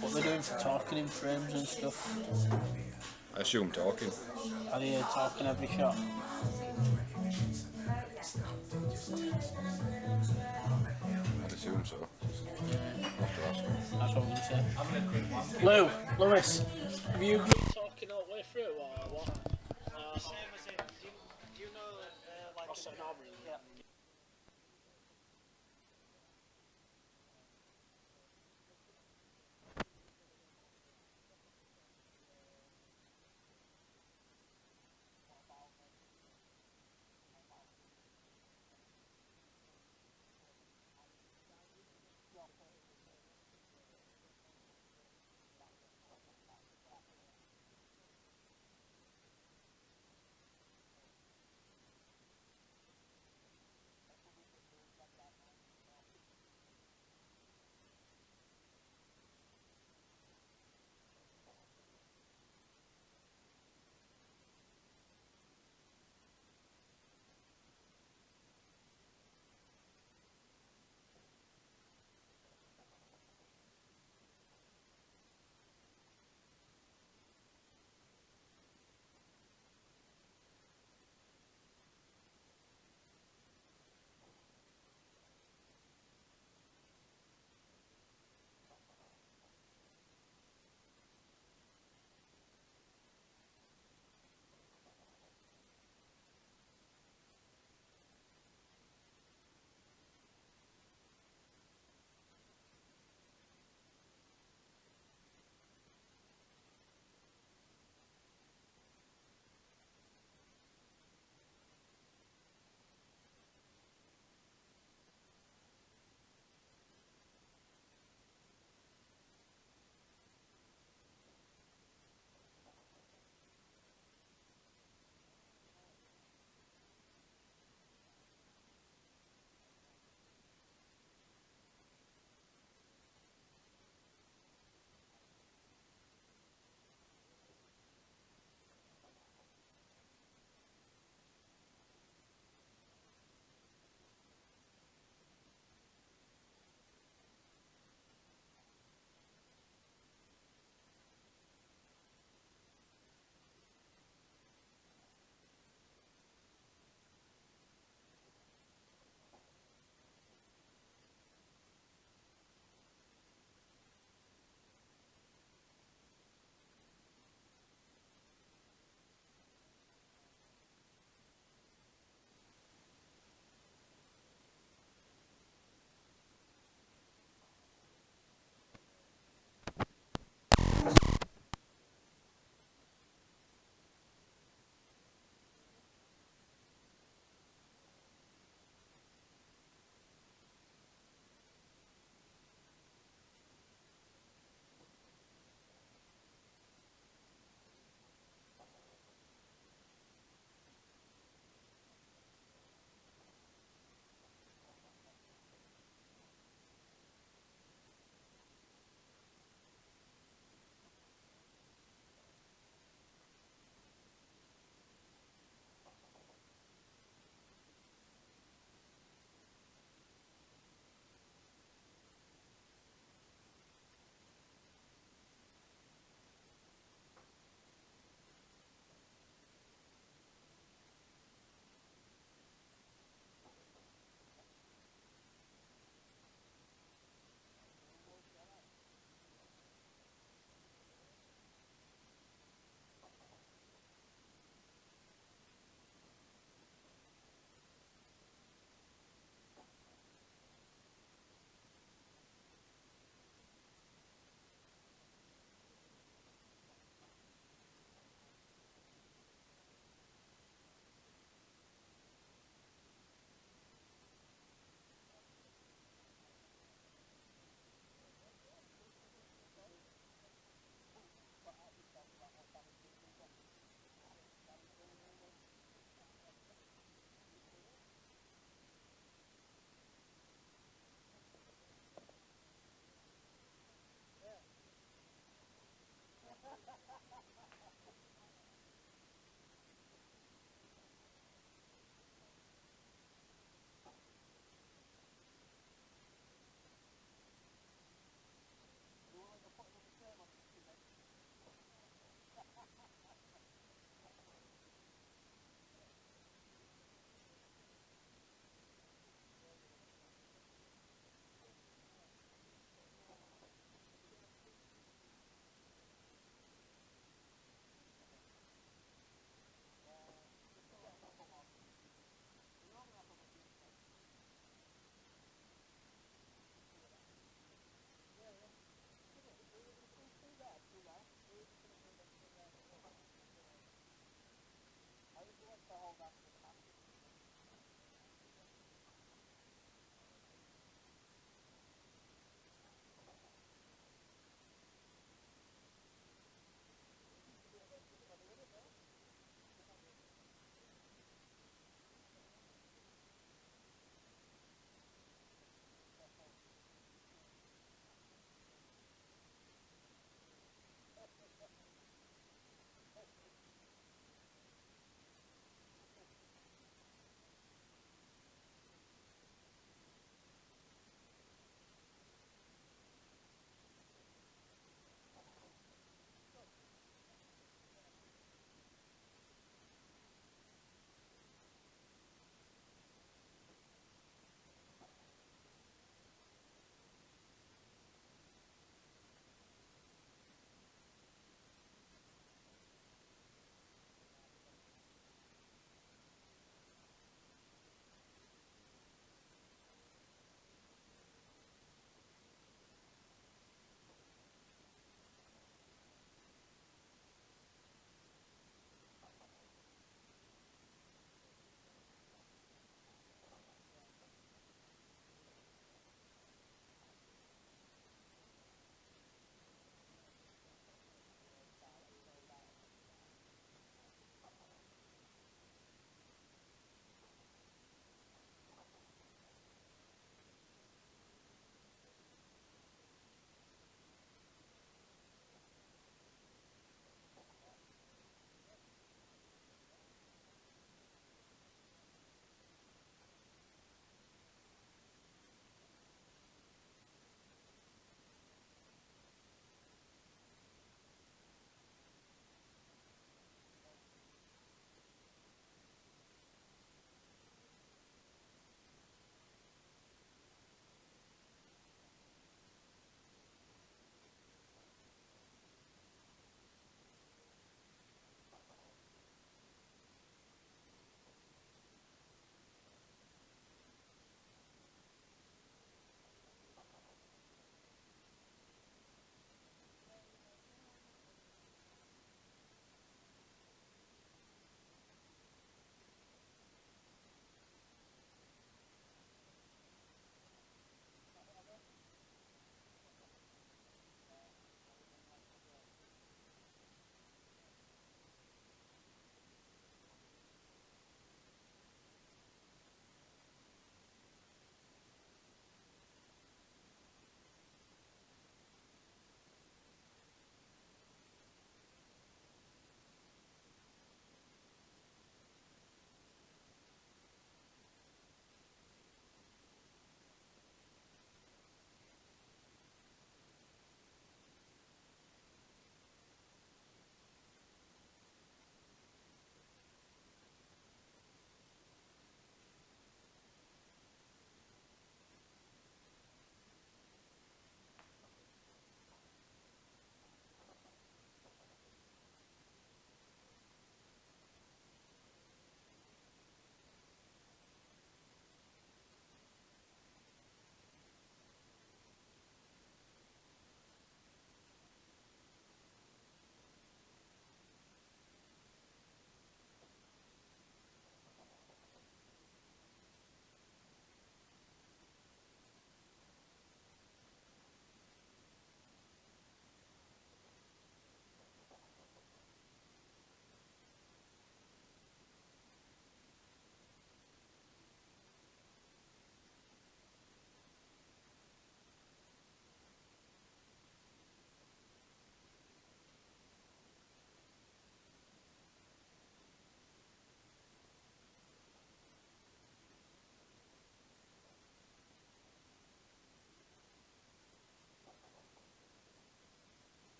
What they're doing for talking in frames and stuff. I assume talking. Are they talking every shot? I'd assume so. I'll have to ask him. That's what I'm going to say. Lewis, have you been talking all the way through or what? Same as him. Do you know like Ross and Aubrey? Yeah.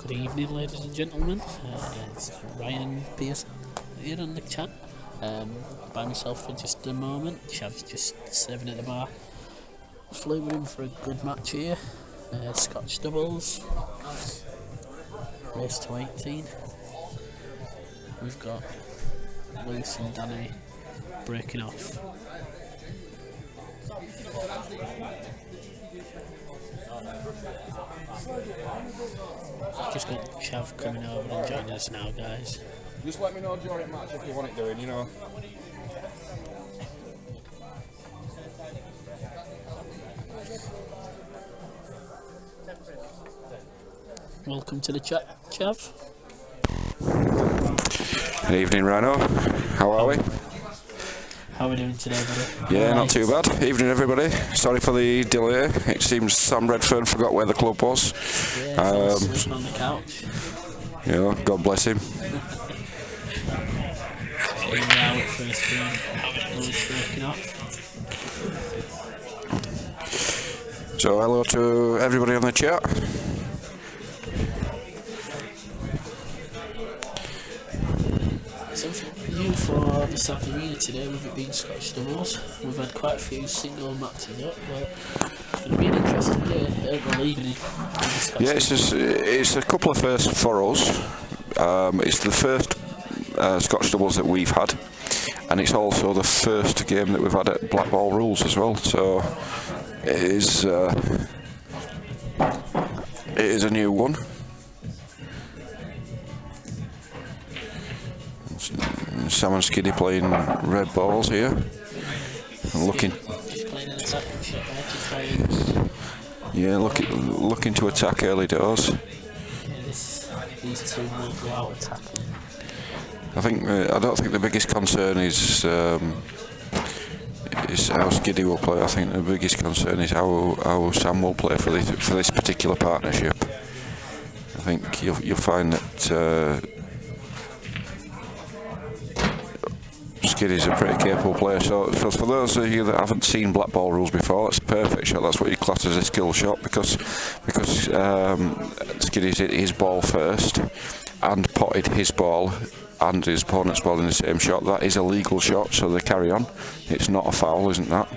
Good evening, ladies and gentlemen. It's Ryan Pearson here on the chat. By myself for just a moment. Chav's just serving at the bar. Flew with him for a good match here. Scotch doubles. Race to 18. We've got Lewis and Danny breaking off. Just got Chav coming over and joining us now, guys. Just let me know during match if you want it doing, you know. Welcome to the chat, Chav. Good evening, Rhino. How are we? How are we doing today, buddy? Yeah, not too bad. Evening, everybody. Sorry for the delay. It seems Sam Redfearn forgot where the club was. Yeah, fell asleep on the couch. Yeah, God bless him. Here we are at first frame. Lewis breaking off. So, hello to everybody on the chat. Something new for the South Arena today, with it being Scotch doubles. We've had quite a few single matches up, but it's going to be an interesting day, well, evening. Yeah, it's a couple of firsts for us. It's the first Scotch doubles that we've had, and it's also the first game that we've had at Blackball rules as well. So it is a new one. Sam and Skiddy playing red balls here. And looking. Just playing an attacking shot there to try and. Yeah, looking to attack early doors. Yeah, these two will go out attacking. I don't think the biggest concern is how Skiddy will play. I think the biggest concern is how Sam will play for this particular partnership. I think you'll find that Skiddy's a pretty capable player. So for those of you that haven't seen Blackball rules before, it's a perfect shot. That's what you class as a skill shot because Skiddy's hit his ball first and potted his ball and his opponent's ball in the same shot. That is a legal shot, so they carry on. It's not a foul, isn't that?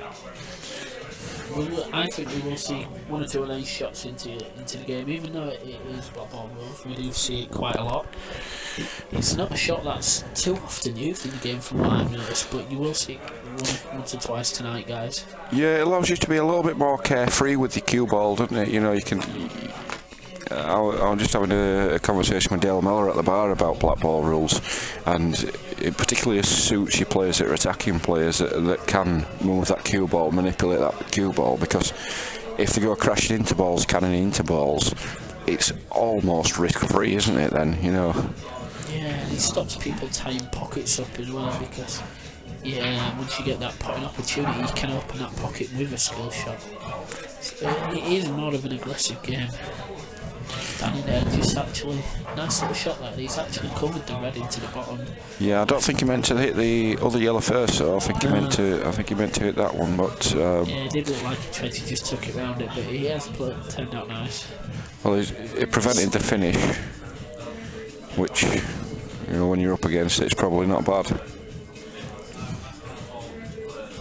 Well, I think we will see one or two of these shots into the game, even though it is Blackball rules. We do see it quite a lot. It's not a shot that's too often used in the game from what I've noticed, but you will see it once or twice tonight, guys. Yeah, it allows you to be a little bit more carefree with your cue ball, doesn't it? You know, you can. I'm just having a conversation with Dale Miller at the bar about Blackball rules, and it particularly suits your players that are attacking players that can move that cue ball, manipulate that cue ball, because if they go crashing into balls, cannoning into balls, it's almost risk-free, isn't it then, you know? Yeah, and it stops people tying pockets up as well, because once you get that potting opportunity, you can open that pocket with a skill shot. So it is more of an aggressive game. Danny there just actually, nice little shot there, he's actually covered the red into the bottom. Yeah, I don't think he meant to hit the other yellow first, so I think he meant to hit that one, but yeah, it did look like he tried to just tuck it round it, but he has turned out nice. Well, it prevented the finish, which, you know, when you're up against it, it's probably not bad.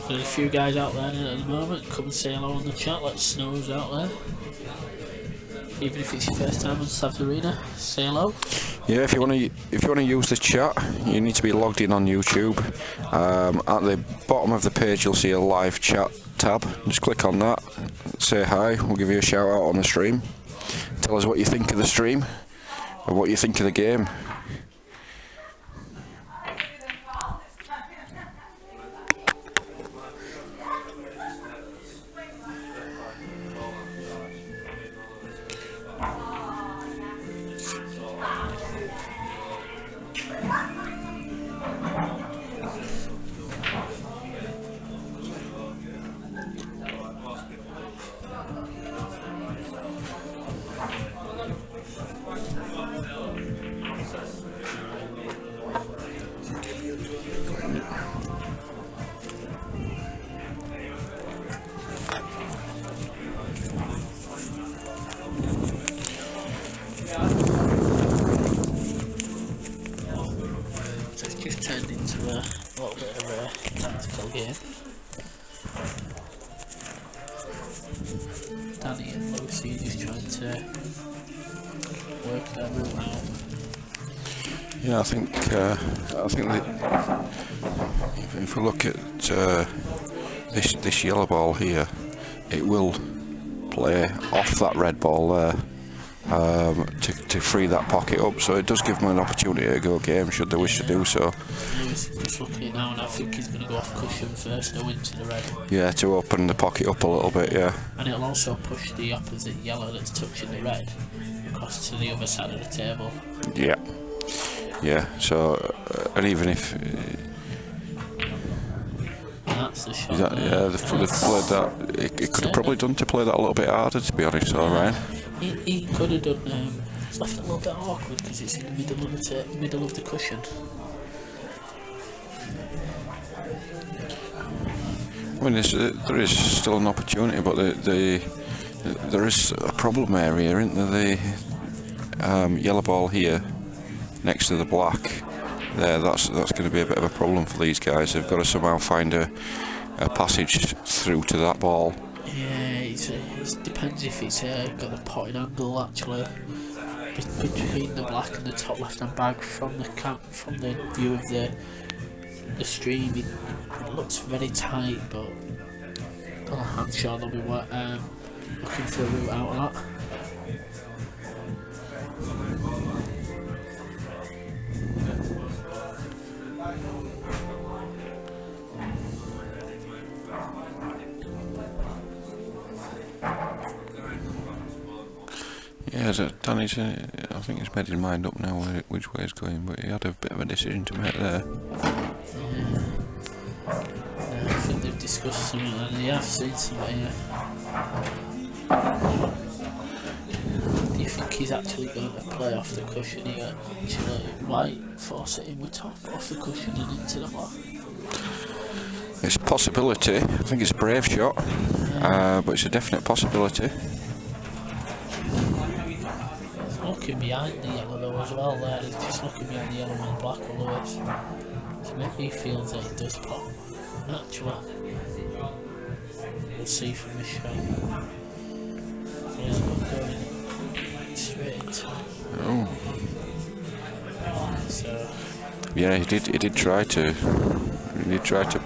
There's a few guys out there at the moment. Come and say hello on the chat. Let us know who's out there. Even if it's your first time on South Arena, say hello. Yeah, if you want to use the chat, you need to be logged in on YouTube. At the bottom of the page, you'll see a live chat tab. Just click on that. Say hi. We'll give you a shout out on the stream. Tell us what you think of the stream and what you think of the game. tactical game. Danny and Lucy just trying to work their route out. Yeah, I think that if we look at this yellow ball here, it will play off that red ball there to free that pocket up. So it does give them an opportunity to go game should they wish to do so. Lewis is just looking at it now, and I think he's going to go off cushion first, go into the red. Yeah, to open the pocket up a little bit. Yeah. And it'll also push the opposite yellow that's touching the red across to the other side of the table. Yeah. Yeah. So and even if that's the shot. yeah, they've played that. It could have probably done to play that a little bit harder, to be honest. All right. He could have done. It's left it a little bit awkward because it's in the middle of the cushion. I mean, there is still an opportunity, but there is a problem area, isn't there? The yellow ball here next to the black. There, that's going to be a bit of a problem for these guys. They've got to somehow find a passage through to that ball. Yeah, it depends if it's got a potting angle actually between the black and the top left-hand bag from the view of the stream. It looks very tight, but I'm sure they'll be looking for a route out of that. Yeah, Danny's. I think he's made his mind up now which way he's going, but he had a bit of a decision to make there. Yeah. I think they've discussed something, and they have seen something here. Do you think he's actually going to play off the cushion here? Actually, white, force it in with top off the cushion and into the black? It's a possibility. I think it's a brave shot, but it's a definite possibility. Looking behind the yellow though as well there, he's just looking behind the yellow and the black of Lewis. So maybe he feels that he does pop naturally. We'll see from this shot. Lewis not going straight into it. Oh. So Yeah, he did try to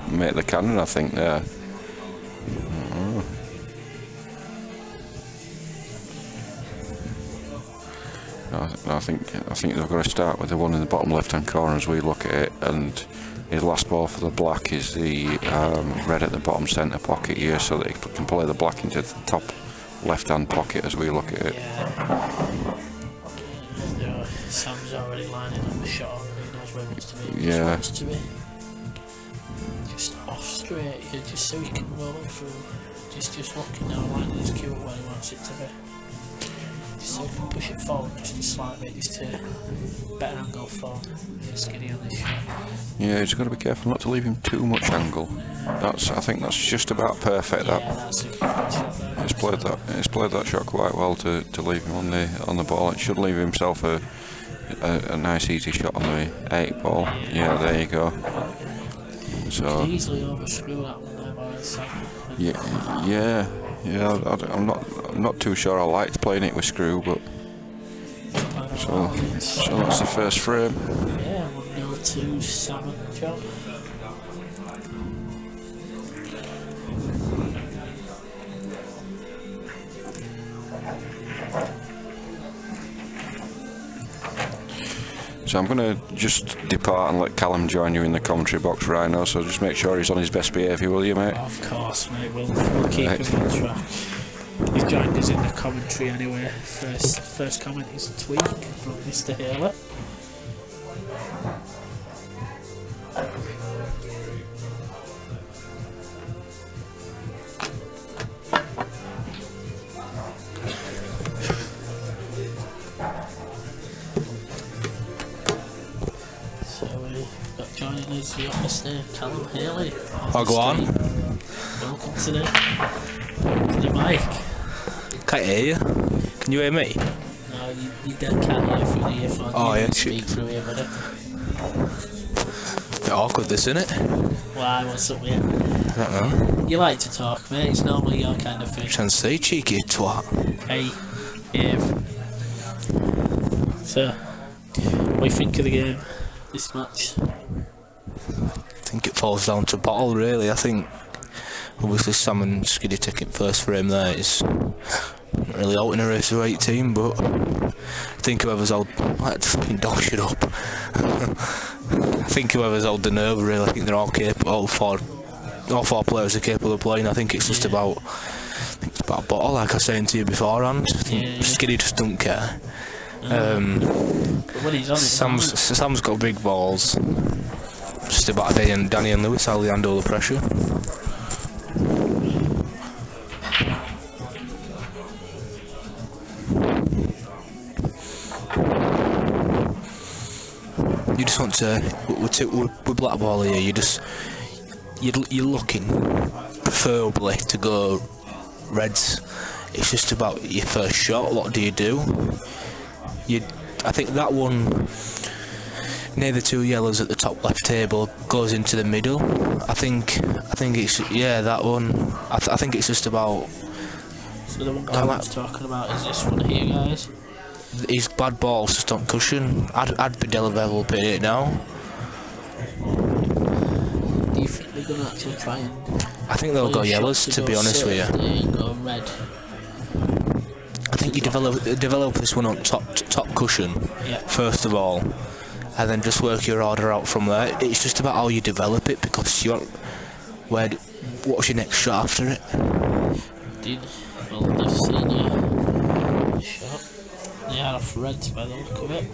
make the cannon, I think, there. Oh. I think they've got to start with the one in the bottom left-hand corner as we look at it, and his last ball for the black is the red at the bottom centre pocket here, so that he can play the black into the top left-hand pocket as we look at it. Yeah. Sam's already lining up the shot already, he knows where he wants to be. Yeah. Wants to be just off straight here, just so he can roll it through. Just looking now, lining his cue where he wants it to be. So he can push it forward just a slight bit, just to better angle for Skiddy on this shot. Yeah, he's got to be careful not to leave him too much angle. I think that's just about perfect. Yeah, that. that's a good shot there. He's played that shot quite well to leave him on the ball. It should leave himself a nice easy shot on the 8 ball. Yeah, there you go. So could easily overscrew that one there by Sam. yeah. I'm not too sure I liked playing it with screw, but so that's the first frame. Yeah, 1-0 to Sam and John. So I'm going to just depart and let Callum join you in the commentary box right now, so just make sure he's on his best behaviour, will you, mate? Of course, mate, we'll keep him on track. He's joined us in the commentary anyway. First comment is a tweak from Mr. Haler. Joining us, we got Mr. Callum Haley. Oh, go on. Welcome to the mic. Can't hear you. Can you hear me? No, you dead can't hear through the earphone. Oh, you yeah, speak through here, buddy. bit awkward, this, isn't it? Why? What's up with you? I don't know. You like to talk, mate. It's normally your kind of thing. Trying to say, cheeky twat. Hey, Eve. So, what do you think of the game? This match? I think it falls down to Bottle, really. I think obviously Sam and Skiddy taking first for him there is not really out in a race of 18, but I think whoever's old, like, fucking dog shit up. I think whoever's old the nerve, really. I think they're all capable. All four players are capable of playing. I think it's just about Bottle, like I was saying to you beforehand. I think Skiddy just don't care. But when he's on it, Sam's got big balls. Just about Danny and Lewis, how they handle the pressure. You just want to, with Blackball here, you're looking preferably to go Reds. It's just about your first shot. What do you do? I think that one near the two yellows at the top left table goes into the middle. I think it's that one. I think it's just about. So the one Cameron's talking about is this one here, guys. His bad balls just on cushion. I'd be developing it now. Do you think they're gonna actually try and? I think they'll go yellows, to be honest with you. Go red. I think you develop this one on top cushion first of all, and then just work your order out from there. It's just about how you develop it, because what's your next shot after it? Well, they've seen your shot. They are off reds by the look of it.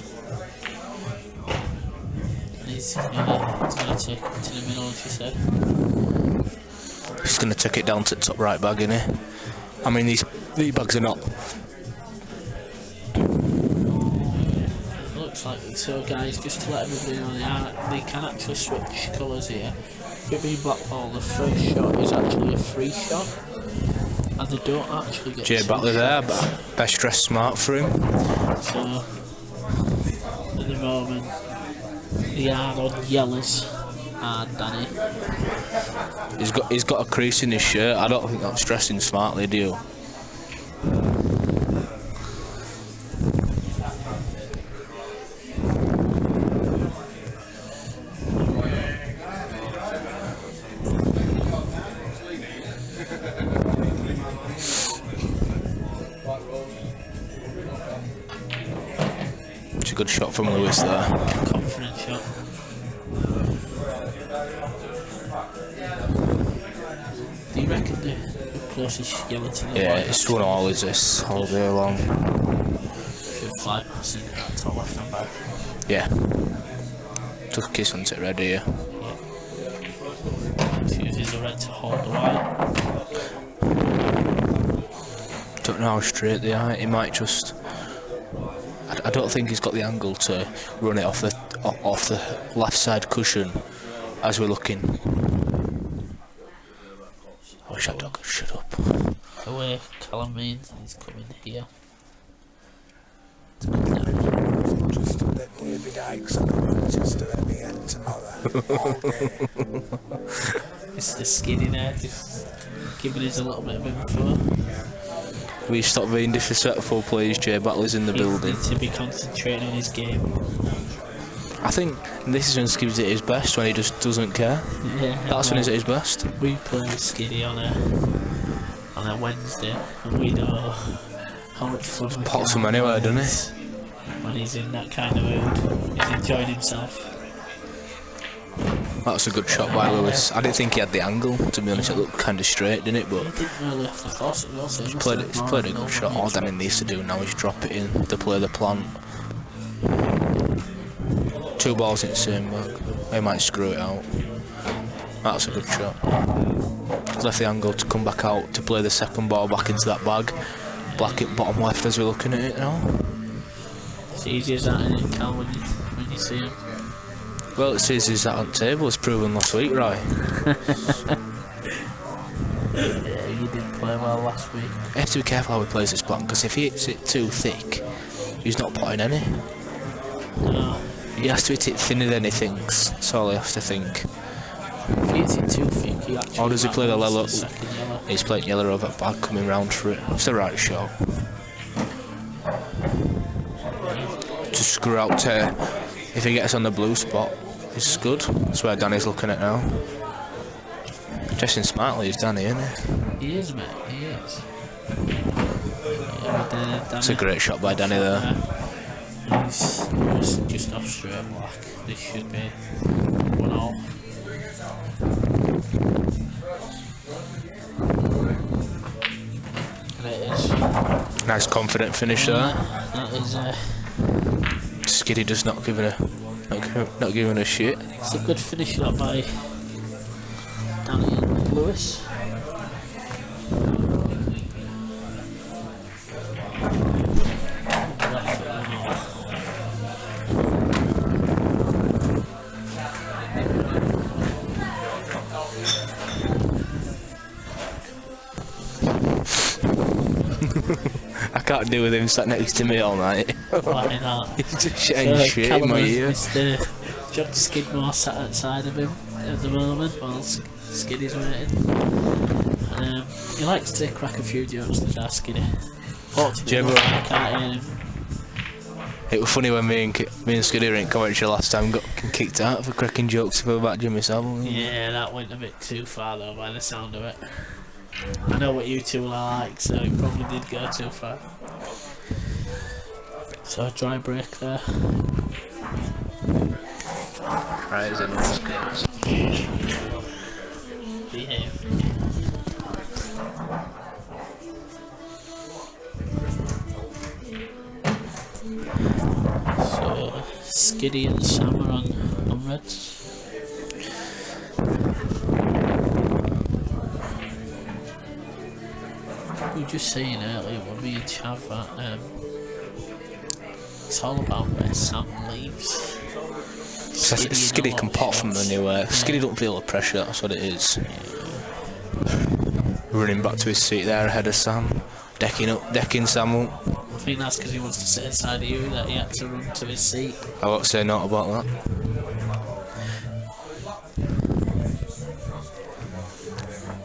And he's going to take it to the middle, as you said. He's going to take it down to the top right bag, isn't he? I mean, these bags are not. It looks like it. So, guys, just to let everybody know, they can actually switch colours here. If it being Blackball, the first shot is actually a free shot. And they don't actually get Jay Batley there, but best dressed smart for him. So, at the moment, they are on yellows and Danny. He's got a crease in his shirt. I don't think that's dressing smartly, do you? It's a good shot from Lewis there. Confident shot. Do you reckon the closest yellow to the white? Yeah, it's one all is this all day long. Should fly passing that top left hand back. Yeah. Took a kiss on it red here. He uses the red to hold the white. Don't know how straight they are. He might just. I don't think he's got the angle to run it off the left side cushion as we're looking. I wish that dog could shut up. Away, Callum means he's coming here. Just let David Ikes on Manchester at the end tomorrow. Mr. Skinny there, just giving us a little bit of info. We stop being disrespectful, please. Jay Batley's in the building. He needs to be concentrating on his game. I think this is when he gives it his best, when he just doesn't care. Yeah, That's when he's at his best. We play with Skinny on a Wednesday, and we know how much fun we Pots can him have anywhere, when doesn't he? When he's in that kind of mood, he's enjoying himself. That's a good shot by Lewis. I didn't think he had the angle, to be honest. It looked kind of straight, didn't it? But He didn't really have to force it, also. he's played a good shot. All Danny needs to do now is drop it in to play the plan. 2 balls in the same bag. They might screw it out. That's a good shot. He's left the angle to come back out to play the second ball back into that bag. Black it bottom left as we're looking at it now. It's easy as that, isn't it, Cal, when you see him? Well, it's easy as that on table was proven last week, right? Yeah, you did play well last week. You have to be careful how he plays this plan, because if he hits it too thick, he's not putting any. No. He has to hit it thinner than he thinks. That's all he has to think. If he hits it too thick, he actually. Or does he play the might yellow? lose the second yellow. He's playing yellow over bag coming round for it. It's the right shot. To screw out to if he gets on the blue spot, it's good. That's where Danny's looking at now. Dressing smartly is Danny, isn't he? He is, mate. He is. Yeah, It's a great shot by Danny there. He's just off straight black. This should be 1-all. And it is. Nice confident finish there. That is. Skiddy just not giving a shit. It's a good finish that by Danny and Lewis. I can't deal with him sat next to me all night. Why not? He's just shitting shit in my ear. Mr. John Skidmore sat outside of him at the moment while Skiddy's waiting. And he likes to crack a few jokes, does our Skiddy. Fortunately, I can't hear him. It was funny when me and Skiddy were in commentary last time got kicked out for cracking jokes about Jimmy Savile. Yeah, that went a bit too far though by the sound of it. I know what you two are like, so it probably did go too far. So a dry break there. Right, is it not? Behave. So Skiddy and Sam are on reds. We were just saying earlier when me and Chav that it's all about where Sam leaves. Skiddy can pop from anywhere. Skiddy don't feel the pressure, that's what it is. Running back to his seat there ahead of Sam. Decking Sam up. I think that's because he wants to sit inside of you that he had to run to his seat. I won't say not about that.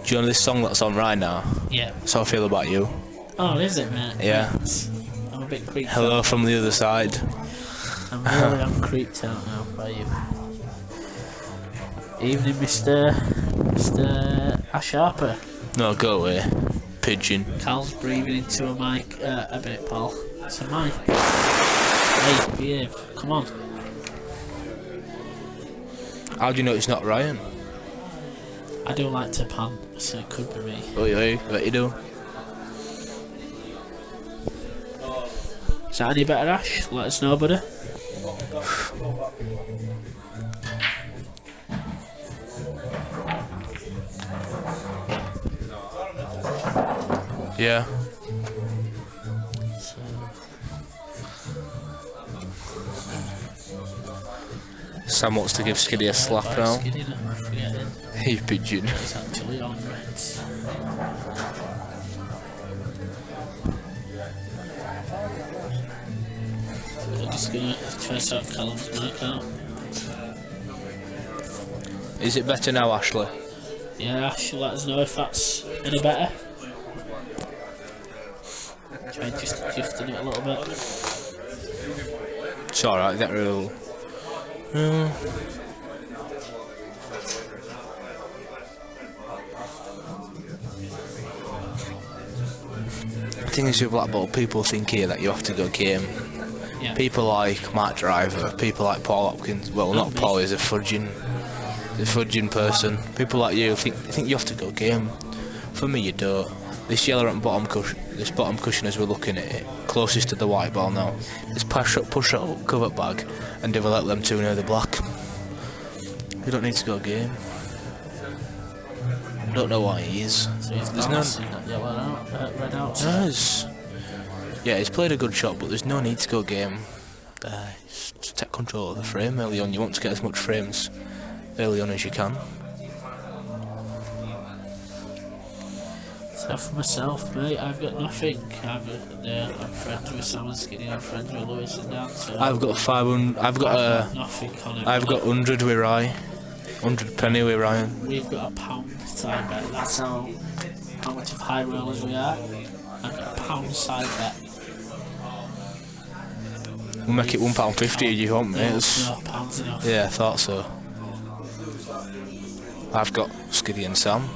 Do you know this song that's on right now? Yeah. That's how I feel about you. Oh, is it, mate? Yeah. Thanks. I'm a bit creeped Hello out. from the other side. I'm creeped out now by you. Evening, Mr. Ash Harper. No, go away. Pigeon. Cal's breathing into a mic a bit, pal. It's a mic. Hey, behave. Come on. How do you know it's not Ryan? I do like to pant, so it could be me. Oi, what you do? Is that any better, Ash? Let us know, buddy. Yeah. So, Sam wants to give Skiddy a slap now. Skiddy, not forgetting. Hey, pigeon. He's actually on reds. So we're just gonna try to sort Callum's mic out. Is it better now, Ashley? Yeah, Ash, let us know if that's any better. Try just adjusting it a little bit. It's alright, get rid of it. The thing is with Blackball, people think here that you have to go game. Yeah. People like Matt Driver, people like Paul Hopkins, well not me. Paul, he's a fudging person. People like you think you have to go game. For me you don't. This yellow and bottom cushion as we're looking at it, closest to the white ball now, just push up cover bag and develop them two near the black. You don't need to go game. I don't know why he is. So he's There's balancing that yellow out, red out. Yeah, he's played a good shot, but there's no need to go game. Just take control of the frame early on. You want to get as much frames early on as you can. So for myself, mate, I've got nothing. I'm friends with Sam and Skinny, I'm friends with Lewis and Dan, so I've got 500. I've got nothing on it. I've got 100 with Ryan. 100 penny with Ryan. We've got a £1 side bet. That's how much of high rollers we are. I've got a £1 side bet. We'll make it £1.50 if you want, mate. No, £1's enough. Yeah, I thought so. I've got Skiddy and Sam.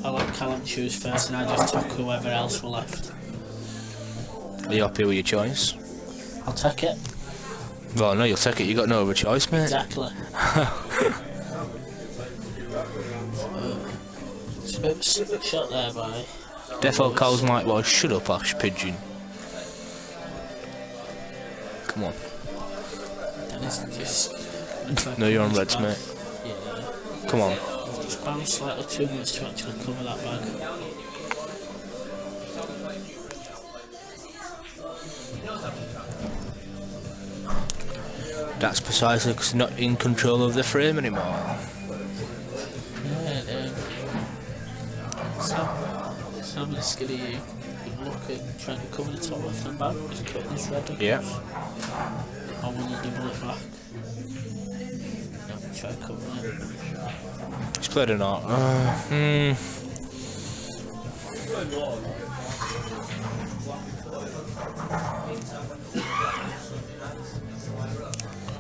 I'll let Callum choose first and I just took whoever else were left. Are you happy with your choice? I'll take it. Well, no, you'll take it. You got no other choice, mate. Exactly. It's a bit of a slip shot there, boy. Defo Cows might well shut up, Ash Pigeon. Come on. Dennis just... No, you're on reds, mate. Yeah. Come on. I've just bounced slightly too much to actually cover that bag. That's precisely because you're not in control of the frame anymore. Yeah, Sam and Skiddy good look at trying to cover the top left hand bag. Just cutting this red across. Yeah. I want to double it back. Yeah, try covering it. He's played an art.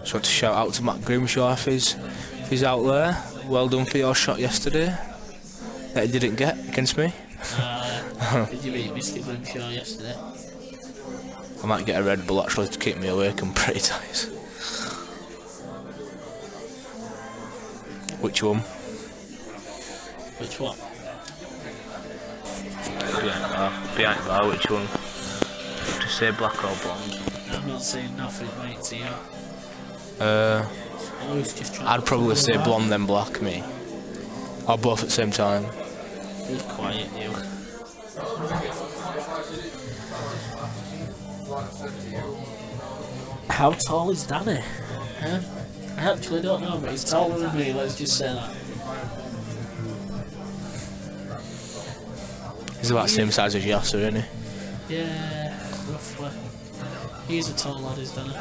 Just want to shout out to Matt Grimshaw if he's out there. Well done for your shot yesterday that he didn't get against me. Did you beat Mr. Grimshaw yesterday? I might get a Red Bull actually to keep me awake and pretty tight. Which one? Which one? Behind bar, which one? To say black or blonde? I'm not saying nothing, mate, to you. Just I'd probably say blonde then black, me. Or both at the same time. Be quiet, you. How tall is Danny? Huh? I actually don't know, but he's taller than me, let's just say that. He's about the same size as Yasser, isn't he? Yeah, roughly. He's a tall lad, is Danny.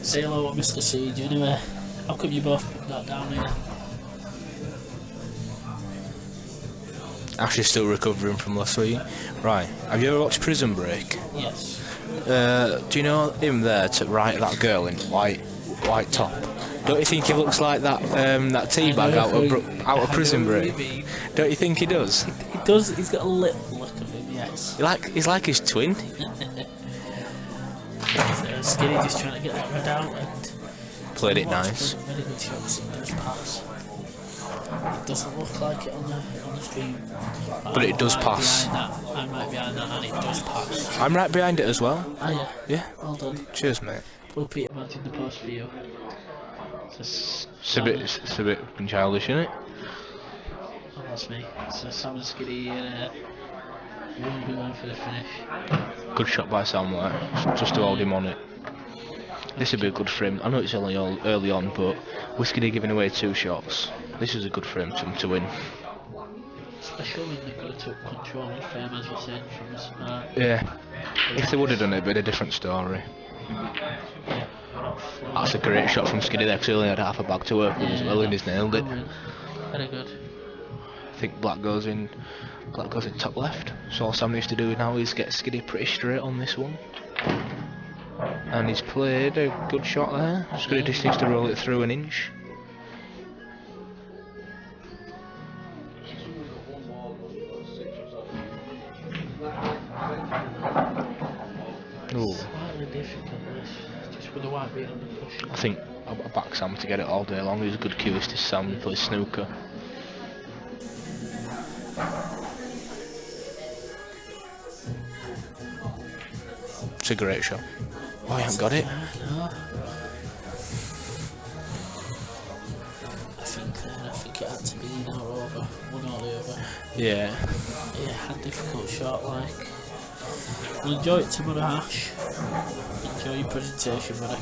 Say hello to Mr. Siege anyway. How come you both put that down here? Actually still recovering from last week. Right, have you ever watched Prison Break? Yes. Do you know him there to right, that girl in white top? Don't you think he looks like that that teabag out of Prison Break? Don't you think he does? He does, he's got a little look of him, yes. He's like his twin. Skinny just trying to get that red out and Played it nice. very good shots, it does pass. It doesn't look like it on the stream. But it does pass. I'm right behind that and it does pass. I'm right behind it as well. Ah yeah. Yeah. Well done. Cheers, mate. We'll put it back in the post for you. It's a bit childish, isn't it? Oh, that's me. So Sam and Skiddy wouldn't be one for the finish. Good shot by Sam there, just to hold him on it. This would be a good for him. I know it's only early on, but with Skiddy giving away 2 shots, this is a good for him to win. Especially when they could have took control of fame, as we're saying, from the start. Yeah. If they would have done it, it'd be a different story. That's a great shot from Skiddy there, because he only had half a bag to work with as well, and he's nailed it. Very good. I think black goes in top left. So all Sam needs to do now is get Skiddy pretty straight on this one. And he's played a good shot there. Skiddy just needs to roll it through an inch. Ooh. Slightly difficult, this. Just with the white being on the cushion. I think I'll back Sam to get it all day long. He's a good cueist, this Sam, he plays snooker. It's a great shot. Oh, I haven't got it. No. I think it had to be in or over, one or the other. Yeah. Yeah, a difficult shot, like. Well, enjoy it tomorrow, Ash. Enjoy your presentation, buddy.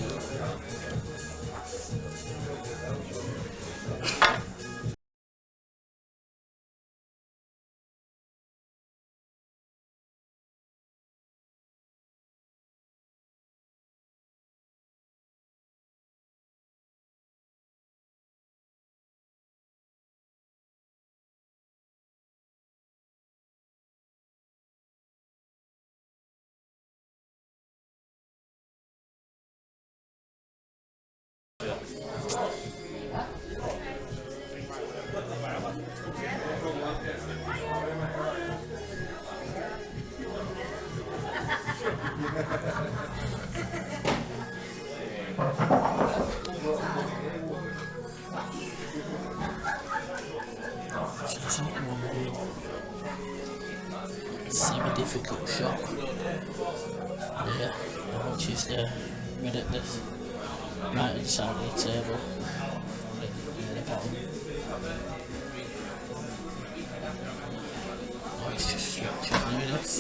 So there's only one real semi-difficult shot. Yeah, which is the red at the right hand side of the table. Right near the bottom. Oh, it's just switching doing this.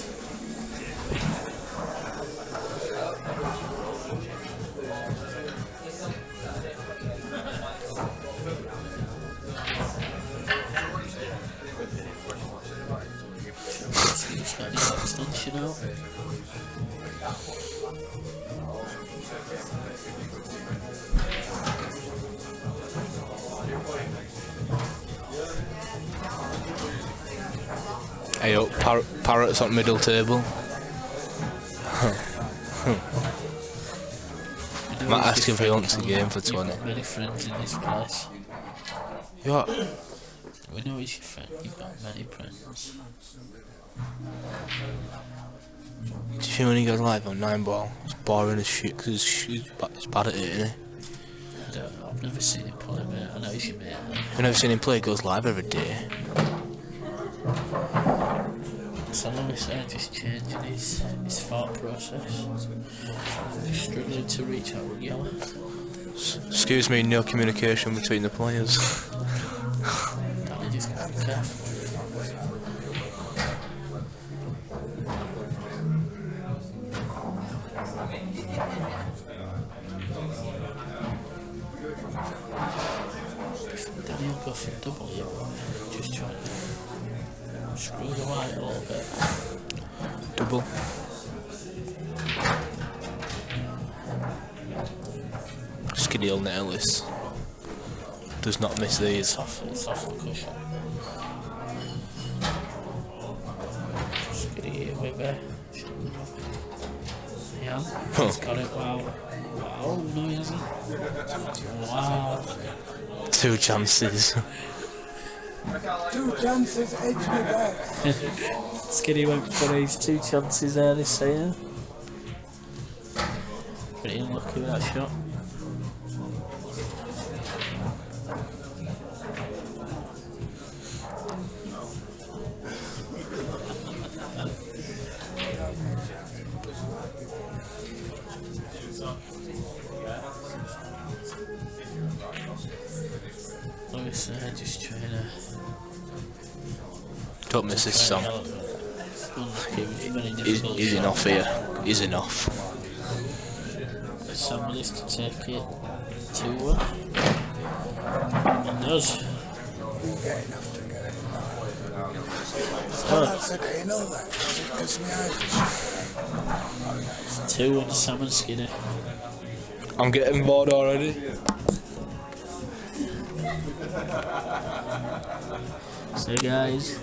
He's got his extension out. Hey up, parrots on middle table. Might ask if he wants a game for 20. You've got many friends in this place. You what? We know he's your friend, you've got many friends. Do you think when he goes live on 9-ball, it's boring as shit because he's bad at it, isn't he? I don't know, I've never seen him play, mate. I know he's your mate. I've never seen him play, he goes live every day. So Lewis just changing his thought process. He's struggling to reach out with yellow. Excuse me, no communication between the players. Danny just got to be careful. Danny will go for double here, just trying to screw the white a little bit. Double. Skidmore Nellis does not miss these. It's off the cushion. Just get it here with it. Yeah, he's got it. Wow. Wow, no, he hasn't. Wow. 2 chances. 2 chances, edge me back. Skinny went for his 2 chances there this year. Pretty unlucky with that shot. Lewis just trying to... Don't miss this song. He's enough here. He's enough. Sam managed to take it 2-1. And does. You get enough to get it. So, That's okay, you know that, because my eyes are 2-1 Sam and Skinner. I'm getting bored already. So guys,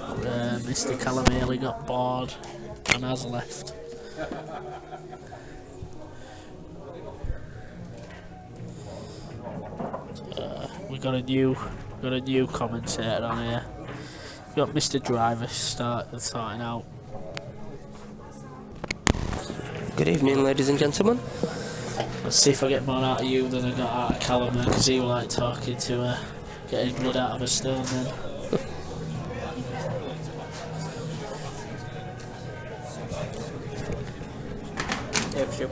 Mr. Calamele got bored and has left. We got a new commentator on here. We got Mr. Driver starting out. Good evening, ladies and gentlemen. Let's see if I get more out of you than I got out of Callum, because he was like talking to getting blood out of a stone then. Yeah, for sure.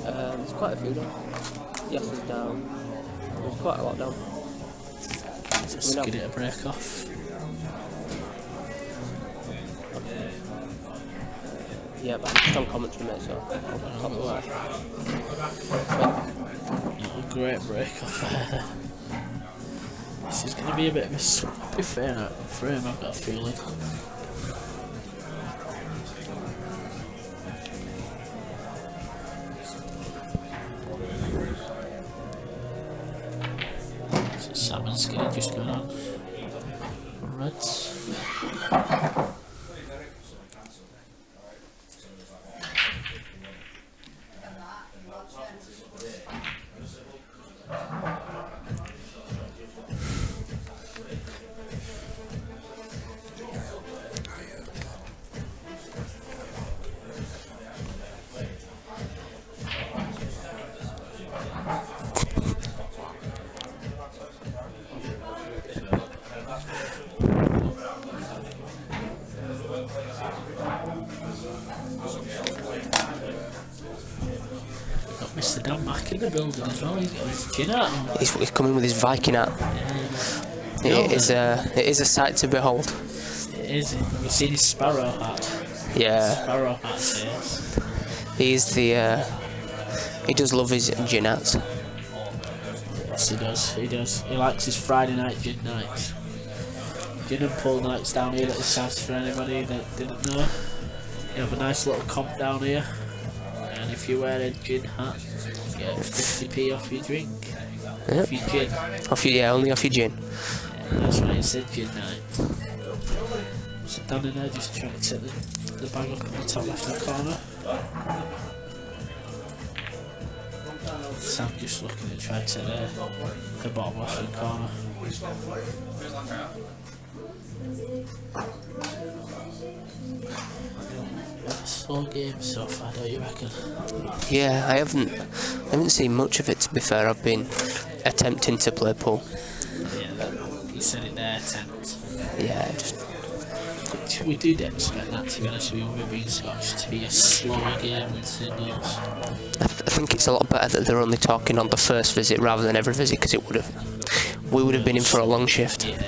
There's quite a few down. Yes is down. There's quite a lot down. Just get it a break off. Yeah, but I'm just on commentary, mate, so I'll pop away. Not a great break off there. This is going to be a bit of a scrappy frame, I've got a feeling. So Sam and Skinny just going on. Reds. Got Mr. Dan back in the building as well. He's got his chin out. He's coming with his Viking hat. It is a sight to behold. It is. Have you seen his sparrow hat? Yeah, Sparrow hat says. he does love his gin hats. Yes, he does. He does. He likes his Friday night gin nights. Gin and pull nights down here at this house for anybody that didn't know. You have a nice little comp down here, and if you wear a gin hat, you get 50p off your drink. Yep. Off your gin. Only off your gin. Yeah, that's why it said gin night. So down in there, just trying to take the bag up in the top left hand corner. Sam just looking to try to take the bottom left hand corner. Slow game so far, don't you reckon? Yeah, I haven't seen much of it, to be fair. I've been attempting to play pool. Yeah, you said it there, attempt. Yeah, just We do expect that, to be honest with you, with being Scotch, to be a slower game than singles. I think it's a lot better that they're only talking on the first visit rather than every visit, because we would have been in for a long shift. Yeah.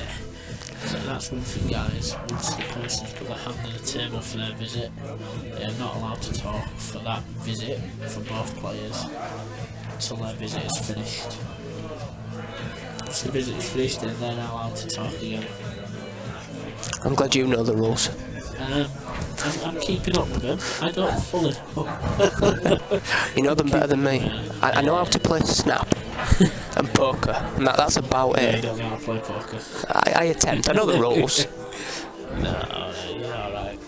So that's one thing, guys. Once the person's put their hand on the table for their visit, they're not allowed to talk for that visit for both players until their visit is finished. Once the visit is finished, then they're not allowed to talk again. I'm glad you know the rules. I'm keeping up with them. I don't fully know. You know them better than me. I know how to play Snap and poker, and that's about Yeah, I it. don't know how to play poker. I attempt. I know the rules. No, you're alright.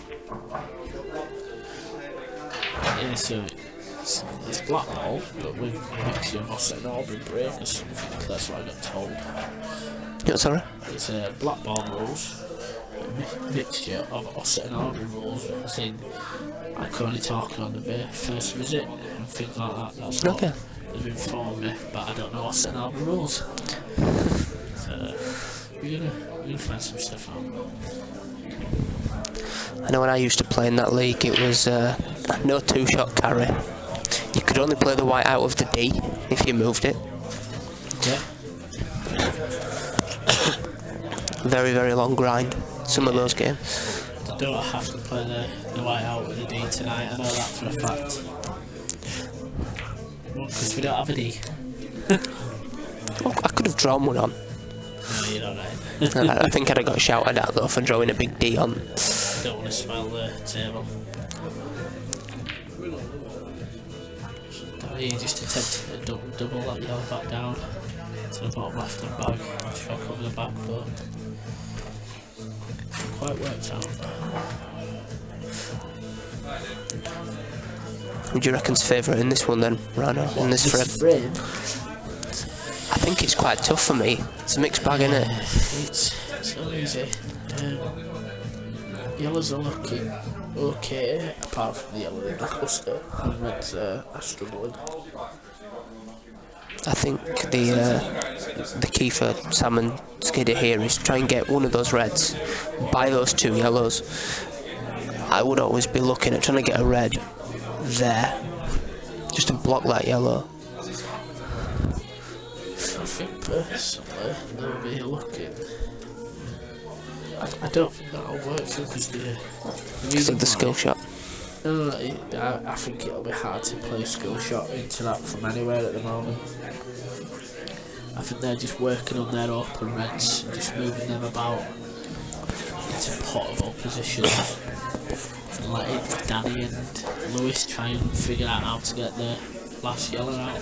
Yeah, so it's Blackball, but with a mixture of Houghton and Aubrey break or something. That's what I got told. You know, sorry? It's Blackball rules, a mixture of Houghton and Aubrey rules, as in I can only talk on the first visit and things like that. That's what Okay. has been informed me, but I don't know Houghton and Aubrey rules. So we're gonna find some stuff out. I know when I used to play in that league, it was no two-shot carry. You could only play the white out of the D if you moved it. Yeah. Very, very long grind. Some of those games. I don't have to play the white out with the D tonight, I know that for a fact. Because we don't have a D. Oh, I could have drawn one on. No, you're alright. I think I'd have got shouted at though for drawing a big D on. Don't want to smell the table. He just attempted to double that yellow back down to the bottom left hand bag. Try to cover the back, but it quite worked out. Would you reckon's favourite in this one then, Rano? In this frame? frame? I think it's quite tough for me. It's a mixed bag, isn't it? It's not easy. Yellows are looking okay, apart from the yellow in the cluster, and reds are struggling. I think the key for Sam and Skidder here is try and get one of those reds, buy those two yellows. I would always be looking at trying to get a red there, just to block that yellow. I think personally they'll be looking. I don't think that'll work for because the Because reason of the skill shot. I think it'll be hard to play a skill shot into that from anywhere at the moment. I think they're just working on their open reds and just moving them about into potable positions. And letting Danny and Lewis try and figure out how to get the last yellow out.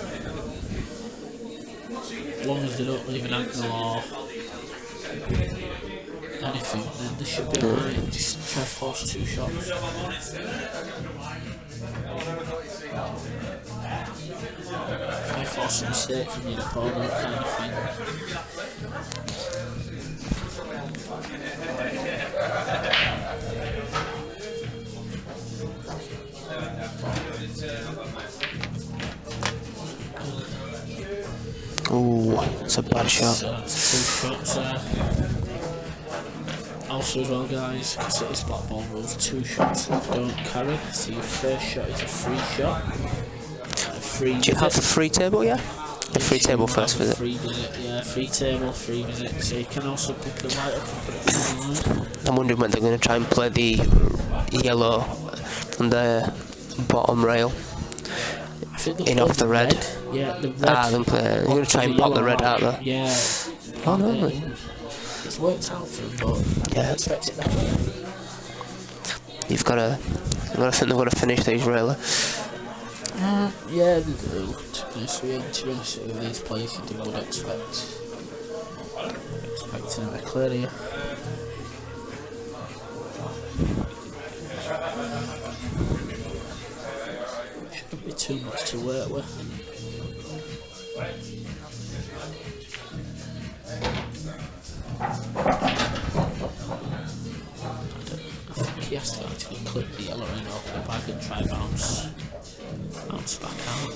As long as they don't leave an angle or anything, then they should be alright. Just try to force 2 shots. Try to force a mistake from your opponent, kind of thing. Ooh, it's a bad shot. So that's 2 shots there. Also as well guys, because it is Blackball rules, 2 shots don't carry, so your first shot is a free shot. Do you have the free table, yeah? The free table first visit. Free visit, yeah, free table, free visit, so you can also pick the white up and put it on the line. I'm wondering when they're going to try and play the yellow from the bottom rail in off the red. Yeah, the red. They're going to try and pop the red out there. Yeah. Oh no. It's worked out for them, but Yeah. I expect it that way. You've got to think they've got to finish these really. Yeah, they do. To be honest with these players, you would expect them to clear here. Shouldn't be too much to work with. I think he has to actually clip the yellow end off the bag and try bounce back out.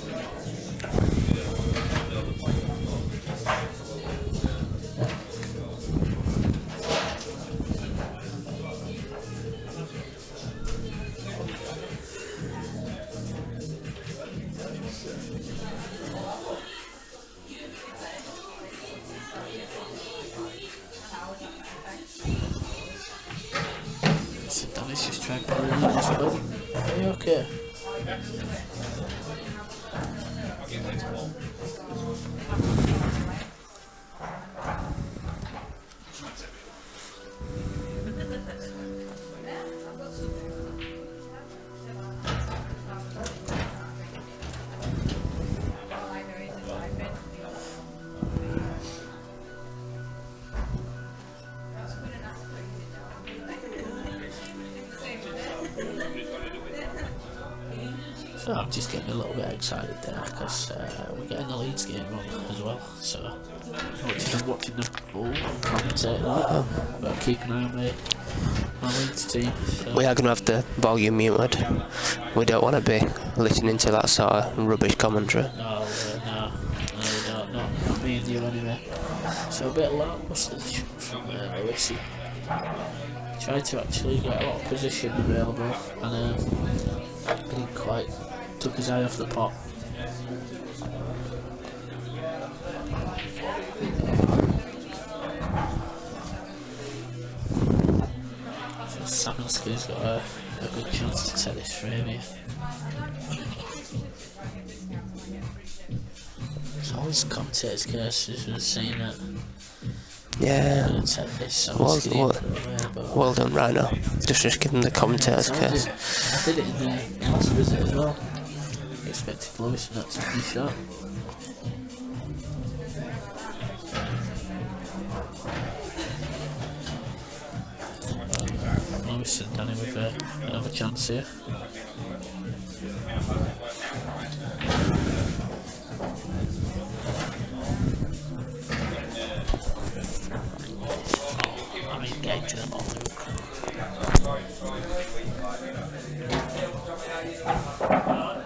So Danny's just trying to pull it out as well. Are you okay? So I'm just getting a little bit excited there because we're getting the Leeds game on as well. So I'm watching them all commentate that, but keep an eye on my Leeds team. So. We are going to have the volume muted. We don't want to be listening to that sort of rubbish commentary. No, we don't. Not me and you anyway. So a bit lacklustre from Lewis. He tried to actually get a lot of position available and didn't quite took his eye off the pot. So Samuelski's got a good chance to take this frame here. It's always commentators' cases with saying that. Yeah. Take this, Well done, Rhino. Just give him the commentator's case. I did it in the last visit as well. Expected Lewis not to finish up. Lewis and Danny with another chance here. I mean, getting to the ball, Luke.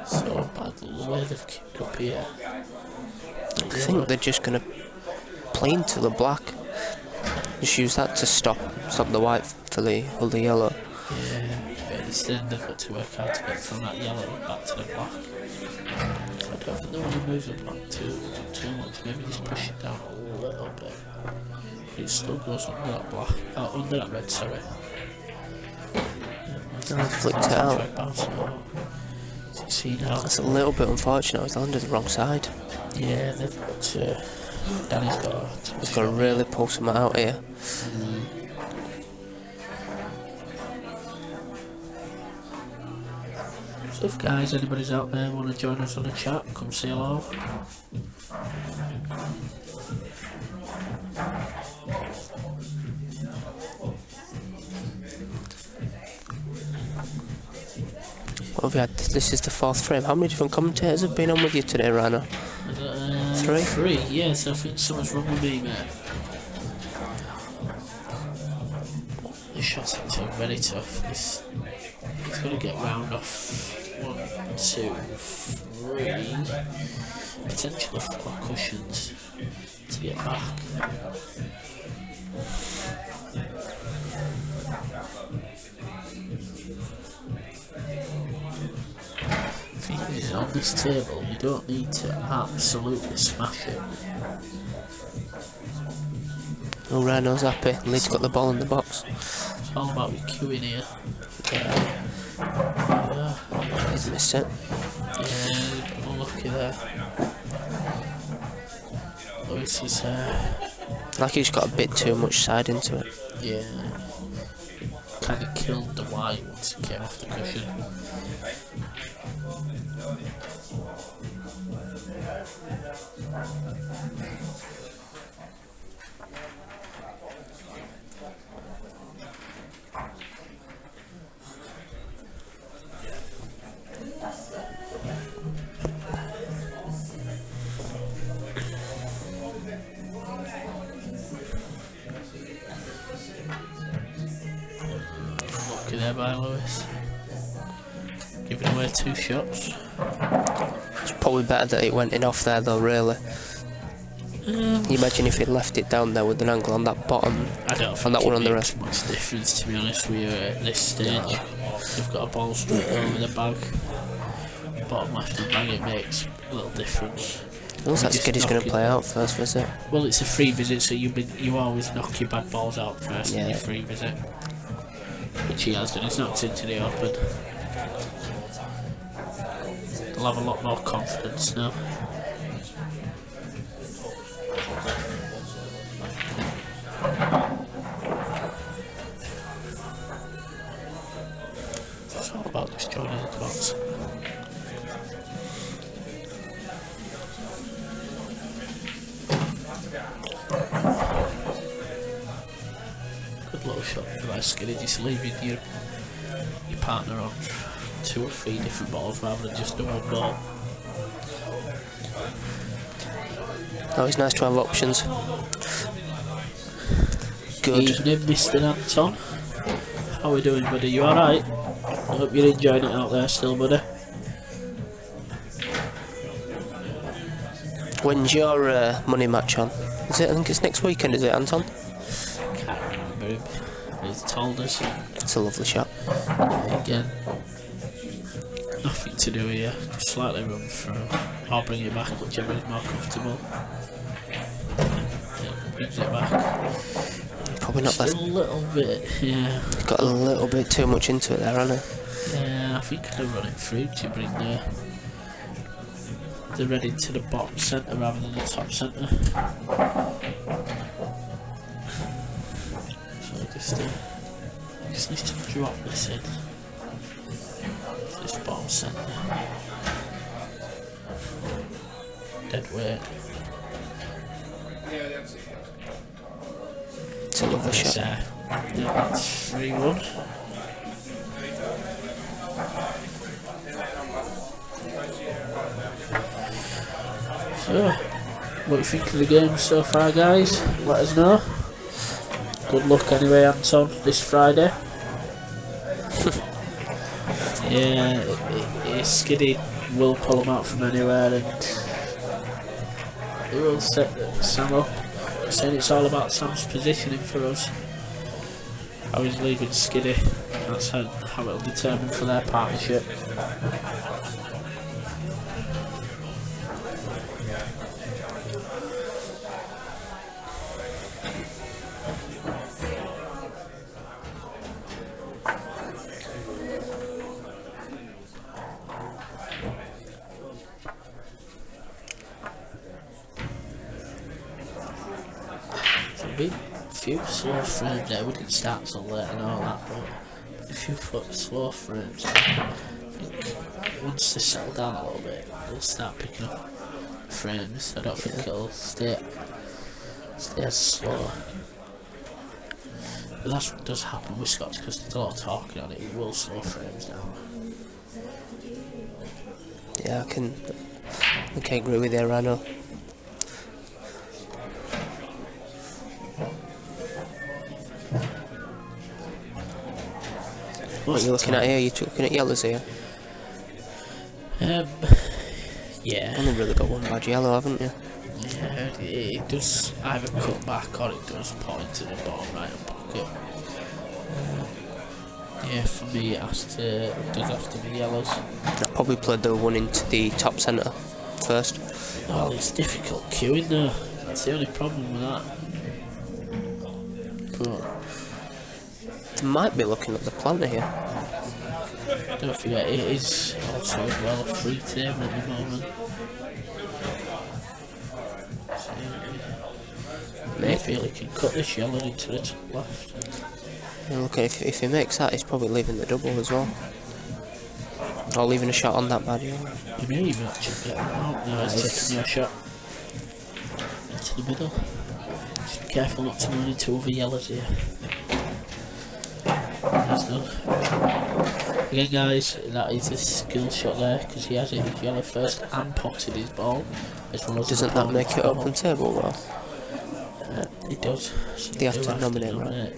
So bad the way they've queued up here. I think they're just going to play into the black. Just use that to stop the white for the yellow. Yeah, but instead they've got to work out to get from that yellow back to the black. So I don't think they want to move the black too much. Maybe just push it down a little bit. But it still goes under that black, under that red, sorry. Yeah, No, he flicked it out. See now. That's a little bit unfortunate. He's landed the wrong side. Yeah, they've got Danny's got He's got to really pull something out here. So if guys, anybody's out there want to join us on a chat, come say hello. What have we had? This is the 4th frame. How many different commentators have been on with you today, Rana? 3? 3, yes, I think something's wrong with me, mate. This shot's actually very tough. He's got to get round off 1, 2, 3, potentially 4 cushions to get back. The thing is, on this table, you don't need to absolutely smash it. Oh, Rano's happy. Lee's got the ball in the box. It's all about your queuing here. He's missed it. Yeah, unlucky there. Lewis is Like he's got a bit too much side into it. yeah, kind of killed the white once it came off the cushion. Lucky there by Lewis. Giving away 2 shots. It's probably better that it went in off there though, really. You imagine if he'd left it down there with an angle on that bottom. I don't think on that one on the makes rest. much difference, to be honest with you, at this stage. You've got a ball straight over the bag. Bottom left hand bag, it makes a little difference. It looks like Just Skiddy's going knock to it- play out first visit. Well, it's a free visit, so you always knock your bad balls out first in Yeah. your free visit. Which he has done, he's knocked into the open. They'll have a lot more confidence now. It's all about just joining the box. Good little shot by Skiddy, just leaving your partner on 2 or 3 different balls rather than just the one ball. Oh, it's nice to have options. Good. Evening, Mr. Anton. How are we doing, buddy? You alright? I hope you're enjoying it out there still, buddy. When's your money match on? Is it? I think it's next weekend, is it, Anton? Can't remember him. He's told us. It's a lovely shot. Again, nothing to do here. Just slightly run through. I'll bring it back, whichever is more comfortable. Yeah, brings it back. Probably not Just that. a little bit, yeah. Got a little bit too much into it there, hasn't it? Yeah, I think I'd run it through to bring the red into the bottom centre rather than the top centre. So just need to drop this in to this bottom centre. Dead weight. It's a lovely shot. Yeah, that's 3-1. So, what do you think of the game so far, guys? Let us know. Good luck anyway, Anton, this Friday. Yeah, Skiddy will pull him out from anywhere and he will set Sam up. Saying it's all about Sam's positioning for us. How he's leaving Skiddy. That's how it'll determine for their partnership. few slow frames there. We didn't start till late and all that, but a few slow frames. I think once they settle down a little bit, they'll start picking up frames. I don't think it'll stay as slow. But that's what does happen with Scotch, because there's a lot of talking on it. It will slow frames down. Yeah, I can agree with you, Rano. What are you looking at here? You're looking at yellows here? Yeah. Only really got one bad yellow, haven't you? Yeah, it does either cut back or it does point to the bottom right hand pocket. Yeah, for me it does have to be yellows. I probably played the one into the top centre first. Well, it's difficult queuing though. That's the only problem with that. But They might be looking at the planter here. don't forget, it is also as well a free table at the moment. So, I feel he can cut this yellow into the top left. And look, if he makes that, he's probably leaving the double as well. Or leaving a shot on that bad yellow. He may even actually get that out. No, he's taking your shot into the middle. Just be careful not to run into other yellows here. He's done. Again, guys, that is a skill shot there, because he has it his yellow first and potted his ball. As well as Doesn't that make it open table though? It does. So They have to nominate, right?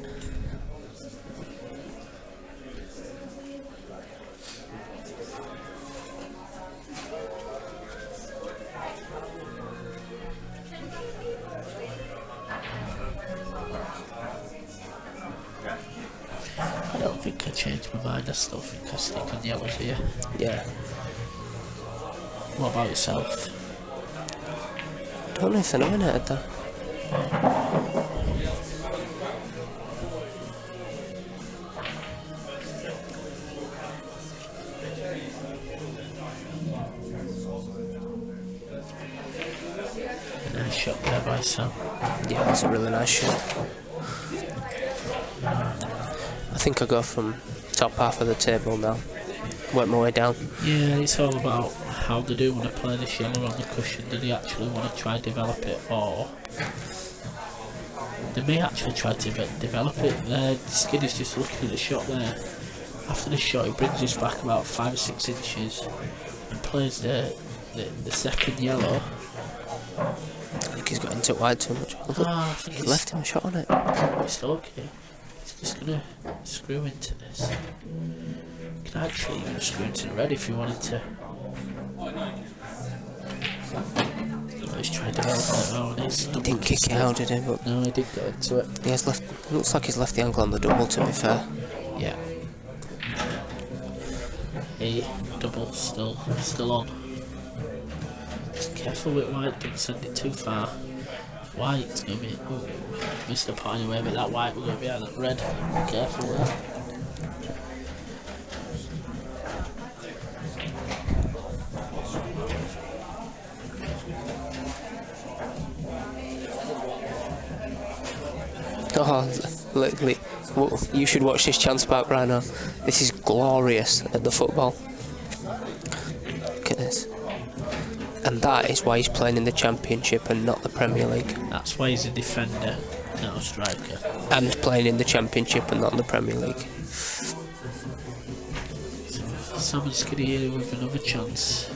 I don't think I changed my mind. I still think I stick on yellows here. Yeah. What about yourself? Don't know if they're nominated though. Nice shot there by Sam. Yeah, that's a really nice shot. I think I go from top half of the table now. Work my way down. Yeah, it's all about how they do want to play this yellow on the cushion. Do they actually want to try and develop it, or they may actually try to develop it? Skid is just looking at the shot there. After the shot, he brings us back about 5 or 6 inches and plays the second yellow. I think he's got into it wide too much. Look, I think he it's left him a shot on it. still okay. He's just gonna screw into this. You can actually even screw into the red if you wanted to. He's trying to develop it now, and he's He didn't kick it out, did he? But no, he did get into it. he has left. It looks like he's left the angle on the double. To be fair. Yeah. A double still on. Just careful with white, don't send it too far. White's gonna be. Ooh, missed a pot anyway, but that white will go behind that red. Be careful with that. Oh, literally. Well, you should watch this chance back right now. This is glorious at the football. Look at this. And that is why he's playing in the Championship and not the Premier League. That's why he's a defender, not a striker. And playing in the Championship and not the Premier League. Sam and Skiddy here with another chance.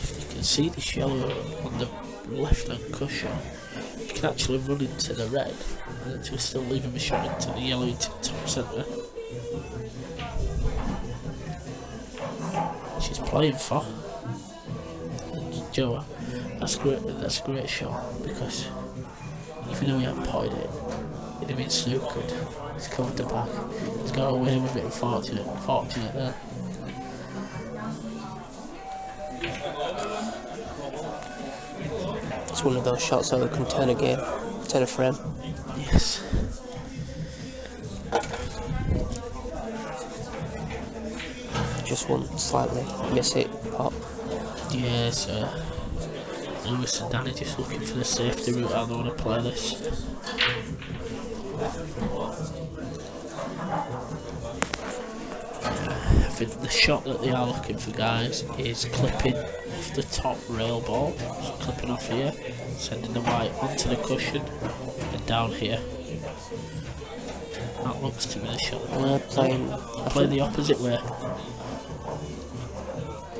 If they can see this yellow on the left hand cushion, you can actually run into the red and actually still leave him a shot into the yellow into the top centre. She's playing for Joe. That's great. That's a great shot, because even though he hadn't potted it, it'd have been snookered. He's covered the back. He's got away with it. Fortunate there. It's one of those shots that can turn a game, turn a frame. Yes. Just one slightly miss it, pop. Yes. Lewis and Danny just looking for the safety route, how they want to play this. I think the shot that they are looking for, guys, is clipping off the top rail ball. So clipping off here, sending the white onto the cushion and down here. That looks to be the shot. Playing the opposite way.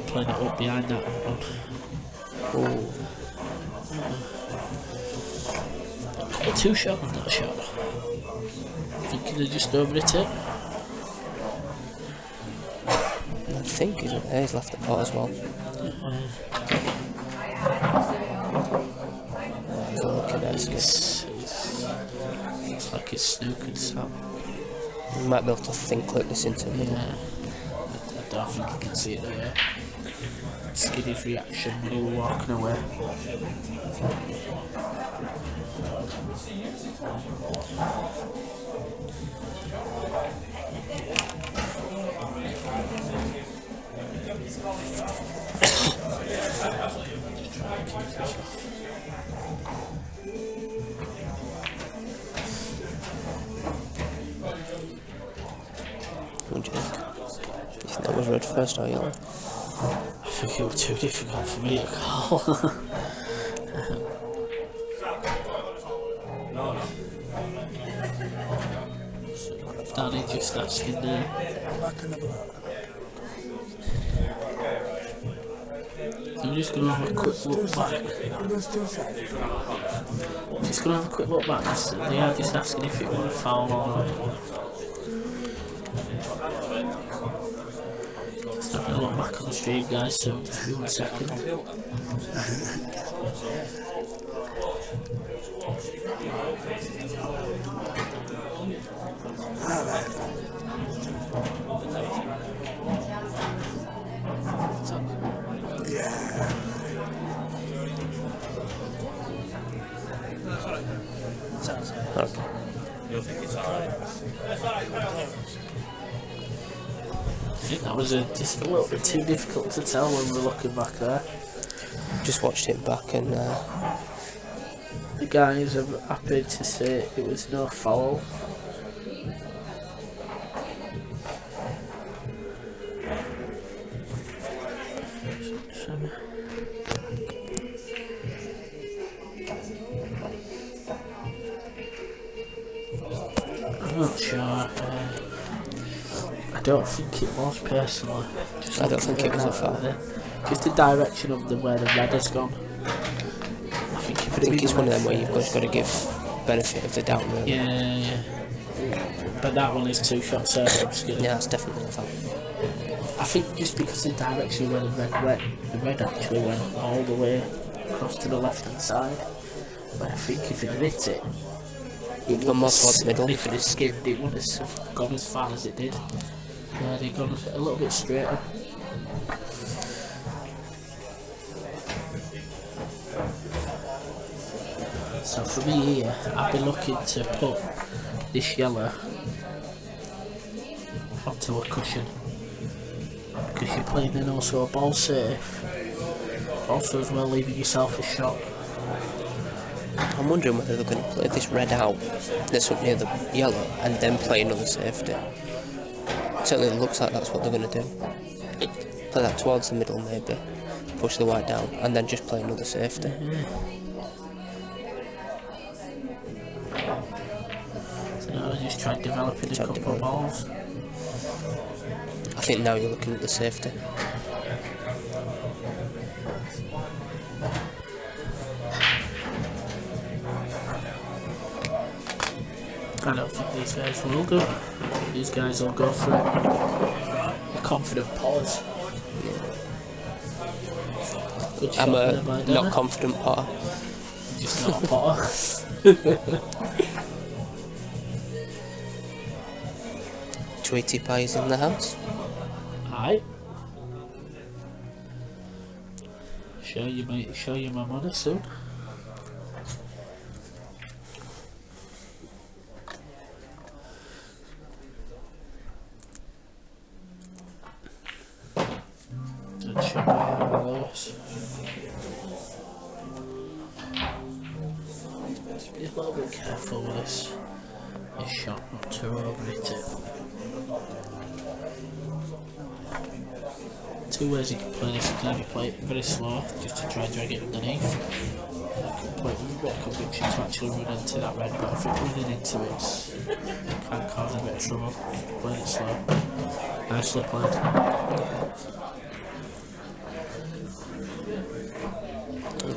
Playing it up behind that one. Ooh. A two shot on that shot. Thinking they just overhit it. I think he's left the pot as well. Look at that. Looks like it's snookered Sam. You might be able to clip this into the middle. Yeah. I don't think you can see it there. Skiddy's reaction when he was walking away. Just try and keep this off. What do you think? Do you think that was red first or yellow? I think it was too difficult for me to call. Danny just asking there. I'm just going to have a quick look back. Just going to have a quick look back. They are just asking if it was a foul or not. Just having a look back on the stream, guys, so just be 1 second. I think that was just a little bit too difficult to tell when we're looking back there. Just watched it back and the guys are happy to say it was no foul. I'm not sure. I don't think it was personally. Just I don't think it was a foul. Just the direction of where the red has gone. I think it's one of them where you've just got to give benefit of the doubt, really. Yeah. But that one is 2 shots there from Skidmore. Yeah, that's definitely a foul. I think just because of the direction where the red actually went all the way across to the left hand side. But I think if it hit it, It went more towards the middle. if it had skimmed, it wouldn't have gone as far as it did. Yeah, they'd gone a little bit straighter. So for me here, I'd be looking to put this yellow onto a cushion, because you're playing then also a ball safe, also as well leaving yourself a shot. I'm wondering whether they're going to play this red out that's up near the yellow and then play another safety. Certainly it looks like that's what they're going to do. Play that towards the middle maybe, push the white down and then just play another safety. So now I just tried developing a couple of balls. I think now you're looking at the safety. I don't think these guys will do. These guys will go for a confident pause. Good shot I'm there by a Dana. not confident potter. Just not a potter. Tweety Pie's in the house. Aye. Show you my money soon. Don't show my Lewis. be a little bit careful with this shot, not to overhit it. Two ways you can play this. You can either play it very slow, just to try and drag it underneath. You can play it with a bit of conviction to actually run into that red, but if it's running into it, it can cause a bit of trouble. Playing it slow. Nicely played.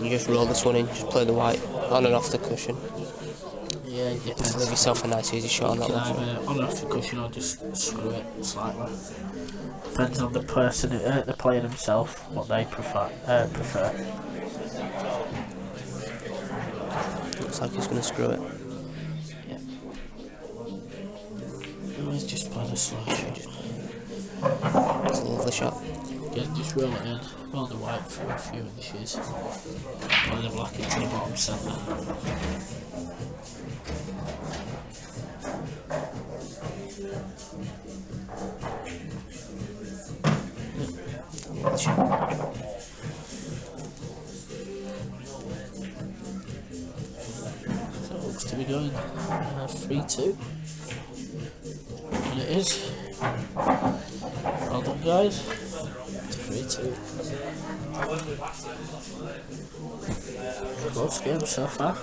You just roll this one in, just play the white on and off the cushion. Yeah, it depends. Give yourself a nice easy shot on that You can one. either on and off the cushion or just screw it slightly. Depends on the person, the player himself, what they prefer. Looks like he's going to screw it. Yeah. Always just play the slow shot. It's a lovely shot. Again, just roll it in, roll the white for a few inches. Play the black into the bottom centre. Lovely shot. So it looks to be going 3-2. And it is. Well done, guys. It's 3-2. Close game so far.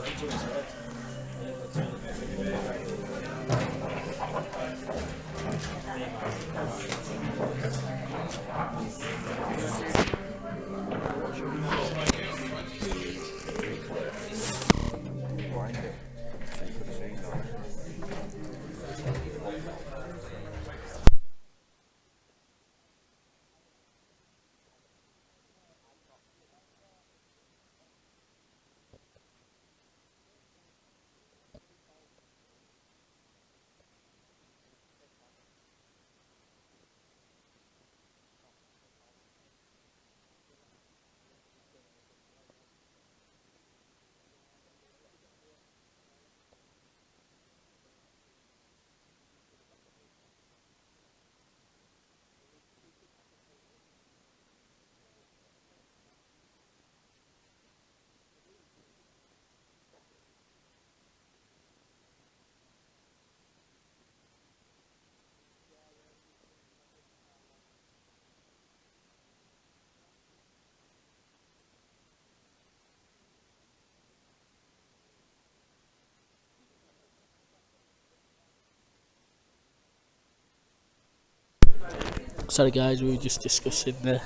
Sorry guys, we were just discussing the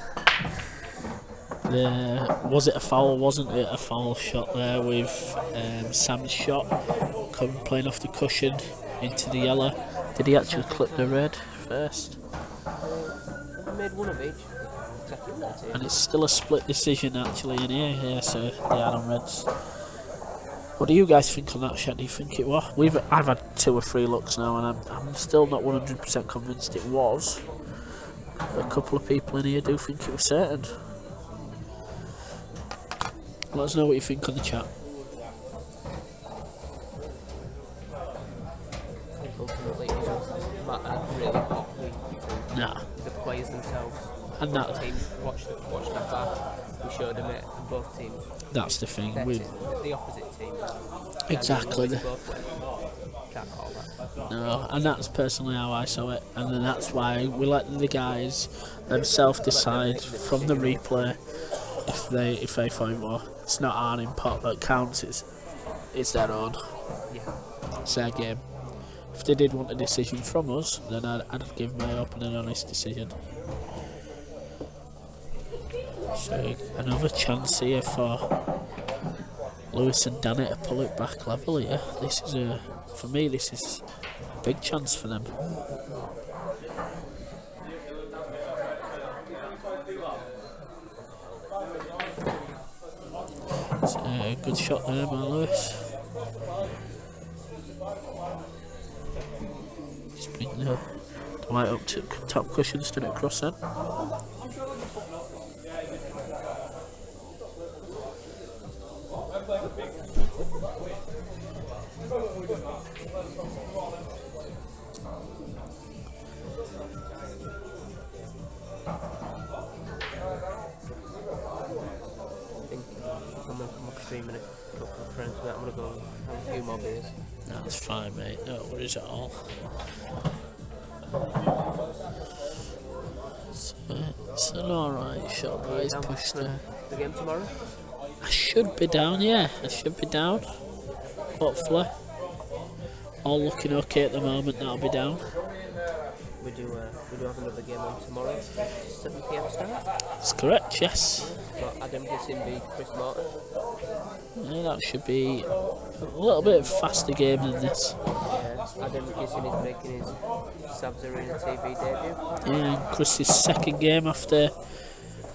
was it a foul, wasn't it a foul shot there with Sam's shot playing off the cushion into the yellow. Did he actually clip the red first? I made one of each. And it's still a split decision actually in here, yeah, so they are on reds. What do you guys think on that shot? Do you think it was? I've had 2 or 3 looks now and I'm still not 100% convinced it was. A couple of people in here do think it was certain. Let us know what you think on the chat. I think ultimately it doesn't matter really what we Nah. the players themselves. And that, Both teams watched that back. We showed them it. And both teams. that's the thing. The opposite team. Exactly. Can't call that. No, and that's personally how I saw it, and then that's why we let the guys themselves decide from the replay if they find more. It's not our input that counts. It's their own. Yeah. It's their game. If they did want a decision from us, then I'd give my open and honest decision. So another chance here for Lewis and Danny to pull it back level here. This is for me, this is a big chance for them. It's a good shot there by Lewis. Just bring the light up to top cushion, stood it across then. I'm going to come off stream in a couple of friends, but I'm going to go have a few few more beers. That's fine, mate. No worries at all. So, it's an alright shot, but it's Down pushed for there. the game tomorrow? I should be down, yeah. I should be down. Hopefully. All looking okay at the moment, that'll be down. We do have another game on tomorrow. 7 PM start. That's correct, yes. Got Adam Gissing v Chris Martin. Yeah, that should be a little bit faster game than this. Yeah, Adam Gissing is making his Sabs Arena TV debut. Yeah, and Chris's second game after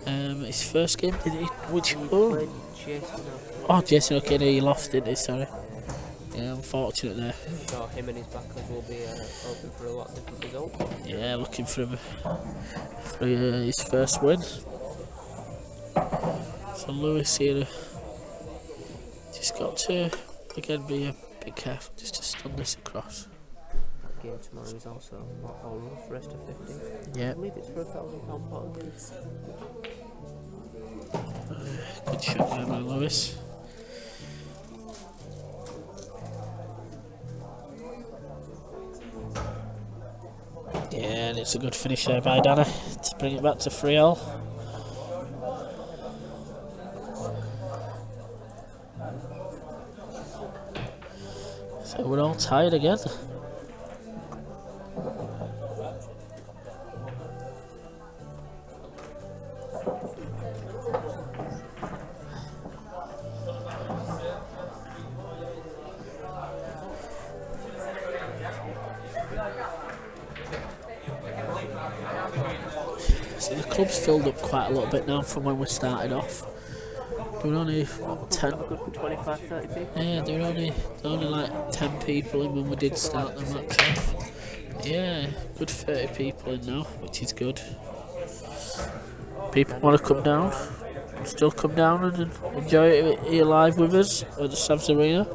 his first game, did he? Which one? Played Jason O'Connor. Oh, Jason O'Connor, he lost, didn't he? Sorry. Yeah, unfortunate there. So him and his backers will be hoping for a lot of different results. Yeah, looking for him for his first win. So Lewis here, just got to again be a bit careful just to stun this across. Game tomorrow is also Blackball rules for rest of 50. Yeah, I believe it's for £1,000 pot. good shot there by Lewis. Yeah, and it's a good finish there by Danny to bring it back to 3-all. So we're all tired again. So the club's filled up quite a little bit now from when we started off. There were only what, 10. Good for 25, 30 people. Yeah, there were only like 10 people in when we did start the match off. Yeah, good 30 people in now, which is good. People want to come down, still come down and enjoy it here live with us at the Sabs Arena.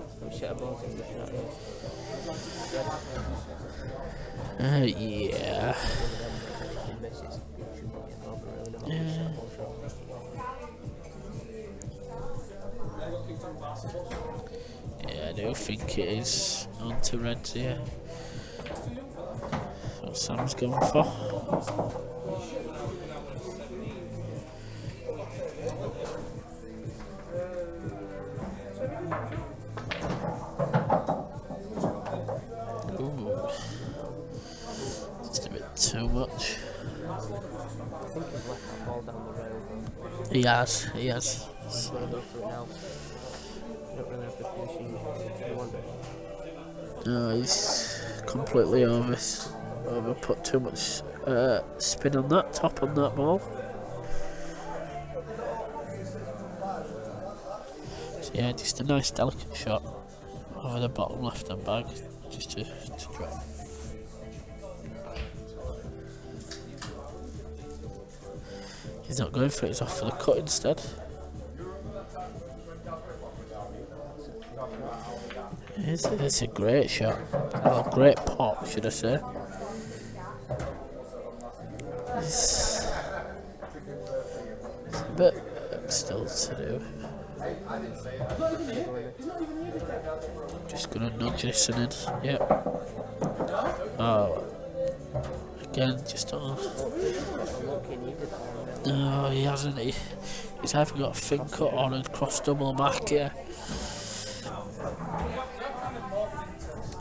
Yeah. Yeah, I do think it is on to Reds here. That's what Sam's going for. Ooh. Just a bit too much. I think he's left that ball down the rail. He has. He's going to go for it now. Don't really have the finishing you want. No, he's completely over put too much spin on that, top on that ball. So yeah, just a nice delicate shot over the bottom left hand bag, just to drop. He's not going for it, he's off for the cut instead. It's a great shot. Oh, great pop, should I say. It's a bit still to do. Just gonna nudge this in. Yep. Oh. Again, just on. No, he hasn't. He's either got a fin cut on and cross double back, yeah.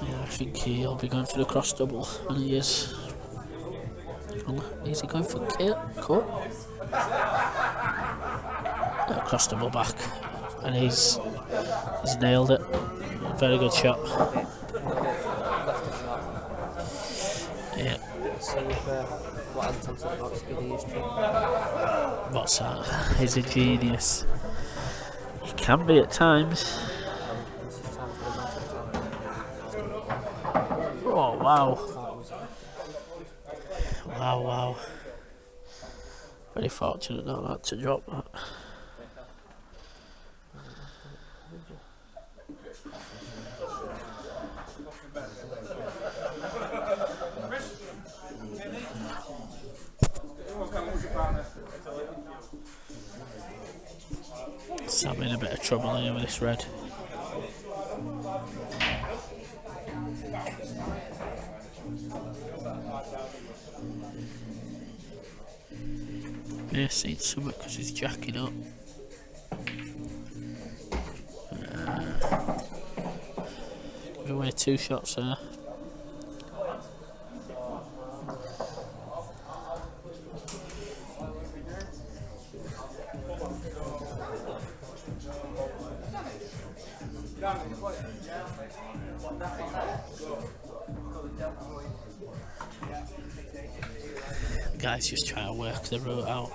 Yeah, I think he'll be going for the cross double, and he is. Is he going for cut? Yeah, cross double back, and he's nailed it. Very good shot. Yeah. So what Anton said about Skiddy is true. What's that? He's a genius. He can be at times. Oh wow. Wow. Very fortunate not to drop that. Sam in a bit of trouble here with this red. Yeah, seen something because he's jacking up. Give away 2 shots there. The guy's just trying to work the route out.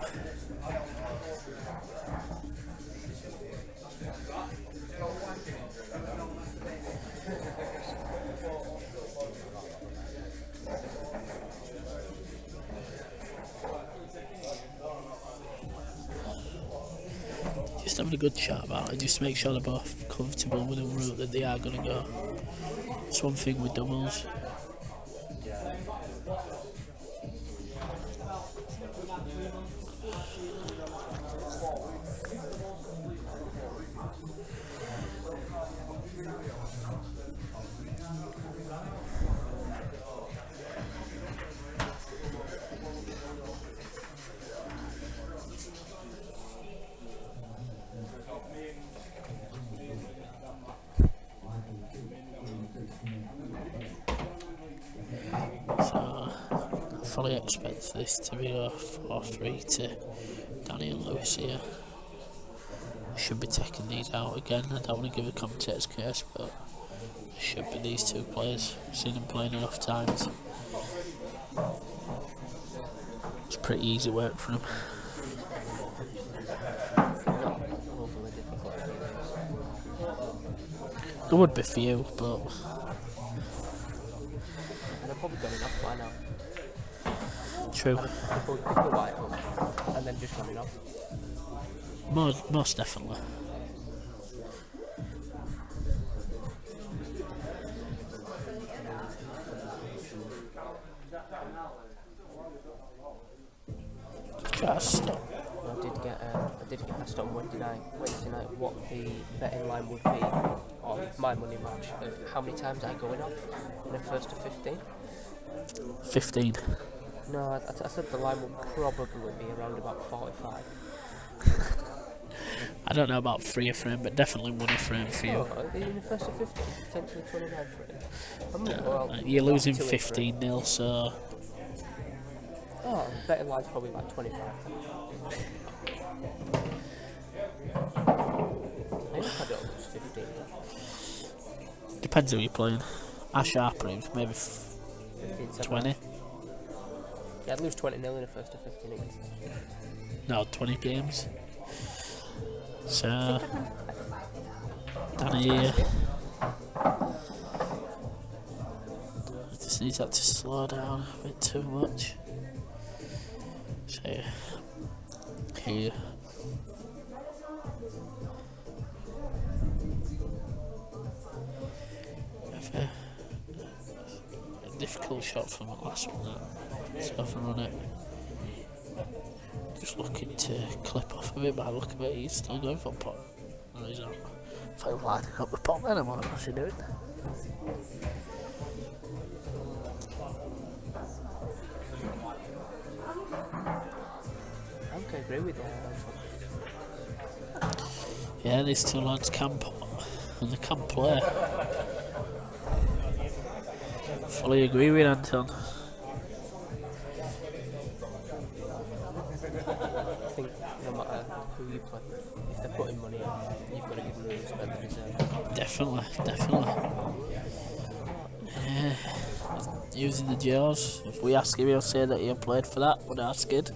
Just having a good chat about it, just make sure they're both comfortable with the route that they are going to go. It's one thing with doubles. I fully expect this to be a 4-3 to Danny and Lewis here. I should be taking these out again. I don't want to give a commentator's curse, but it should be these 2 players. I've seen them playing enough times. It's pretty easy work for them. There would be few, but They've probably got enough by now. true. They've probably picked the white up and then just running off. Most definitely. Just stop. I did get asked on Wednesday night what the betting line would be on my money match of how many times I go in off in a first to 15. 15. No, I said the line would probably be around about 45. I don't know about 3 a frame, but definitely 1 a frame for you. Oh, in the first to 15, potentially 29 for it. You're losing 15-0, so Oh, betting line's probably like 25. I think I don't lose 15. depends who you're playing. At sharp range, maybe 15, 20. Yeah, I'd lose 20-0 in a first to 15 against them. No, 20 games. So, Danny here. Just needs that to slow down a bit too much. So, here. A difficult shot from the last one, that. So if I run it. Just looking to clip off a bit by the look of it. He's still going for pot. No, he's not. If I'm lining up the pot then, what's he doing? I agree with that. Yeah, these two lads can pot and they can play. Fully agree with Anton. I think no matter who you play, if they're putting money in, you've got to give them the respect they deserve. Definitely, definitely. Yeah. Using the jaws. If we ask him, he'll say that he played for that. Would ask it.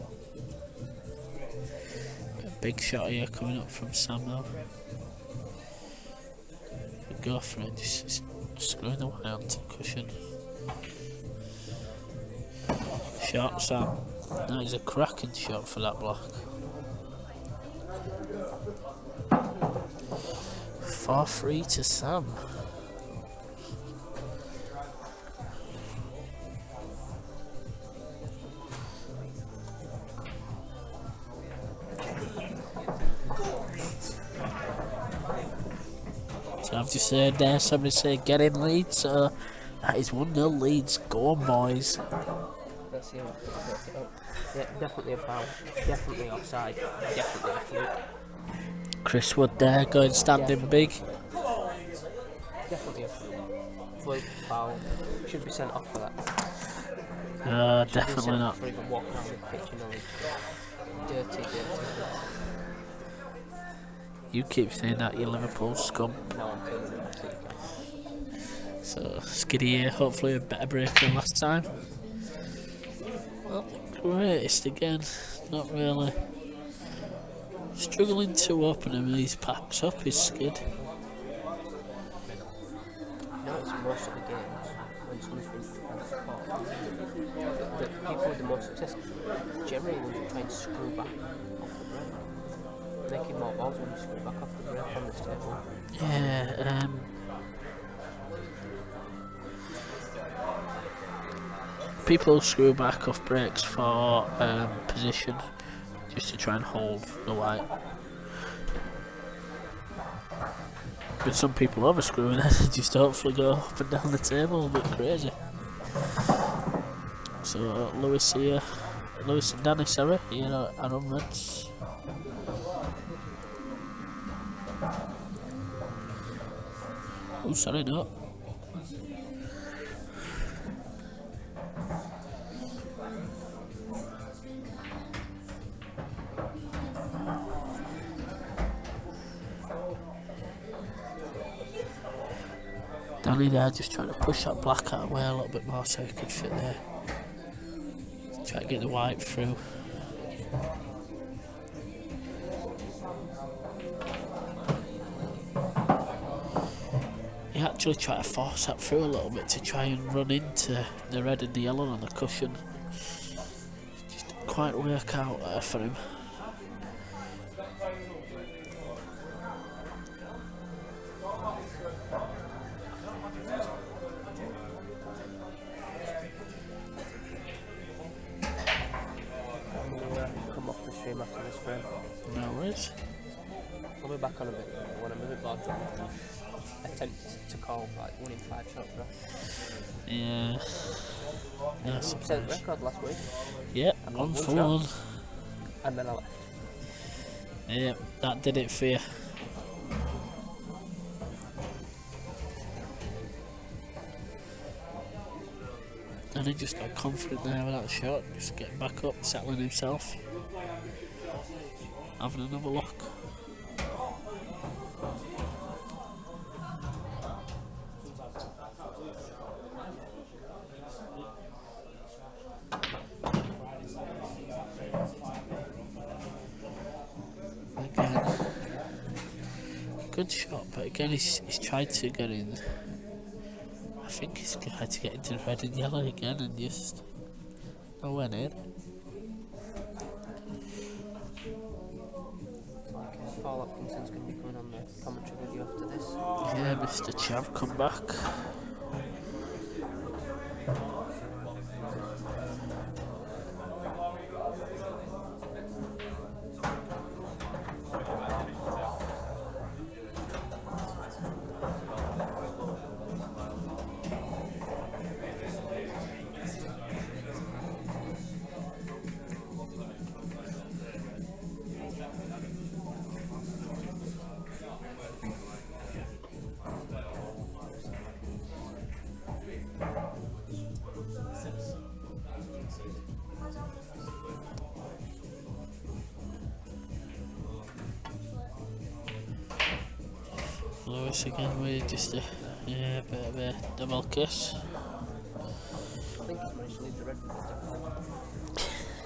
A big shot here coming up from Sam though. Go for it, just screwing the one onto the cushion. Shot, Sam. That is a cracking shot for that block. 4-3 to Sam. So I've just heard somebody say get in lead, so That is 1-0 leads. Go on, boys. Let's see. Yeah, definitely a foul. Definitely offside. Definitely a fluke. Chris Wood there, going standing big. Definitely a fluke. Fluke, foul. Should be sent off for that. Should be Definitely sent not. off for even walking around the pitch, you know, like, dirty. You keep saying that, you Liverpool scum. No, I'm telling you, absolutely. So, Skiddy here, hopefully a better break than last time. Not the greatest again, not really. Struggling to open him these packs up, his Skid. Notice most of the games when someone's been defensive support, the people with the most success generally want to try and screw back off the break. Making more balls when you screw back off the break from this table. Yeah, people screw back off breaks for position, just to try and hold the white. But some people overscrew and then just hopefully go up and down the table a bit crazy. So Lewis and Danny, sorry, here are on Reds. Oh, sorry, no. Danny there just trying to push that black out away a little bit more so he could fit there. Try to get the white through. He actually tried to force that through a little bit to try and run into the red and the yellow on the cushion. Just didn't quite work out there for him. Come off the stream after this frame. No worries. I'll be back on a bit when I'm a bit bored. Attempt to call like 1 in 5 shot for us. Yeah. No Set the surprise. record last week. Yeah, I got 1 one for shot. 1. And then I left. Yeah, that did it for you. And he just got confident there with that shot, just getting back up, settling himself. Having another look. Again, good shot, but again he's tried to get in. I think he's tried to get into red and yellow again and just nowhere near. Paul Hopkinson's going to be coming on the commentary with you after this. Yeah, Mr. Chav, come back. Lewis again with just a bit of a double kiss. I think he's managed to leave the red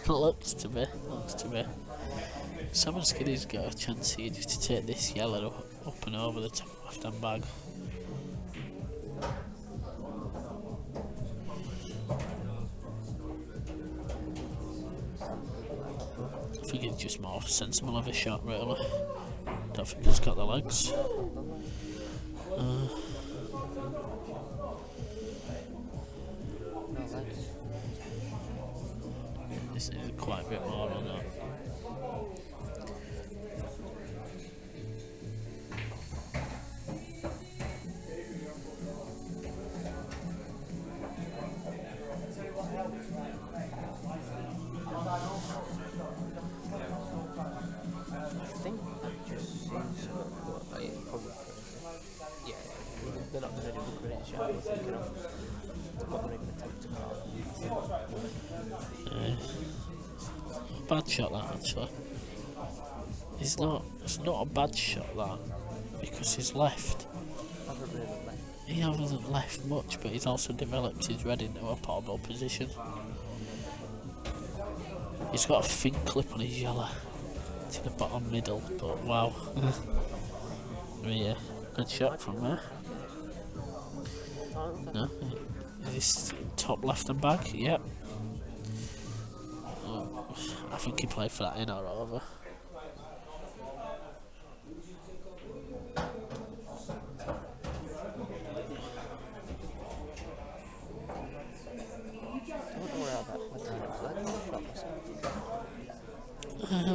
with looks to be. Salmon Skiddy's got a chance here just to take this yellow up and over the top left hand bag. I think it's just more sensible of a shot, really. Don't think it's got the legs. No legs. This is quite a bit more on that. Bad shot that actually. It's not a bad shot that, because he's left. He hasn't left much, but he's also developed his red into a potable position. He's got a fin clip on his yellow to the bottom middle, but wow. Yeah, good shot from there. No, is this top left and back? Yep. Oh, I think he played for that in or over.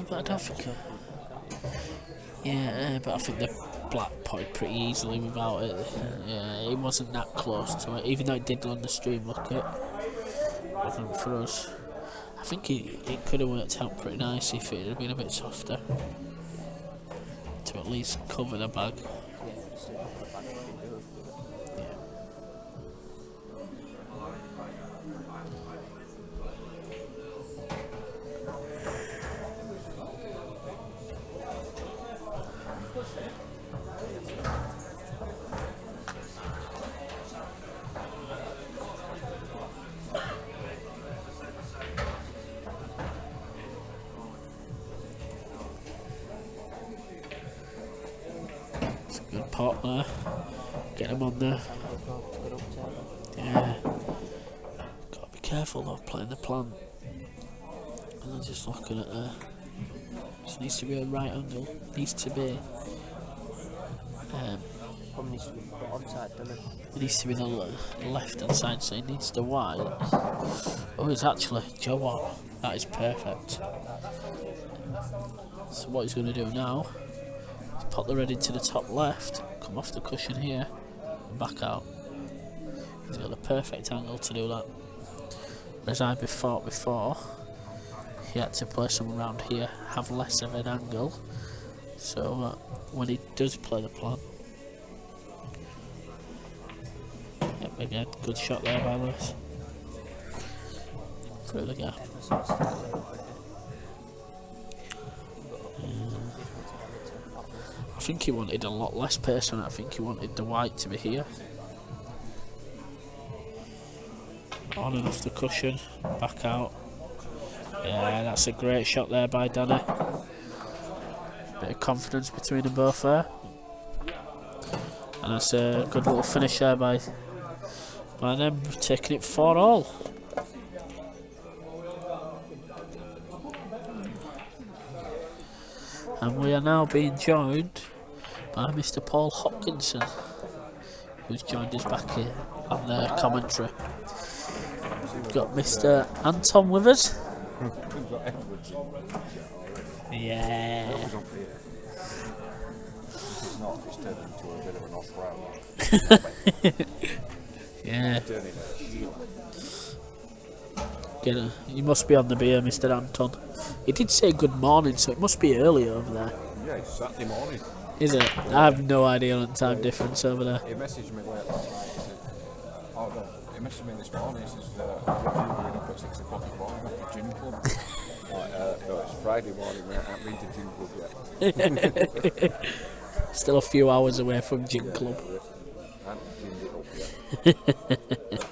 But I don't think. Yeah, but I think the black potted pretty easily without it. Yeah, he wasn't that close to it, even though it did on the stream. Look, it wasn't for us. I think it could have worked out pretty nice if it had been a bit softer to at least cover the bag. Good pot there. Get him on there. Yeah. Gotta be careful though, playing the plant. And I'm just looking at her. This needs to be a right angle. Needs to be. It needs to be the left hand side, so it needs the white. Oh, it's actually. Do you know what? That is perfect. So what he's going to do now is pop the red into the top left, come off the cushion here, and back out. He's got the perfect angle to do that. Whereas I before, he had to play some around here, have less of an angle. So when he does play the plan, yep, again, good shot there by Lewis. Through the gap. I think he wanted a lot less pace on it. I think he wanted the white to be here. On and off the cushion, back out. Yeah, that's a great shot there by Danny. Bit of confidence between them both there. And that's a good little finish there by them, taking it 4-all. And we are now being joined by Mr. Paul Hopkinson, who's joined us back here on the commentary. We've got Mr. Anton with us. Yeah. Yeah. You must be on the beer, Mr. Anton. He did say good morning, so it must be early over there. Yeah, it's Saturday morning. Is it? I have no idea on the time difference over there. He messaged me late last night. He said, oh no, he messaged me this morning. He says, you're going up at 6 o'clock in the morning at the gym club. No, it's Friday morning, mate. I haven't been to gym club yet. Still a few hours away from gym club. I haven't gymed it up yet.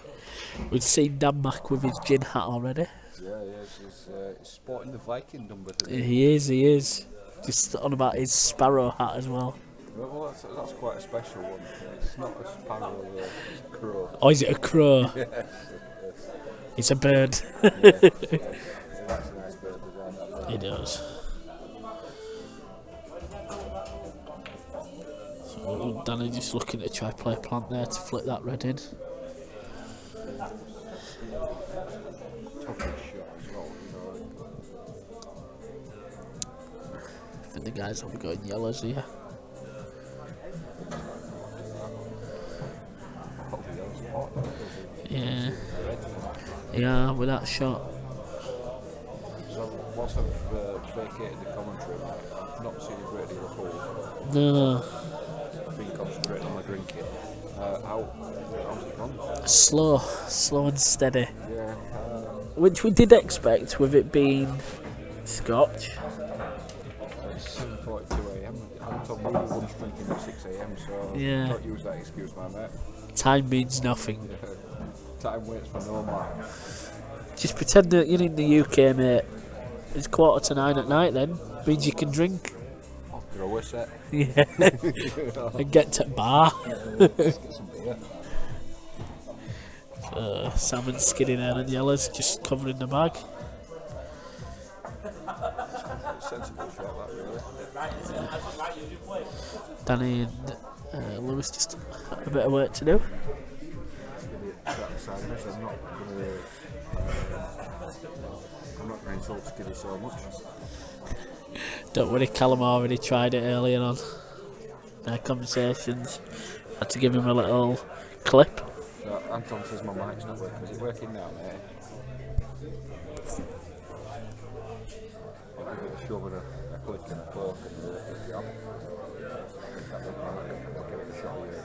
We've seen Dan Mack with his gin hat already. Yeah, he's sporting the Viking number today. He is. Just on about his sparrow hat as well. Well, that's quite a special one. It's not a sparrow, it's a crow. Oh, is it a crow? Yes. It's a bird. Yeah, that's a nice bird design. It does. So Danny just looking to try play plant there to flick that red in. I think the guys will be going yellows here. Yeah. Yeah, with that shot. So, whilst I've vacated the commentary, I've not seen a great deal of cold. No. I've been concentrating on my drinking. How's it gone? Slow and steady. Yeah, which we did expect with it being Scotch. It's 7:42 a.m. I'm told we were lunch drinking at 6 a.m. So Yeah. don't use that excuse, my mate. Time means nothing. Time waits for no man. Just pretend that you're in the UK, mate. It's 8:45 at night then. Means you can drink. Grower set. Yeah. And get to bar. Get some beer. Salmon skidding out and yellows just covering the bag. Sensible shot, that really. Danny and Lewis just have a bit of work to do. I'm not going to insult Skiddy so much. Don't worry, Callum already tried it earlier on. Their conversations. Had to give him a little clip. Anton says my mic's not working. Is it working now, mate? I'll give it a shove and a click and a fork and a jab. I'll give it a shot here.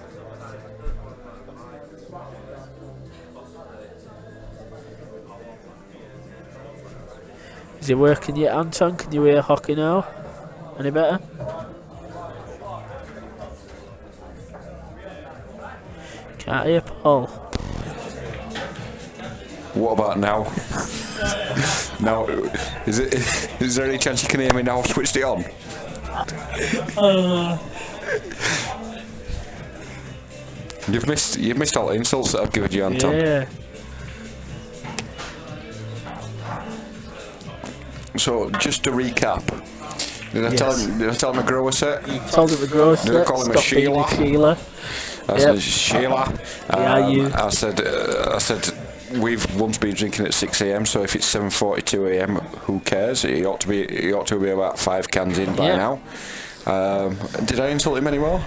Is it working yet, Anton? Can you hear Hockey now? Any better? Can't hear Paul. What about now? Now, is there any chance you can hear me now? I've switched it on. You've missed all the insults that I've given you, Anton. Yeah. So just to recap, did I tell him a grower set? You told him to grow set. Did I call him a Stop being Sheila? Sheila. I said Sheila. Yeah, you. I said we've once been drinking at 6 a.m. So if it's 7:42 a.m., who cares? He ought to be about 5 cans in by now. Did I insult him anymore?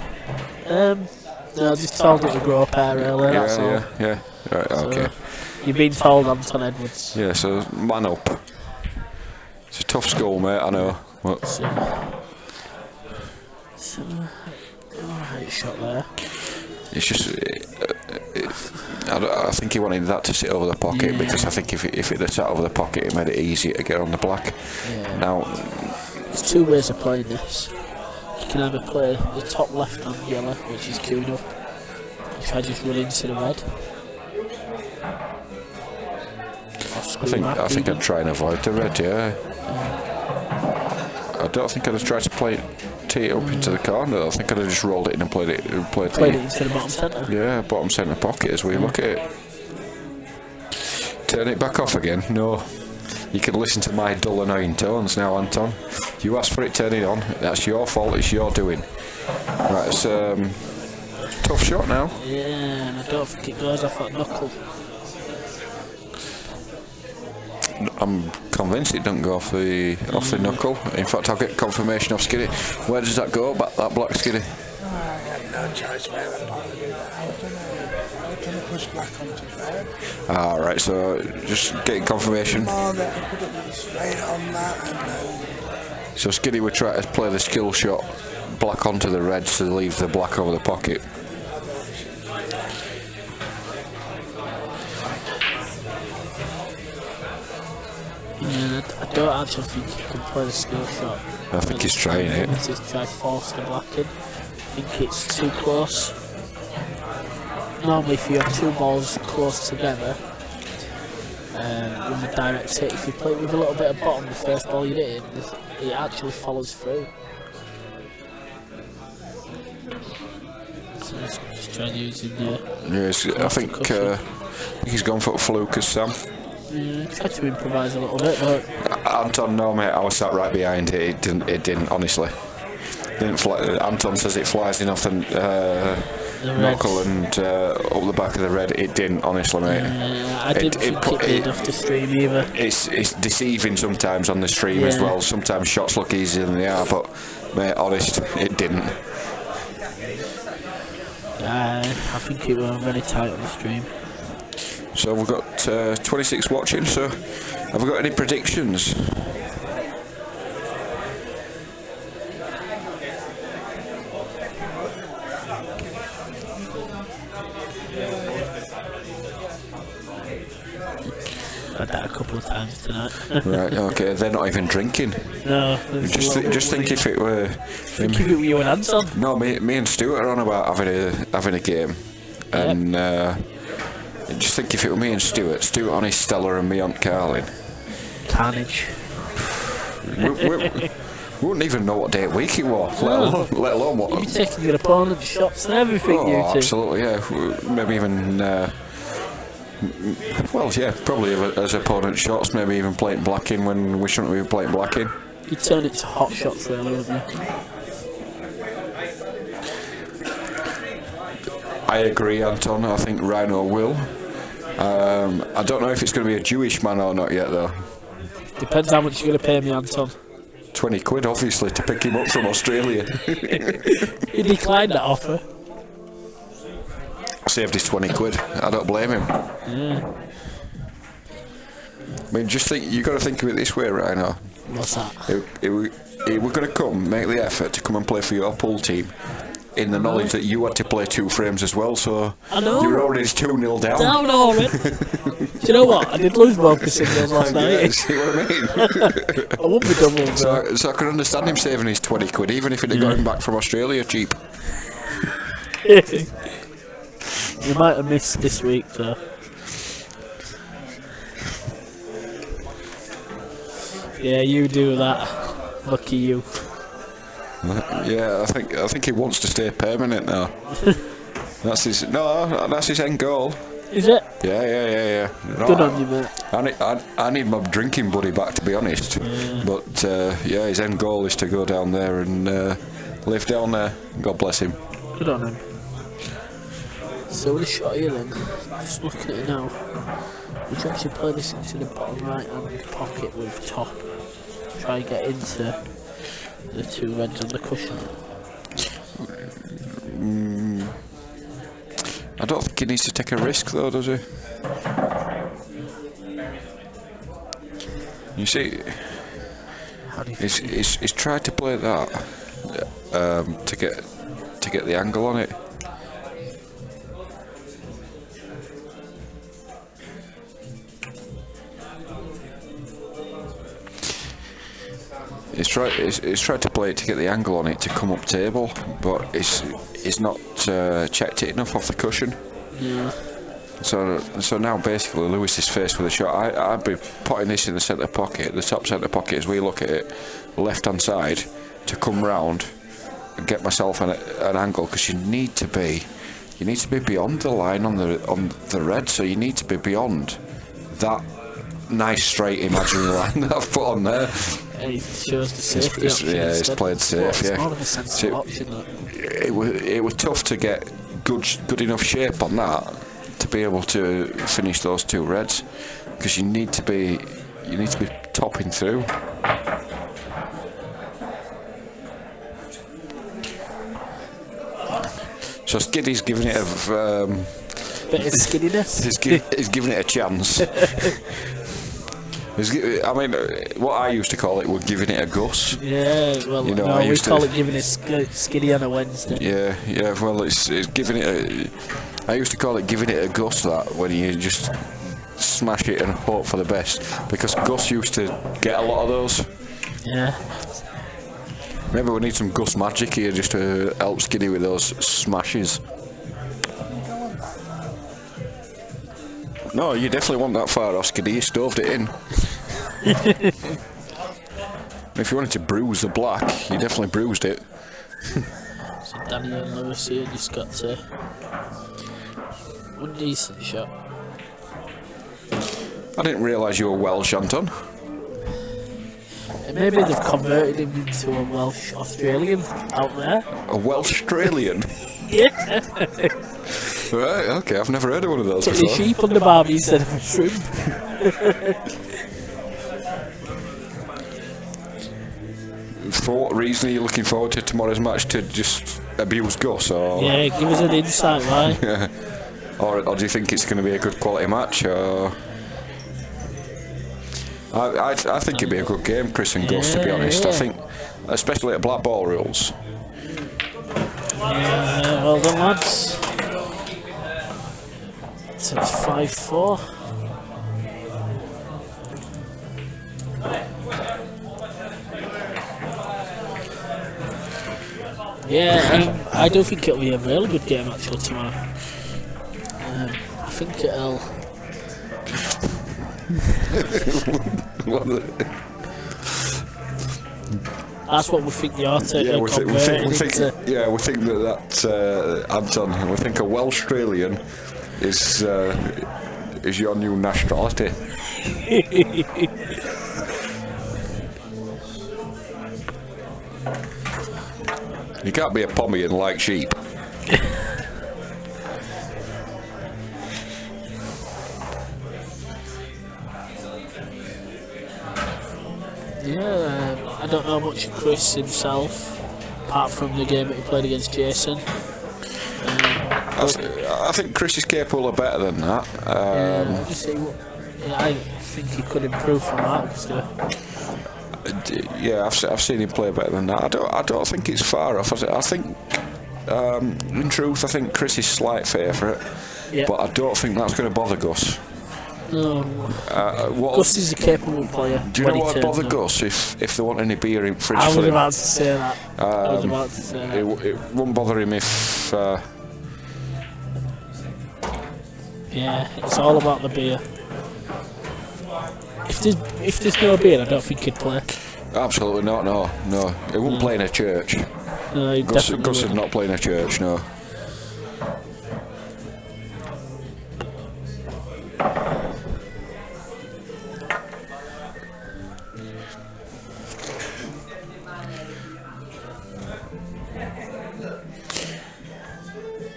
No, I just told him to grow a pair earlier. That's all. Yeah. Right, okay. You've been told, Anton Edwards. Yeah. So man up. It's a tough school, mate. I know. What? Alright, shot there. It's just. I think he wanted that to sit over the pocket because I think if it had sat over the pocket, it made it easier to get on the black. Yeah. Now, there's two ways of playing this. You can either play the top left on yellow, which is queued up, if I just run into the red. I think I'd try and avoid the red. Yeah. I don't think I'd have tried to tee it up into the corner. I think I'd have just rolled it in and played it into the bottom centre. Yeah, bottom centre pocket as we look at it. Turn it back off again. No. You can listen to my dull, annoying tones now, Anton. You asked for it, turn it on. That's your fault. It's your doing. Right, it's tough shot now. Yeah, and I don't think it goes off that knuckle. I'm convinced it doesn't go off the knuckle. In fact, I'll get confirmation off Skiddy. Where does that go? Back that black Skiddy. I had no choice, mate. I'm not going to do that. I was going to push black onto there. Right, so just getting confirmation. I put it straight on that. So Skiddy would try to play the skill shot black onto the red to leave the black over the pocket. Yeah, I don't actually think he can play the skill shot. I think he's trying it. To try force the black in. I think it's too close. Normally, if you have two balls close together with a direct hit, if you play it with a little bit of bottom, the first ball you hit, it actually follows through. So just trying to use him there. Yes, I think he's gone for Lucas, Sam. Yeah, tried to improvise a little bit, but Anton, no mate, I was sat right behind it. It didn't honestly. Didn't fly. Anton says it flies in off the knuckle and up the back of the red. It didn't, honestly, mate. I didn't think it did off the stream either. It's deceiving sometimes on the stream as well. Sometimes shots look easier than they are, but mate, honest, it didn't. I think it was very tight on the stream. So we've got 26 watching, so have we got any predictions? had that a couple of times tonight. Right, okay, they're not even drinking. No. Just think if it were... Think if it were you and Anton. No, me and Stuart are on about having a game. And just think if it were me and Stuart on his Stella and me on Carlin. Carnage. We wouldn't even know what day of week it was, let alone what... You'd be taking your opponent's shots and everything, you two. Absolutely, yeah. Maybe even... well, yeah, probably as opponent shots, maybe even playing black in when we shouldn't be playing black in. You'd turn it to hot shots really, wouldn't you? I agree, Anton. I think Rhino will. I don't know if it's going to be a Jewish man or not yet, though. Depends how much you're going to pay me, Anton. 20 quid, obviously, to pick him up from Australia. He declined that offer. Saved his 20 quid. I don't blame him. Yeah. I mean, just think, you got to think of it this way, Rhino. What's that? We're going to come, make the effort to come and play for your pool team, in the knowledge that you had to play 2 frames as well, so you're already 2-0 down. Down already. Do you know what? I did lose both the singles last night. See what I mean? I won't be double. So I can understand him saving his 20 quid, even if it had got him back from Australia cheap. You might have missed this week, though. Yeah, you do that. Lucky you. Yeah, I think he wants to stay permanent now. That's his end goal. Is it? Yeah. No, Good on you, mate. I need my drinking buddy back, to be honest. Yeah. But yeah, his end goal is to go down there and live down there. God bless him. Good on him. So with a shot here then, just looking at it now, would you actually play this into the bottom right hand pocket with top? Try and get into the 2 reds on the cushion. I don't think he needs to take a risk though, does he? You see, How do you he's tried to play that to get the angle on it. He's tried to play it to get the angle on it to come up table, but he's not checked it enough off the cushion. Yeah. So now basically Lewis is faced with a shot. I'd be putting this in the centre pocket, the top centre pocket as we look at it, left hand side, to come round and get myself an angle, because you need to be beyond the line on the red, so you need to be beyond that nice straight imaginary line that I've put on there. He shows the safety option. Yeah, it's played safe. It's more of a sensible option. It was tough to get good enough shape on that to be able to finish those 2 reds, because you need to be topping through. So Skiddy's giving it a bit of skinniness. He's giving it a chance. I mean, what I used to call it, we're giving it a Gus. Yeah, well, you know, no, we call it giving it skinny on a Wednesday. Yeah. Well, it's giving it. I used to call it giving it a Gus. That when you just smash it and hope for the best, because Gus used to get a lot of those. Yeah. Maybe we need some Gus magic here just to help Skiddy with those smashes. No, you definitely want that far off, Skiddy. You stoved it in. If you wanted to bruise the black, you definitely bruised it. So Danny and Lewis here just got to one decent shot. I didn't realise you were Welsh, Anton. And maybe they've converted him into a Welsh Australian out there. A Welsh Australian? Yeah. Right, okay, I've never heard of one of those Put before. the sheep on the barbie instead of a shrimp. For what reason are you looking forward to tomorrow's match? To just abuse Gus, or Yeah, give us an insight why. or do you think it's going to be a good quality match? Or I think it'd be a good game, Chris and Gus. To be honest, I think, especially at Blackball rules. Yeah, well done, lads. So it's 5-4. Yeah, I do think it'll be a really good game actually tomorrow. I think it'll. That's what we think the Arteta we think that Anton. We think a Welsh-Australian is your new nationality. You can't be a pommy and like sheep. Yeah, I don't know much of Chris himself, apart from the game that he played against Jason. I think Chris is capable of better than that. I think he could improve from that. Yeah, I've seen him play better than that. I don't think it's far off. I think, in truth, I think Chris is slight favourite, but I don't think that's going to bother Gus. No. Gus is a capable player. Do you know what would bother Gus if they want any beer in fridge for him? I was about to say that. It wouldn't bother him if. Yeah, it's all about the beer. If there's no beer, I don't think he'd play. Absolutely not. No. He wouldn't play in a church. No, he Gus definitely is not playing a church. No.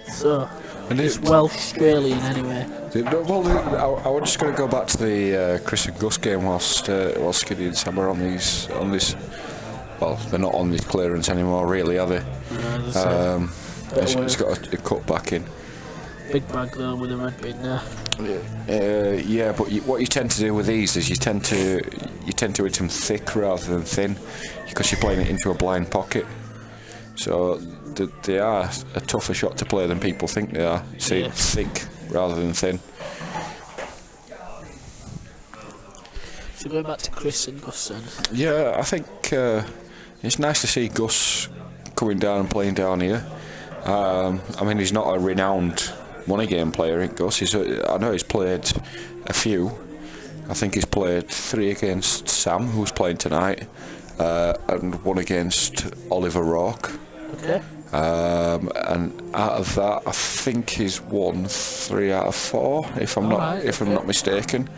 So, it's Welsh Australian anyway. Well, I was just going to go back to the Chris and Gus game whilst Skiddy and Sam are on this. Well, they're not on this clearance anymore, really, are they? No, it's got a cut back in. Big bag though with a red bin there. Yeah, but what you tend to do with these is you tend to hit them thick rather than thin, because you're playing it into a blind pocket. So they are a tougher shot to play than people think they are. See, thick rather than thin. So going back to Chris and Gus then. Yeah, I think it's nice to see Gus coming down and playing down here. I mean, he's not a renowned money game player, Gus. I know he's played a few. I think he's played 3 against Sam, who's playing tonight, and 1 against Oliver Rourke. Okay. And out of that, I think he's won 3 out of 4, if I'm not mistaken.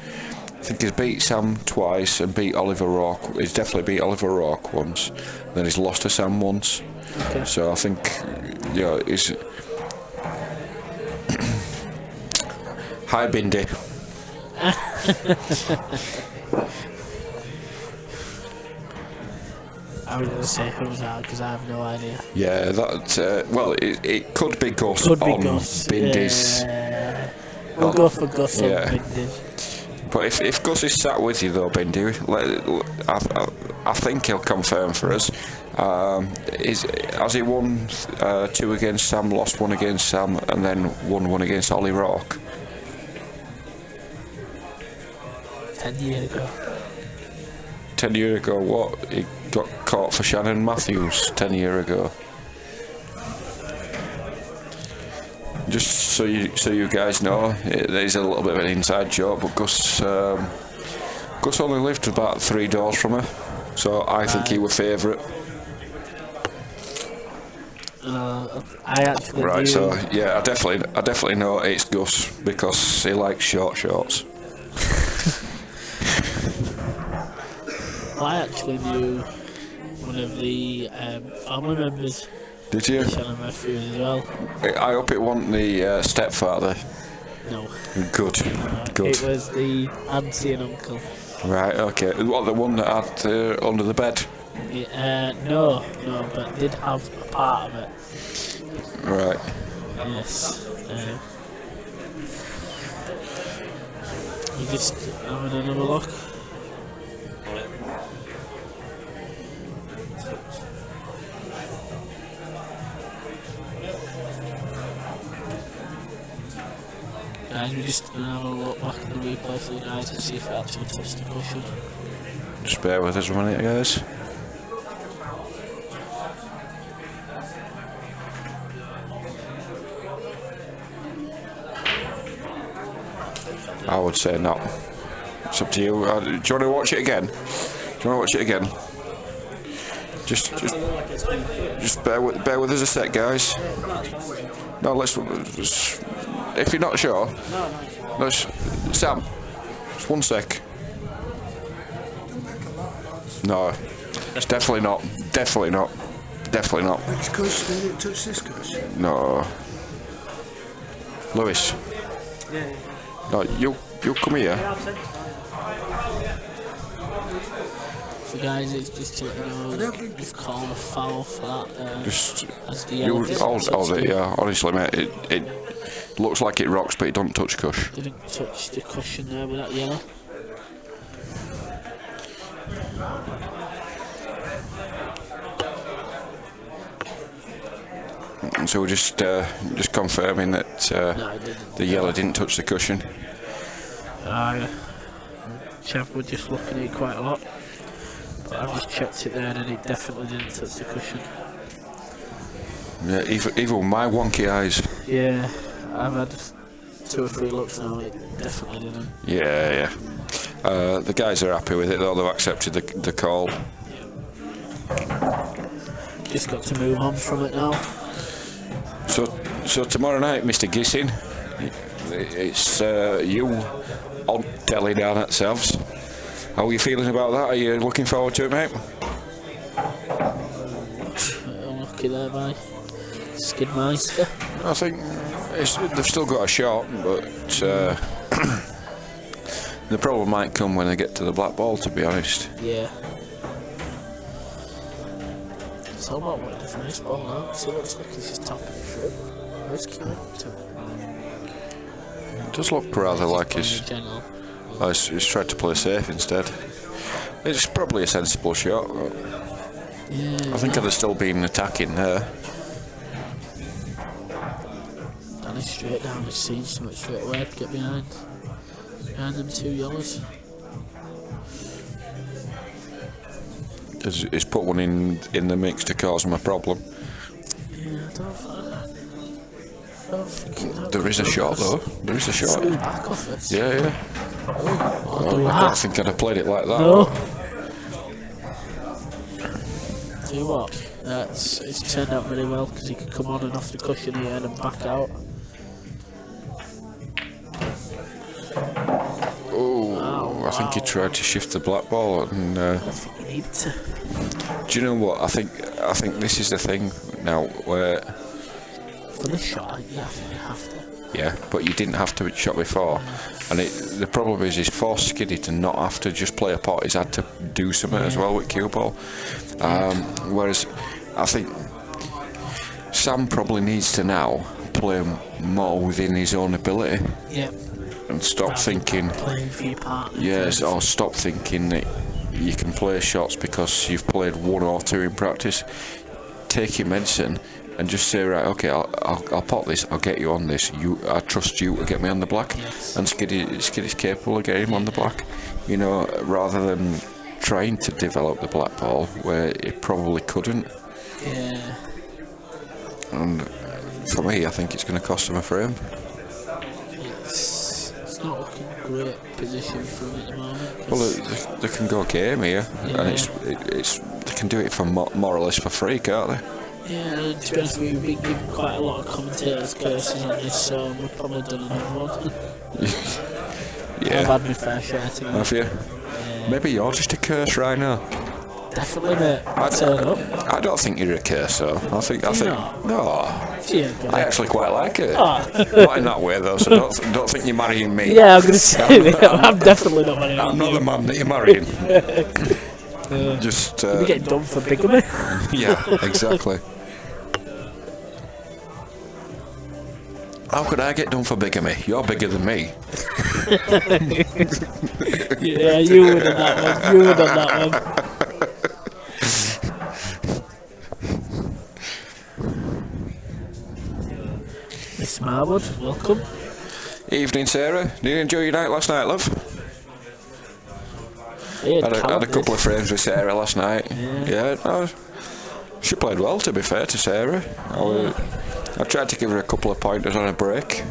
I think he's beat Sam twice and beat Oliver Rourke. He's definitely beat Oliver Rourke once. Then he's lost to Sam once. Okay. So I think, he's hi Bindi. I was going to say who's that because I have no idea. Yeah, that. Well, it could be Gus could be on Gus. Bindi's. Yeah. We'll go for Gus on Yeah. Bindi's. But if Gus is sat with you though, Bindi, I think he'll confirm for us. Has he won 2 against Sam, lost 1 against Sam, and then won 1 against Ollie Rourke? 10 years ago. 10 years ago, what? He got caught for Shannon Matthews 10 years ago. Just so you guys know, there's a little bit of an inside joke, but Gus only lived about 3 doors from her, so I think he was favourite. I actually Right, knew. so yeah, I definitely know it's Gus because he likes short shorts. I actually knew one of the family members. Did you? Shannon Matthews as well. I hope it wasn't the stepfather. No. Good. It was the auntie and uncle. Right, okay. What, the one that had under the bed? No, but did have a part of it. Right. Yes. You just having another look. Guys, we're just going to have a look back at the replay for you guys to see if it actually touched the cushion. Just bear with us a minute, guys. I would say not. It's up to you. Do you want to watch it again? Just bear with us a sec, guys. No, let's. If you're not sure, Sam, just one sec. No, it's definitely not. Definitely not. Which cushion did it touch this cushion? No. Lewis. No, you come here. So guys, it's just to let you know, you've called a foul for that. As the You hold it, yeah. Honestly, mate, it looks like it rocks, but it don't touch cush. Didn't touch the cushion there with that yellow. And so we're just confirming that the yellow didn't touch the cushion. Chev were just looking at it quite a lot, but I've just checked it there and it definitely didn't touch the cushion. Yeah, even with my wonky eyes. Yeah, I've had 2 or 3 looks now and it definitely didn't. Yeah. The guys are happy with it though, they've accepted the call. Just got to move on from it now. So tomorrow night, Mr. Gissing, it's you on telly down at Sevs. How are you feeling about that? Are you looking forward to it, mate? Unlucky there by Skidmeister. I think they've still got a shot, but the problem might come when they get to the Blackball, to be honest. Yeah. It's all about what he does in this ball now, because it looks like he's just topping it through. Where's Keane up to? It does look rather like he's tried to play safe instead. It's probably a sensible shot. Yeah. I think I'd have still been attacking there. Danny straight down, he's seen something straight away to get behind them 2 yellows. He's put one in the mix to cause him a problem. Yeah, I don't think There is a shot though. There is a shot. Back off it. Yeah. I don't think I'd have played it like that. No. Tell you what, it's turned out very well because he could come on and off the cushion here and back out. I think he tried to shift the Blackball and. I don't think he needed to. Do you know what? I think this is the thing now where. For the shot, yeah, I think you have to. Yeah, but you didn't have to shot before, and the problem is he's forced Skiddy to not have to just play a pot. He's had to do something as well with cue ball. Whereas I think Sam probably needs to now play more within his own ability. Yeah. And stop thinking. Playing for your partner. Yes, or stop thinking that you can play shots because you've played 1 or 2 in practice. Take your medicine and just say, right, okay, I'll pot this. I'll get you on this. I trust you to get me on the black. Yes. And Skiddy's capable of getting him on the black. You know, rather than trying to develop the black ball where it probably couldn't. Yeah. And for me, I think it's going to cost him a frame. It's not looking great position for him at the moment. Well, they can go game here, and it's they can do it for more or less for free, can't they? Yeah, and to be honest with you, we've been given quite a lot of commentators' curses on this, so we've probably done another one. Yeah. I've had my fair share to Have you? Maybe you're just a curse right now. Definitely, mate. Turn up. I don't think you're a curse, though. I think not? no. Yeah, I actually quite like it. Oh. Not in that way, though. So don't think you're marrying me. Yeah, I'm going to say, mate, I'm definitely not marrying I'm not you. the man that you're marrying. Just. You're getting done for bigamy. Yeah, exactly. How could I get done for bigamy? You're bigger than me. Yeah, you would have that one. You would have that one. Miss Marwood, welcome. Evening, Sarah. Did you enjoy your night last night, love? Yeah, Had a couple of frames with Sarah last night. Yeah, no, she played well, to be fair to Sarah. I tried to give her a couple of pointers on a break,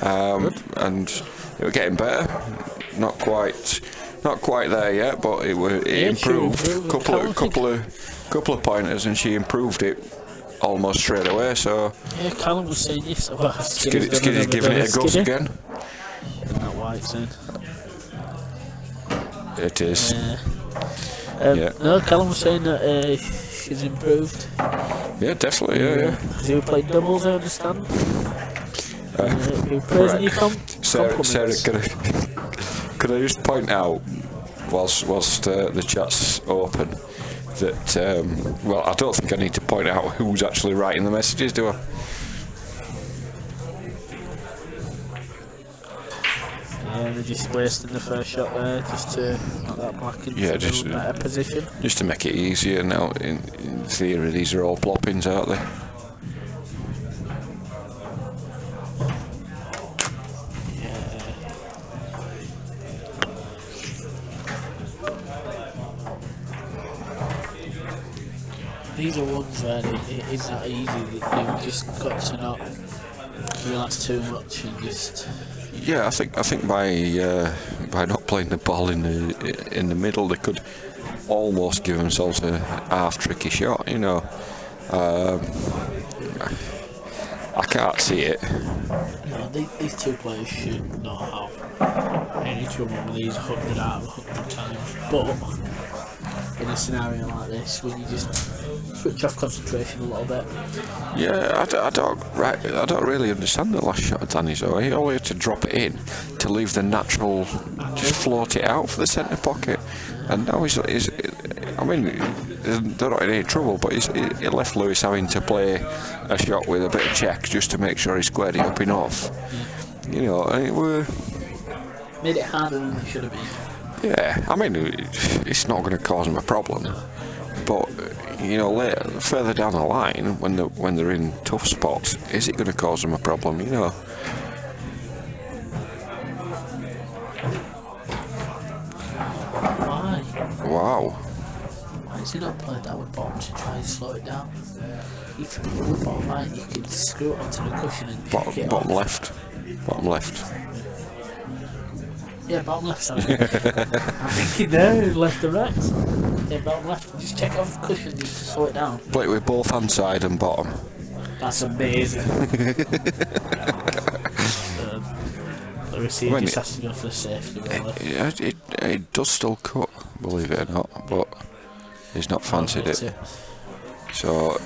and were getting better. Not quite there yet, but it improved. Couple of pointers, and she improved it almost straight away. So Yeah, Callum was saying yes. Well, Skiddy's giving it a go again. Isn't that why it's in? It is. Yeah. No, Callum was saying that she's improved. Yeah, definitely. Yeah. Because you played doubles, I understand. You're praising your Sarah, could I just point out, whilst the chat's open, that well, I don't think I need to point out who's actually writing the messages, do I? Yeah, they're just wasting the first shot there, just to knock that black into a better position. Just to make it easier now. In theory, these are all ploppings, aren't they? These are ones where it is that easy that you've just got to not relax too much and just. Yeah, I think by not playing the ball in the middle, they could almost give themselves a half tricky shot. You know, I can't see it. No, these two players should not have any trouble with these 100 out of 100 times, but in a scenario like this, when you just switch off concentration a little bit. Yeah, I don't really understand the last shot of Danny's though. He only had to drop it in to leave the natural, just float it out for the centre pocket, and now he's I mean, they're not in any trouble, but he left Lewis having to play a shot with a bit of check just to make sure he squared it up enough. You know, Made it harder than it should have been. Yeah, I mean, it's not going to cause them a problem, but you know, further down the line, when they're in tough spots, is it going to cause them a problem? You know. Why? Wow. Why has he not played that with bottom to try and slow it down? If you play with bottom right, you can screw it onto the cushion and kick it Bottom off. left. Bottom left. Yeah, bottom left, sorry. I'm thinking there, left or right. Yeah, bottom left. Just check off the cushion just to slow it down. Play it with both hand side and bottom. That's amazing. The receiver just has to go for the safety. Really. It does still cut, believe it or not, but he's not fancied it. So,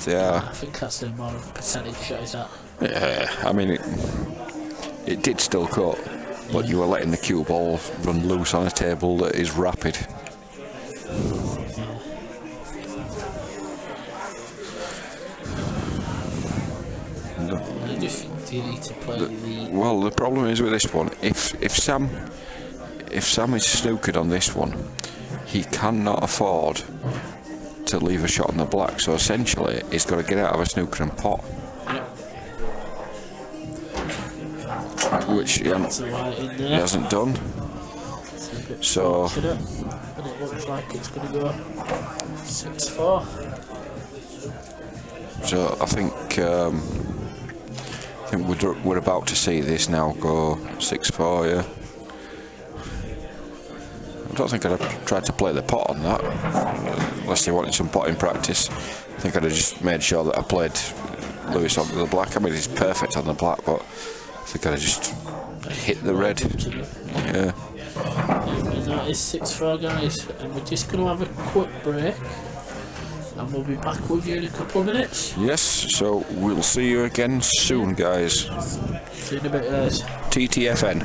yeah. I think that's the more of a percentage shot, is that? Yeah, I mean, it did still cut, but you were letting the cue ball run loose on a table that is rapid. I just think you need to play the. Well, the problem is with this one, if Sam is snookered on this one, he cannot afford to leave a shot on the black. So essentially, he's got to get out of a snooker and pot. Which he hasn't done. So, and it looks like it's going to go 6-4. So I think we're about to see this now go 6-4. Yeah. I don't think I'd have tried to play the pot on that, unless they wanted some potting practice. I think I'd have just made sure that I played Lewis onto the black. I mean, he's perfect on the black, but I think I'd have just hit the red. Yeah. And that is 6-4, guys, and we're just going to have a quick break, and we'll be back with you in a couple of minutes. Yes, so we'll see you again soon, guys. See you in a bit, guys. TTFN.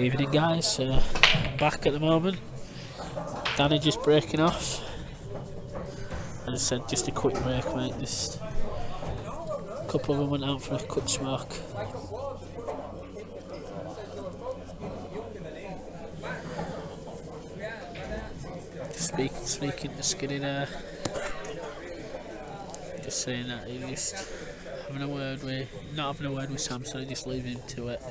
Evening, guys. I'm back at the moment. Danny just breaking off. As I said, just a quick break, mate. Just a couple of them went out for a quick smoke. Speaking to Skiddy there. Just saying that he just having a word with, not having a word with Sam, so just leaving him to it.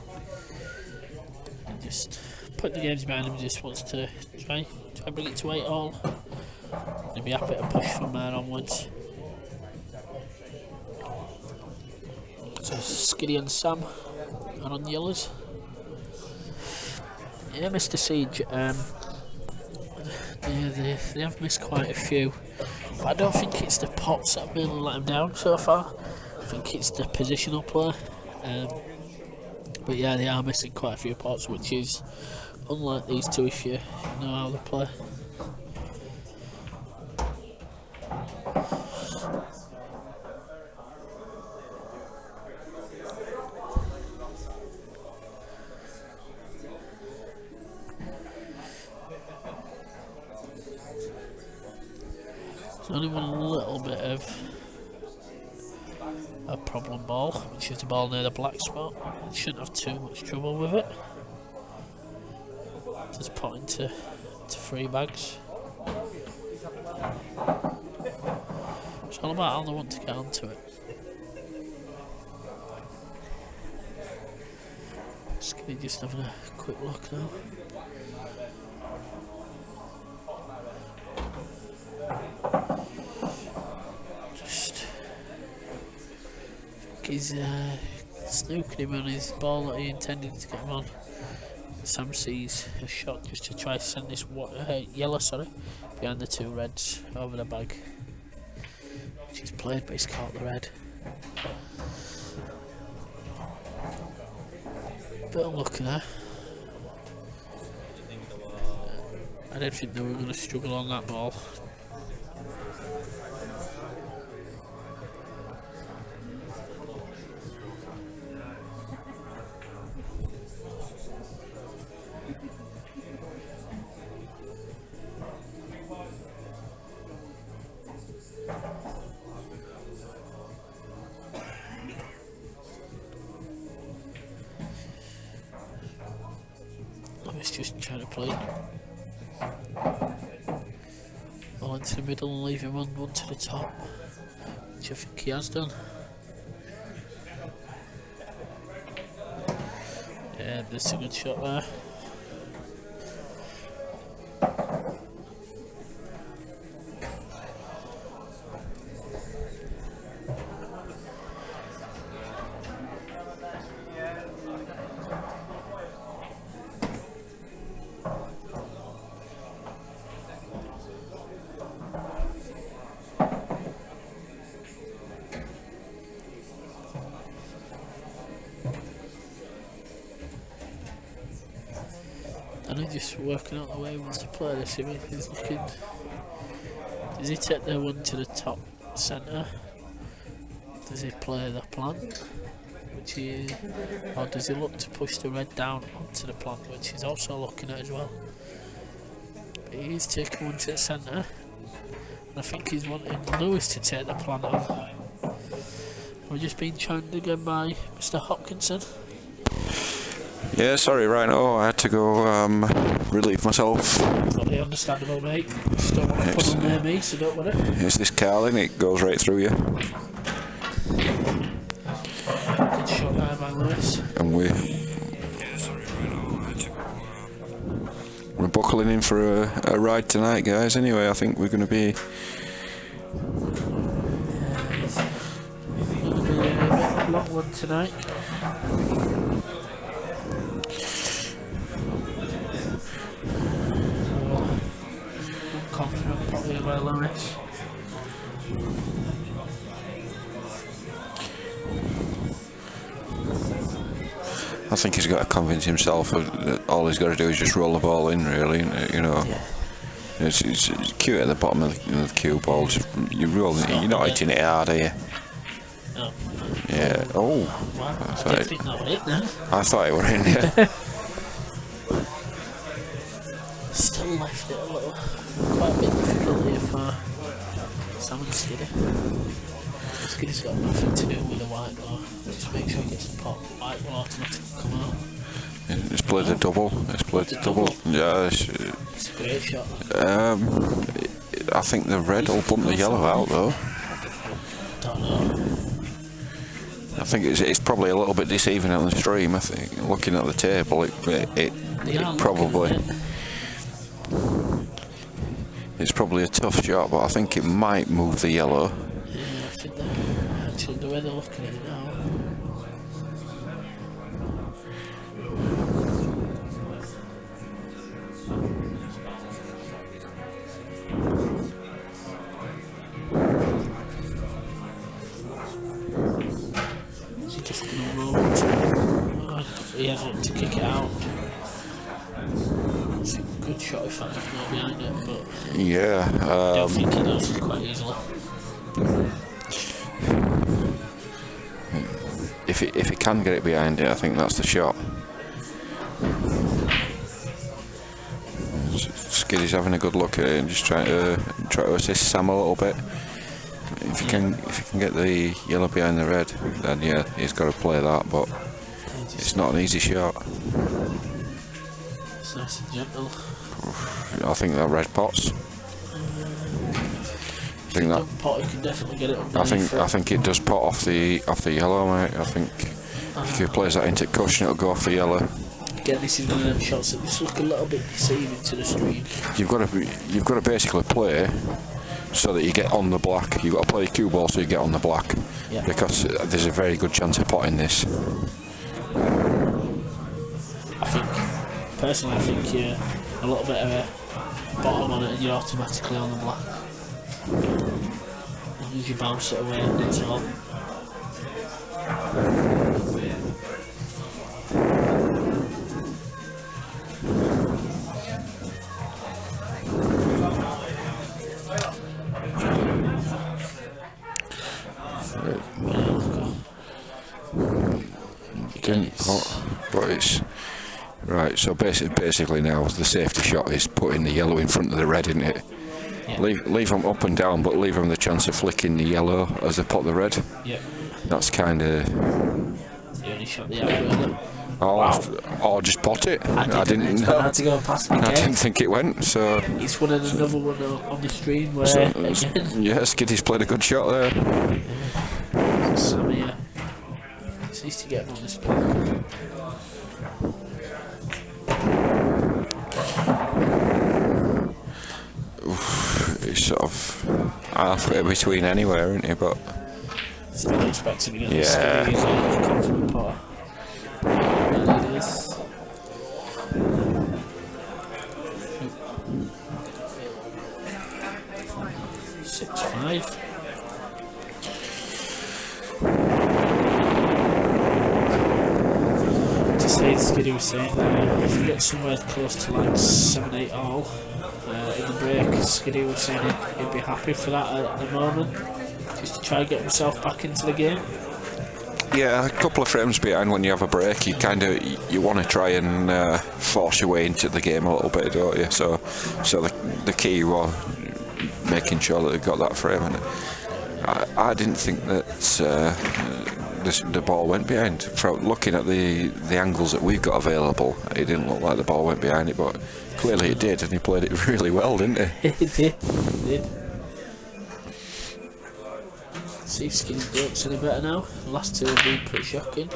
And just put the games behind him. Just wants to try bring it to 8 all. He'll be happy to push from there onwards. So Skiddy and Sam are on the yellows. Yeah, Mr. Siege. They have missed quite a few, but I don't think it's the pots that have really let them down so far. I think it's the positional play. But yeah, they are missing quite a few pots, which is unlike these two if you know how they play. There's only one little bit of a problem ball, which is the ball near the black spot. You shouldn't have too much trouble with it. Just put into 3 bags. It's all about how they want to get onto it. Skinny just having a quick look now. He's snooking him on his ball that he intended to get him on. Sam sees a shot just to try to send this yellow behind the 2 reds over the bag, which he's played, but he's caught the red. Bit unlucky there. I didn't think they were going to struggle on that ball. He's just trying to play all into the middle and leave him on one to the top, which I think he has done. Yeah, there's a good shot there. And I'm just working out the way he wants to play this. If he's looking, does he take the one to the top centre? Does he play the plant? Or does he look to push the red down onto the plant, which he's also looking at as well? But he's taking one to the centre. And I think he's wanting Lewis to take the plant on. We're just being chimed again by Mr. Hopkinson. Yeah, sorry, Rhino, I had to go relieve myself. Totally understandable, mate. Just don't want to put on near me, so don't worry. It's this Carlin, it goes right through you. Good shot there by Lewis. And we're buckling in for a ride tonight, guys. Anyway, I think we're going to be... It's going to be a bit of a long one tonight. Confident probably by Lewis. I think he's got to convince himself that all he's got to do is just roll the ball in, really, you know. Yeah. It's cute at the bottom of the cue ball. You're rolling it. You're not hitting it hard, are you? No. Yeah. Oh. Wow. I didn't think that was it then. I thought it were in. Yeah. it a little, quite a bit difficult here for Salmon Skiddy. Skiddy's got nothing to do with the white though. Just make sure he gets the pot. White will automatically come out. It's played a double. It's played a double. Yeah, It's a great shot. I think the red will bump the yellow out though. Don't know. I think it's probably a little bit deceiving on the stream. I think looking at the table, it probably it's probably a tough shot, but I think it might move the yellow. Yeah, I think that actually the way they're looking at it now. Is he just going to roll into it? He has looked to kick it out. It's a good shot if I don't know behind it, but Yeah. I don't think he does quite easily. If he can get it behind it, I think that's the shot. Skiddy's having a good look at it and just trying to assist Sam a little bit. If he can get the yellow behind the red, then yeah, he's got to play that. But it's not an easy shot. It's nice and gentle. I think that red pots. I think that. Pot, you can definitely get it underneath. I think it does pot off the yellow, mate. I think if he plays that into cushion, it'll go off the yellow. Again, this is one of them shots that just look a little bit deceiving to the screen. You've got to basically play so that you get on the black. You've got to play cue ball so you get on the black. Yeah. Because there's a very good chance of potting this. Personally, I think you're a little bit of a bottom on it and you're automatically on the black. As long as you bounce it away, that's all. Didn't pot, but it's right. So basically now the safety shot is putting the yellow in front of the red, isn't it? Yeah. Leave them up and down, but leave them the chance of flicking the yellow as they pot the red. Yep. That's kind of. The only shot they have really. Or just pot it. I didn't expect that to go past me. I didn't think it went. So it's one of another one on the screen where again. Yeah, Skiddy's played a good shot there. So yeah, it's easy to get on this block. It's sort of halfway between anywhere, isn't he? But still expecting to get yeah. Skiddy. He's a confident potter. Really it is. 6-5. To say Skiddy was saying if you get somewhere close to like 7-8 all in the break, Skiddy was saying he'd be happy for that at the moment, just to try and get himself back into the game. yeah, a couple of frames behind when you have a break, you want to try and force your way into the game a little bit, don't you? So the key was making sure that they got that frame in it. I didn't think that the ball went behind. From looking at the angles that we've got available, it didn't look like the ball went behind it, but clearly it did, and he played it really well, didn't he? He did. See if Skinny breaks any better now. The last two have been pretty shocking.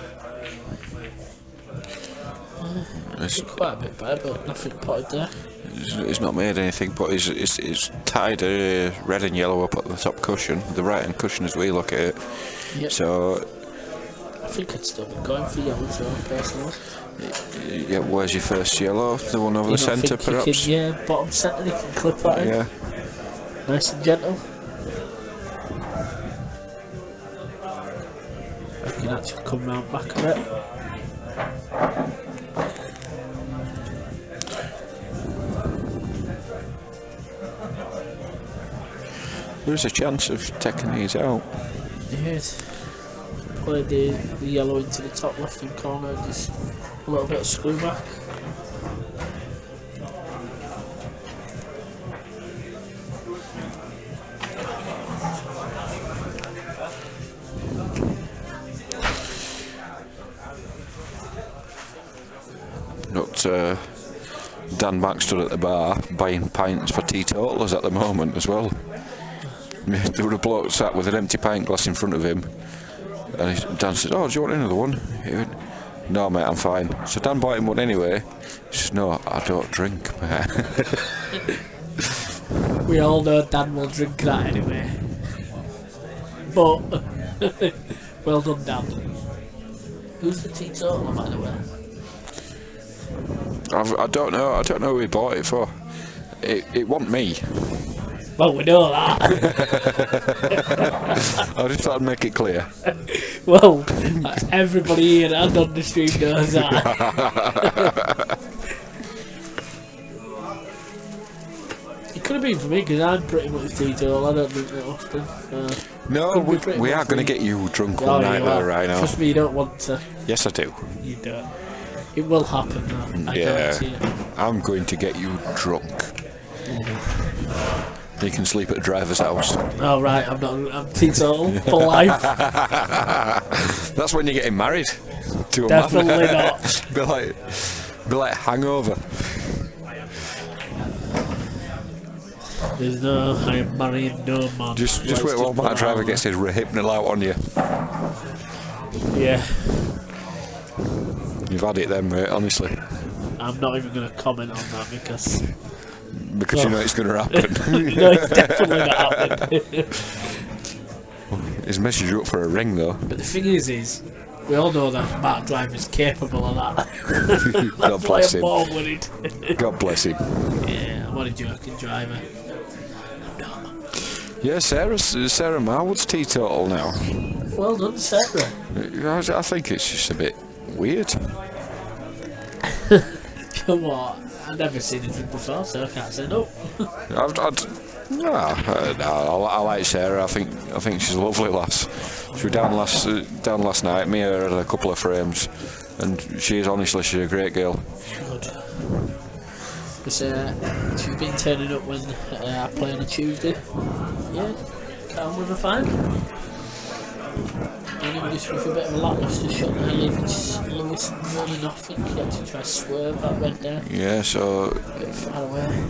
It's Quite a bit better, but nothing potted there. He's not made anything, but he's tied red and yellow up at the top cushion, the right hand cushion as we look at it. Yep. So I think I'd still be going for yellow though, personally. yeah, where's your first yellow? The one over You the don't centre, think you perhaps? can, yeah, bottom centre, you can clip that in. Yeah. Nice and gentle. I can actually come round back of it. There's a chance of taking these out. Yes. Play the yellow into the top left hand corner, just a little bit of screw back. Dan Mack stood at the bar buying pints for teetotalers at the moment as well. There was a bloke sat with an empty pint glass in front of him, and Dan said, "Oh, do you want another one?" He went, "No, mate, I'm fine." So Dan bought him one anyway. He said, "No, I don't drink, mate." We all know Dan will drink that anyway. But well done, Dan. Who's the teetotaler, by the way? I don't know. I don't know who he bought it for. It wasn't me. Well, we know that. I just thought I'd make it clear. Well, everybody here and on the stream knows that. It could have been for me because I'm pretty much teetotal. I don't drink that often. No, we are going to get you drunk one night though, right now. Trust me, you don't want to. Yes, I do. You don't. It will happen though. I guarantee it. I'm going to get you drunk. You can sleep at the driver's house. Oh right, I'm teetotal for life. That's when you're getting married to a Definitely man. not. be like hangover. There's no, I am marrying no man. Just wait while my driver gets his rehypnol out on you. Yeah. You've had it then, mate, honestly. I'm not even going to comment on that because you know it's going to happen. no, it's definitely not happening. He's messaged you up for a ring though. But the thing is we all know that Mark Driver's capable of that. God bless him. More worried. God bless him. Yeah, I'm only joking, driver. I'm not. Yeah, Sarah Marwood's teetotal now. Well done, Sarah. I think it's just a bit weird. You know what? I've never seen it before, so I can't say no. I like Sarah. I think she's a lovely lass. She was down last night. Me and her had a couple of frames, and she's honestly a great girl. Good. She's been turning up when I play on a Tuesday. Yeah, can't with her fine. Anyway, just with a bit of a lacklustre shot there, leaving Lewis running off. I think he had to try to swerve that red there. Yeah, so A bit far away.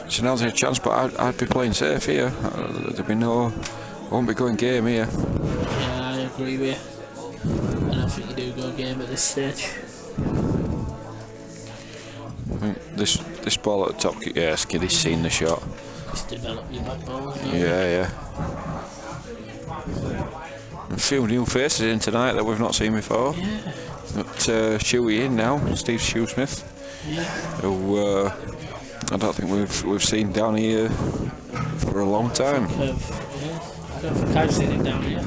so now's a chance, but I'd be playing safe here. There'd be won't be going game here. Yeah, I agree with you. I don't think you do go game at this stage. I think this ball at the top, yeah, Skiddy's seen the shot. Just develop your back ball. Yeah. A few new faces in tonight that we've not seen before. Yeah. Got Shuey in now, Steve Shoesmith, Yeah. who I don't think we've seen down here for a long time. I don't think I've seen it down here.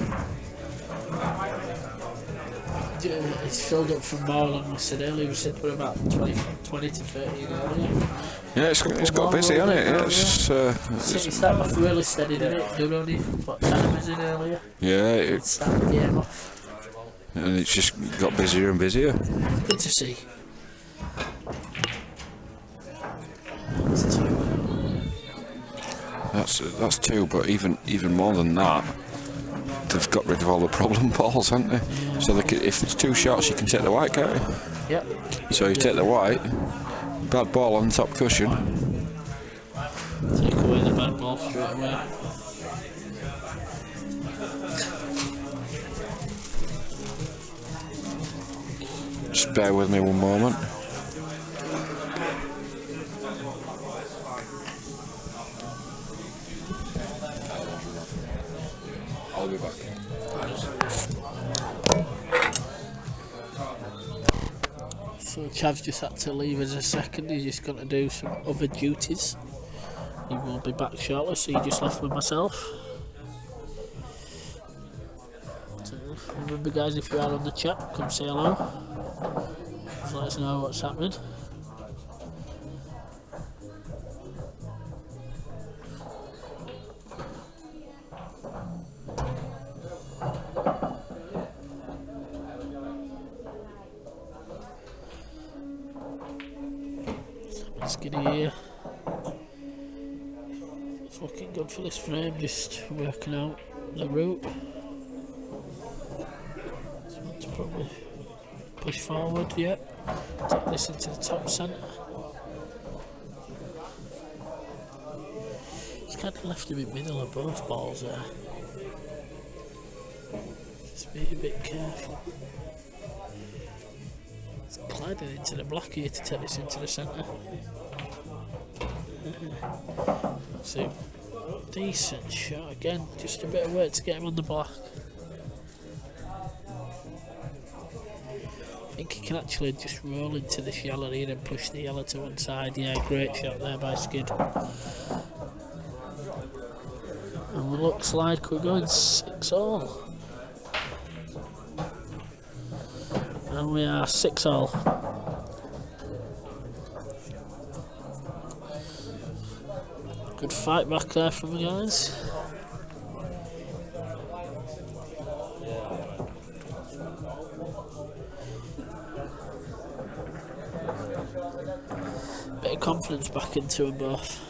It's filled up from more than we said earlier. We said we're about 20 to 30 earlier. Yeah, it's got busy, hasn't it? Yeah, It started off really steady, didn't it? Doing only what time was it earlier? yeah, It started the game off. and it's just got busier and busier. Good to see. That's two, but even more than that, they've got rid of all the problem balls, haven't they? Yeah. So if it's two shots, you can take the white, can't you? Yep. So you take the white, bad ball on the top cushion. Take away the bad ball straight away. Just bear with me one moment. I'll be back. So Chav's just had to leave us a second. He's just got to do some other duties. He won't be back shortly, so he just left with myself. So remember, guys, if you are on the chat, come say hello. Just let us know what's happening. Let's get here. It's looking good for this frame, just working out the route. So to probably push forward yet. Take this into the top centre. He's kind of left him in middle of both balls there. Just be a bit careful. He's gliding into the black here to take this into the centre. So, decent shot again, just a bit of work to get him on the black. I think he can actually just roll into this yellow here and push the yellow to one side. Yeah, great shot there by Skid. And it looks like we're going 6-all. And we are 6-all. Good fight back there from the guys. Bit of confidence back into them both.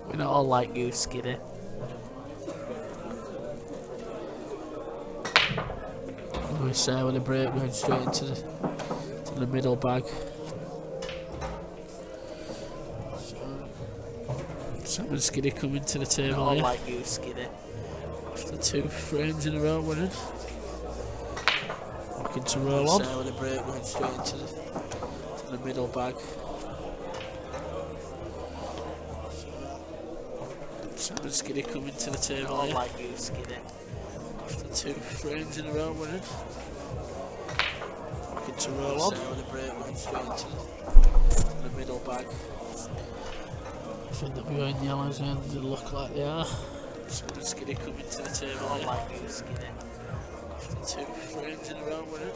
We're not all like you, Skiddy. We say with a break going straight into the middle bag. Sam and Skiddy coming to the table Not here. like you, Skiddy. After 2 frames in a row winning. Looking to roll on. Say with a break going straight into The middle bag. Sam and Skiddy coming to the table Not here. like you, Skiddy. After 2 frames in a row winning. Looking to roll on. Say with a break going straight into The middle bag. I think they'll be wearing yellows and they look like they are. Sam and Skiddy coming to the table Not here. like you, Skiddy. After 2 frames in a row winning.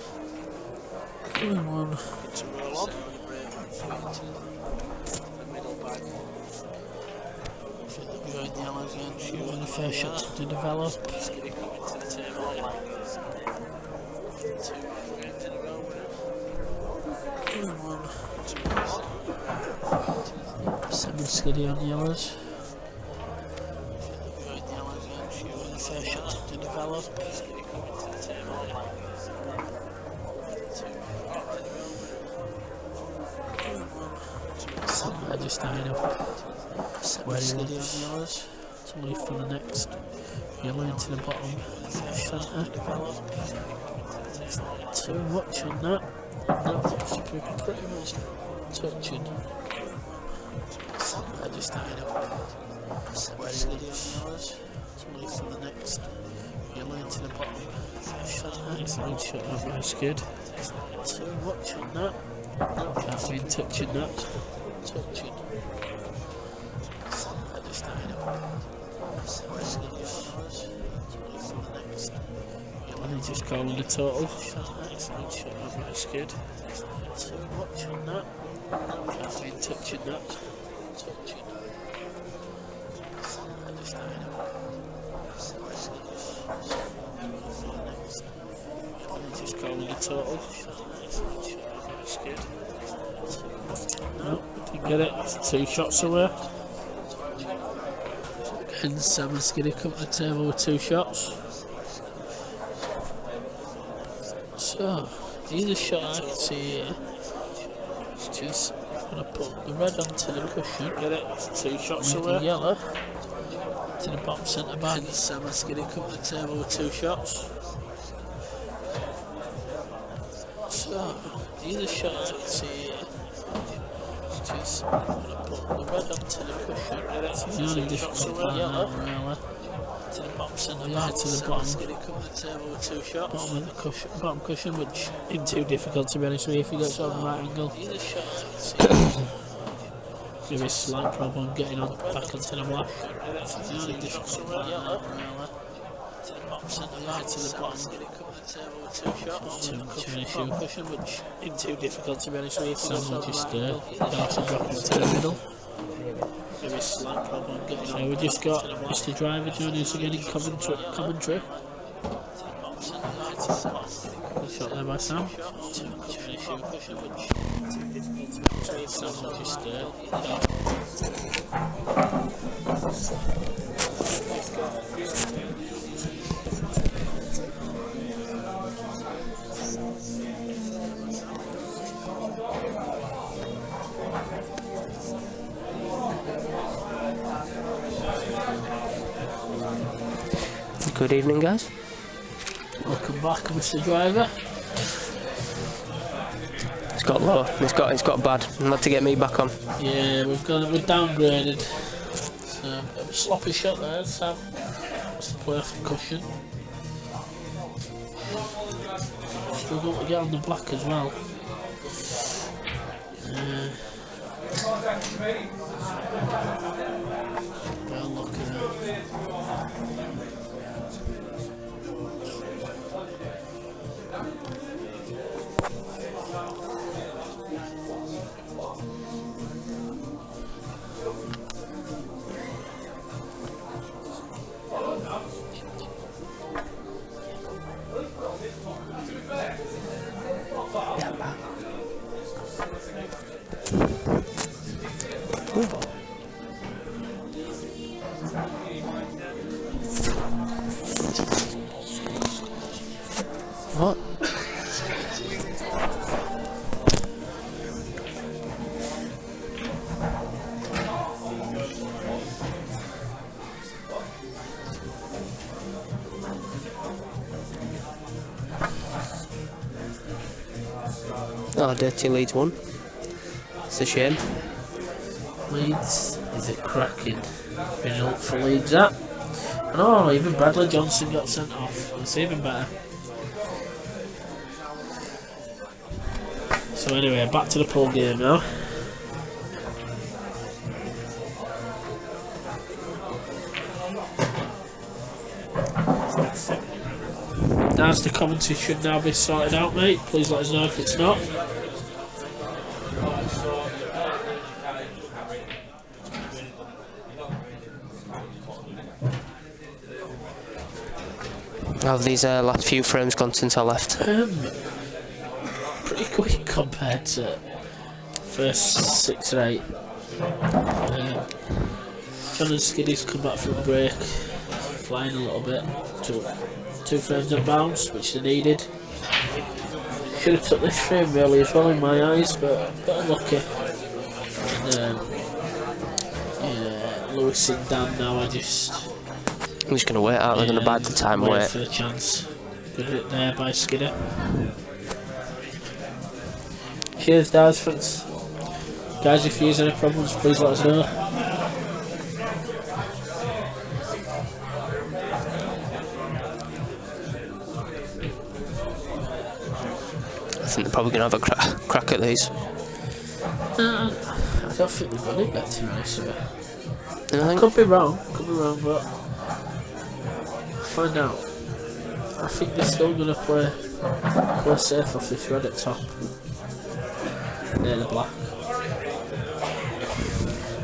Doing one. Looking to roll on. Say with a break going straight into The middle bag. I think they'll be wearing yellows and shooting the first shot to develop. Skiddy coming to the table here. After 2 frames in a row winning. Doing one. Sam and Skiddy on yellows. Wearing yellows and shooting the first shot to develop. Skiddy coming to the table here. Sam just tying up where he wants to leave for the next yellow into the bottom centre. There's too much on that. That looks to be pretty much touching. I just tied up where he wants to leave for the next yellow into the bottom centre. It's a good shot up by Skid. Too much on that. Can't be touching that. Touching. I just tied up where Skid was to leave for the next. And he's just calling the total. It's a good shot up by Skid. Too much on that. Can't be touching that. Touching. I just tied up where Skid was to leave for the next. And he's just calling the total. It's a good shot up by Skid. No, didn't get it. It's 2 shots away. And Sam and Skiddy come to the table with 2 shots. So, here's a shot I can see here. Just going to put the red onto the cushion. Get it? It's 2 shots away. The yellow to the bottom centre bag. And Sam and Skiddy come to the table with 2 shots. So, here's a shot I can see here. Just going to put the red onto the cushion. It's the only difficult part now, really. To the bottom centre bag, to the bottom. Skiddy come to the table with 2 shots. Bottom of the cushion, bottom cushion, which isn't too difficult to be honest with you if you get it on the right angle. Maybe a slight problem getting on back onto the black. It's the only difficult part now, really. Centre right to the bottom. Too many shoe cushion, which isn't too difficult to be honest with you. Someone just also drop into the middle. Maybe a slight problem getting so we just got Mr. Driver joining us again in commentary. Good shot there by Sam. Someone just Good evening, guys. welcome back, Mr. Driver. It's got low. It's got bad. Not to get me back on. Yeah, we're downgraded. So, a sloppy shot there, Sam. What's the play off the cushion? Struggle to get on the black as well. Well, look at that. What? Oh, dirty Leeds won. It's a shame. Leeds is a cracking result for Leeds, that. And oh, even Bradley Johnson got sent off. It's even better. So anyway, back to the pool game now. As the commentary should now be sorted out, mate. Please let us know if it's not. How have these last few frames gone since I left? Pretty quick compared to first 6 or 8. John and Skiddy's come back from break, flying a little bit. 2 frames of bounce, which they needed. Should have took this frame really as well in my eyes, but got unlucky. Yeah, Lewis and Dan now. I'm just going to wait out. They're going to bide the time. Wait for the chance. Good hit there by Skidder. Cheers, Daz, friends. Guys, if you use any problems, please let us know. I think they're probably going to have a crack at these. I don't think they've got it yet, to be honest with you. I think Could be wrong, but find out. I think they're still going to play safe off this red at top. Near the black.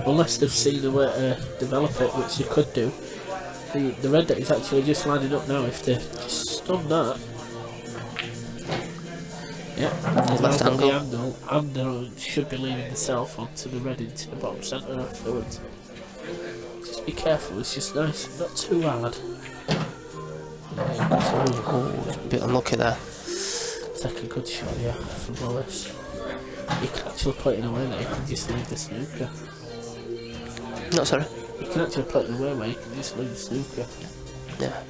Unless they've seen a way to develop it, which they could do. The red that is actually just lining up now. If they just stun that. Yeah, left angle. And they should be leaning the self onto the red into the bottom centre afterwards. Just be careful, it's just nice, not too hard. Oh, a bit unlucky there. Take a good shot, yeah, from Lewis. You can actually play it in a way that you can just leave the snooker. No, sorry. You can actually play it in a way where you can just leave the snooker. Yeah.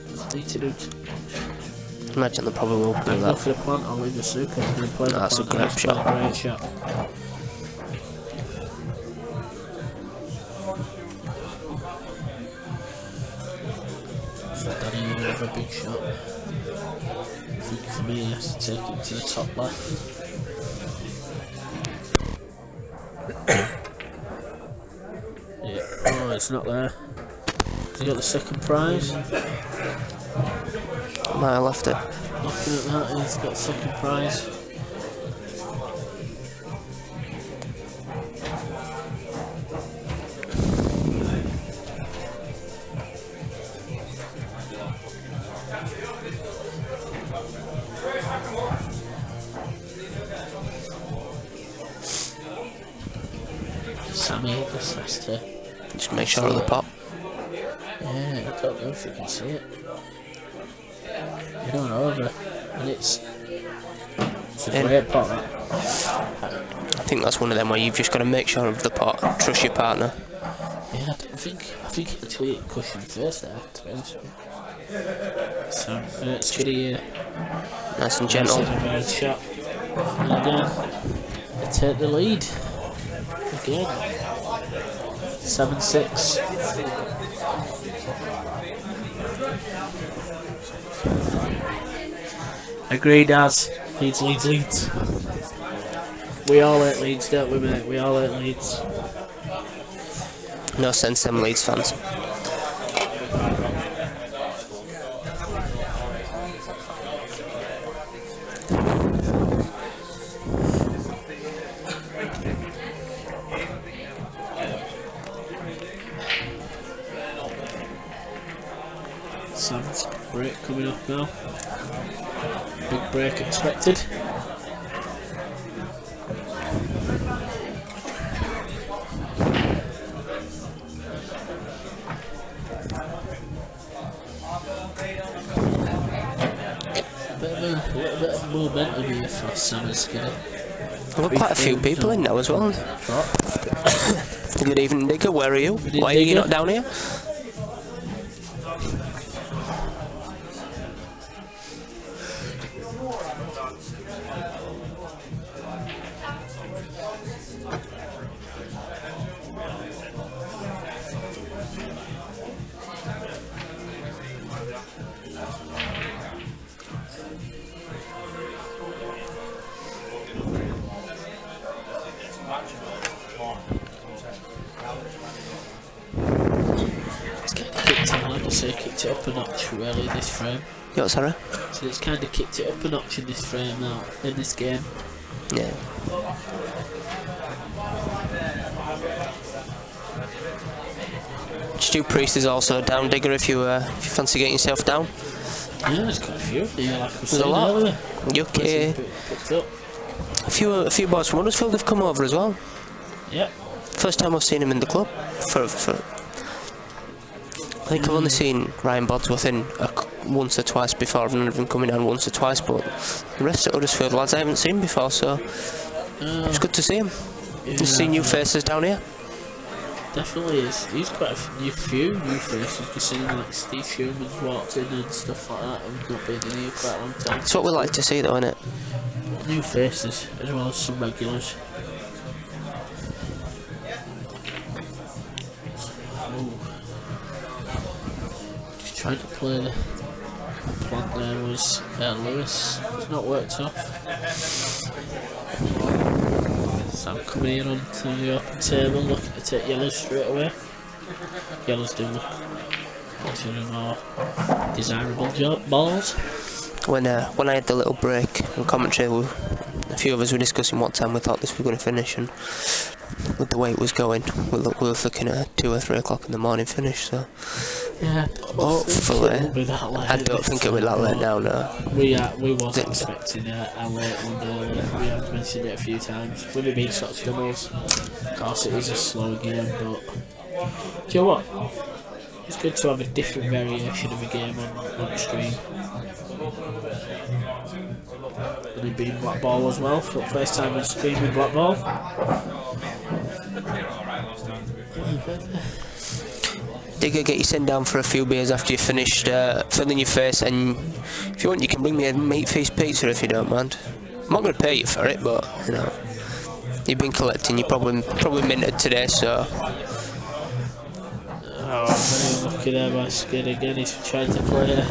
Just need to do Imagine they probably will do go that. for the plant or leave the snooker and then play the That's a plant. great shot. Great shot. So Danny will have a big shot. I think for me he has to take it to the top left. Yeah, oh, it's not there. You got the second prize. Might have left it. Looking at that, he's got second prize. Sammy just has to. Just make sure of the pot. Yeah, I don't know if you can see it. You don't over, and it's a great pot. That. I think that's one of them where you've just got to make sure of the pot. Trust your partner. Yeah, I think actually it cushioned first there, to be honest with you. So, Skiddy here. Nice and gentle. This is a very shot. And again, they take the lead. Again. 7-6. Agreed, as Leeds. We all hate Leeds, don't we, mate? We all hate Leeds. No sense them Leeds fans. Sam's break coming up now. Big break expected. A little bit of momentum here for Sam and Skinner. There were quite a few people in now as well. Good evening, Digger. Where are you? Why are you not down here? Kicked it up a notch really in this frame. Yo, sorry? So it's kind of kicked it up a notch in this frame now, in this game. Yeah. Stu Priest is also down, Digger, if you fancy getting yourself down. Yeah, there's quite a few here, like I was There's saying a lot. earlier. Yuki. Picked up. A few boys from Huddersfield have come over as well. Yep. First time I've seen him in the club. I think I've only seen Ryan Bodsworth in once or twice before. I've none of them coming down once or twice, but the rest of Huddersfield lads I haven't seen before, so it's good to see him. Yeah, To see new faces down here. Definitely is. He's quite a few new faces. We've seen like Steve Schuman's walked in and stuff like that, and not been in here quite a long time. It's what we like to see, though, isn't it? New faces as well as some regulars. Ooh. Just trying to play the plan there was Lewis. It's not worked off. Sam coming in onto the open table, looking to take yellows straight away. Yellows do look into the more desirable balls. When I had the little break in commentary, a few of us were discussing what time we thought this was going to finish, and with the way it was going, we were looking at a 2 or 3 o'clock in the morning finish. So yeah, hopefully, I don't think it'll be that late now. No. We was expecting a late one earlier. We have mentioned it a few times. With it being such doubles, of course it is a slow game, but do you know what? It's good to have a different variation of a game on the screen. And it being Blackball as well, for the first time on screen with Blackball. Digger, get your send down for a few beers after you've finished filling your face, and if you want you can bring me a meat feast pizza if you don't mind. I'm not going to pay you for it, but you know, you've been collecting, you're probably minted today, so... Oh, very lucky there by Skid again. He's trying to play a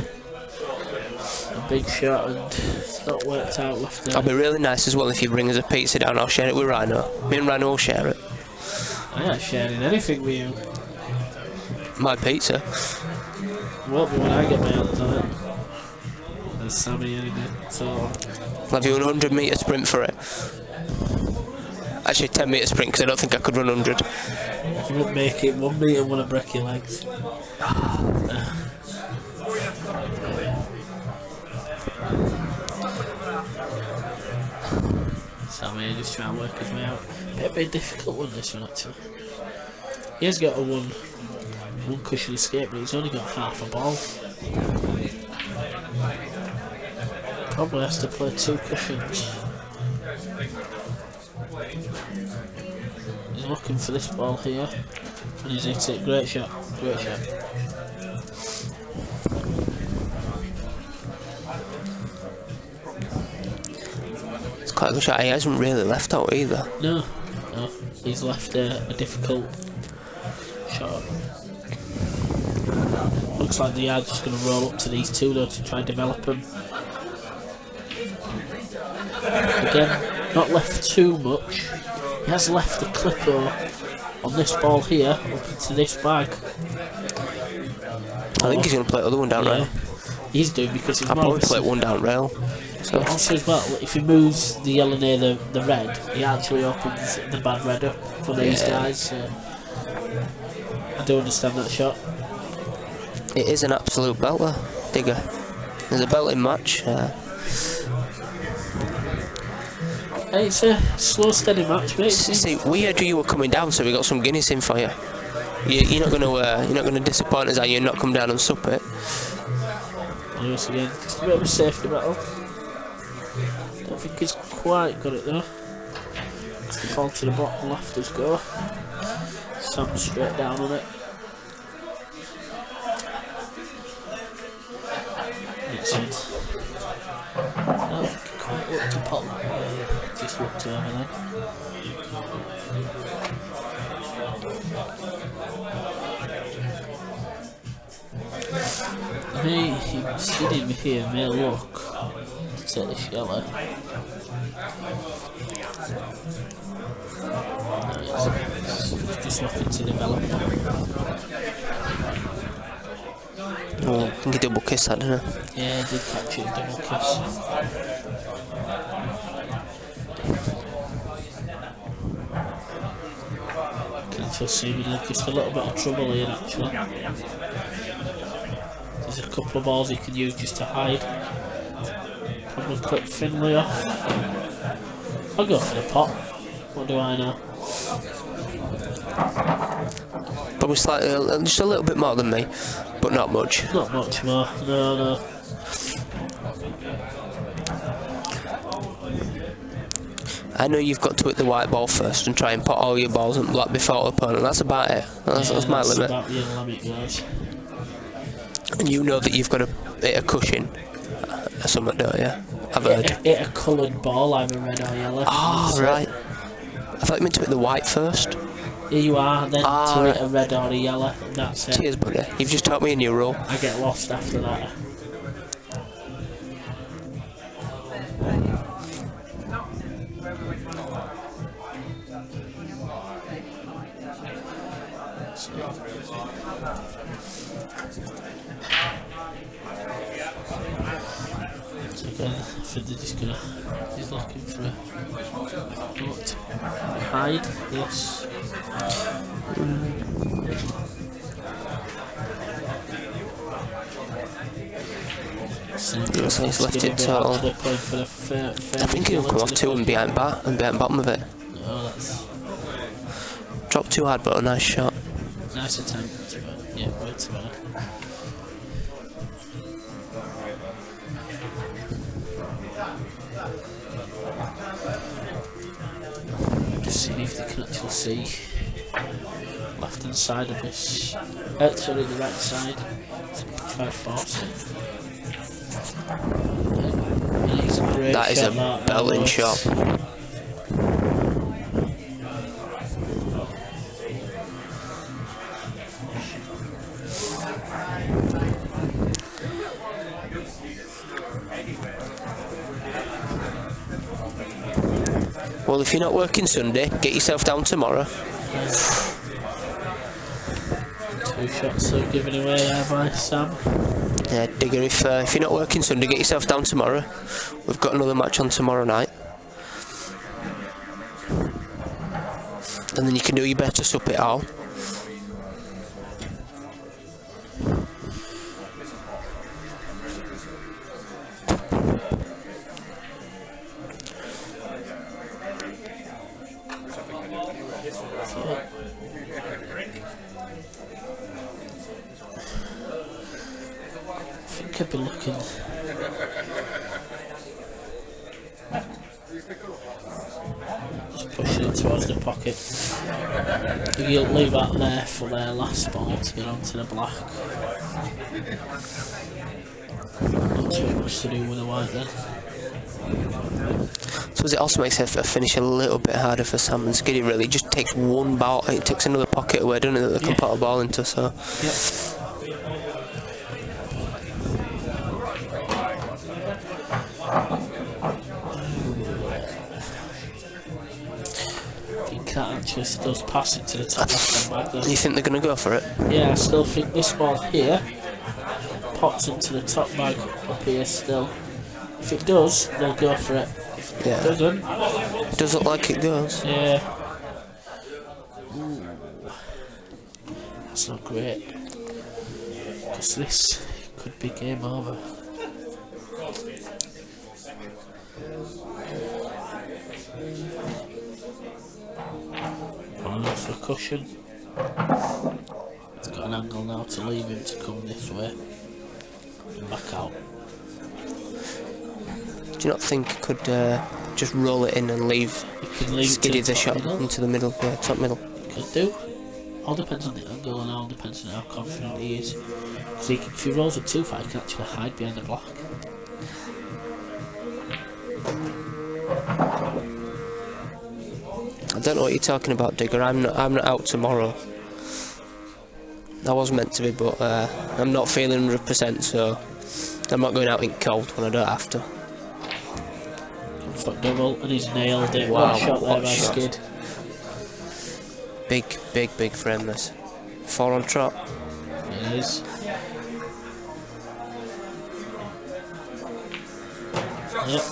big shot and it's not worked out left there. That'll be really nice as well if you bring us a pizza down. I'll share it with Rhino. Me and Rhino will share it. I'm not sharing anything with you. my pizza. Won't be when I get my hands on it. There's Sammy anyway, so... I'll have you a 100 metre sprint for it. Actually, 10 metre sprint, because I don't think I could run 100. You won't make it 1 metre and want to break your legs. Sammy just trying to work his way out. Bit of a difficult one, this one, actually. He has got a one cushion escape, but he's only got half a ball. Probably has to play 2 cushions. He's looking for this ball here, and he's hit it. Great shot, great shot. It's quite a good shot. He hasn't really left out either. No, no, he's left a difficult shot. Looks like the yard's just going to roll up to these two though to try and develop them. Again, not left too much. He has left a clipper on this ball here up into this bag. I think he's going to play the other one down rail. He's doing because he's I'll more probably of a play one down rail. So also as well, if he moves the yellow near the red, he actually opens the bad red up for these guys. So I do understand that shot. it is an absolute belter, Digger. There's a belting match. It's a slow, steady match, mate. See, we heard you were coming down, so we got some Guinness in for you. You're not gonna disappoint us, are you? Not come down and sup it. Once again, just a bit of a safety battle. Don't think he's quite got it though. It's the ball to the bottom left as go. Sam straight down on it. Makes sense. I don't think he quite looked to pot that way. Just looked over then. Skidding here may look to take this yellow. It's just looking to develop. Oh, I think he double kissed that, didn't he? Yeah, he did catch it in double kiss. Can just see me in just a little bit of trouble here actually. There's a couple of balls he can use just to hide. Probably clip Finley off. I'll go for the pot. What do I know? Probably slightly, just a little bit more than me, but not much. Not much more. No. I know you've got to hit the white ball first and try and put all your balls in black before the opponent. That's about it. That's my limit. About your limit, guys. And you know that you've got to hit a cushion or something, don't you? I've heard. Hit a coloured ball, either red or yellow. Oh, right. I thought you meant to hit the white first. Here you are, then to hit a red or a yellow, and that's it. Cheers, buddy. You've just taught me a new rule. I get lost after that. So again, I think they're just gonna. He's looking for a hide. Yes. So he's left it total. I think he'll come off 2 and behind bottom of it. Oh, that's Drop too hard, but a nice shot. nice attempt. But yeah, way too hard. Just seeing if they can actually see left hand side of this. Sorry, the right side. So we can try force it. That is a belting shot. Well, if you're not working Sunday, get yourself down tomorrow. 2 2 shots are given away there by Sam. Yeah, Digger, if you're not working Sunday, get yourself down tomorrow. We've got another match on tomorrow night. And then you can do your best to sup it all. I think I'd be looking. Just pushing it towards the pocket. You'll leave that there for their last ball to get onto the black. Not too much to do with the white then. So it also makes a finish a little bit harder for Sam and Skiddy really. It just takes one ball, it takes another pocket away, doesn't it, that they can put a ball into, so... Yep. I think that actually does pass it to the top left hand bag there. You think they're going to go for it? Yeah, I still think this ball here pops into the top bag up here still. If it does, they'll go for it. If it doesn't... It does look like it goes. Yeah. Ooh. That's not great. Because this could be game over. Off the cushion. It's got an angle now to leave him to come this way and back out. Do you not think you could just roll it in and leave Skiddy the shot into the middle, top middle? Could do. All depends on the angle and all depends on how confident he is. Because if he rolls it too far, he can actually hide behind the block. I don't know what you're talking about, Digger. I'm not out tomorrow. I was meant to be, but I'm not feeling 100%, so I'm not going out in cold when I don't have to. Foot double, and he's nailed it. Wow, What a shot there what a by shot. Skid. Big frame this. 4 on trot. It is. Yep.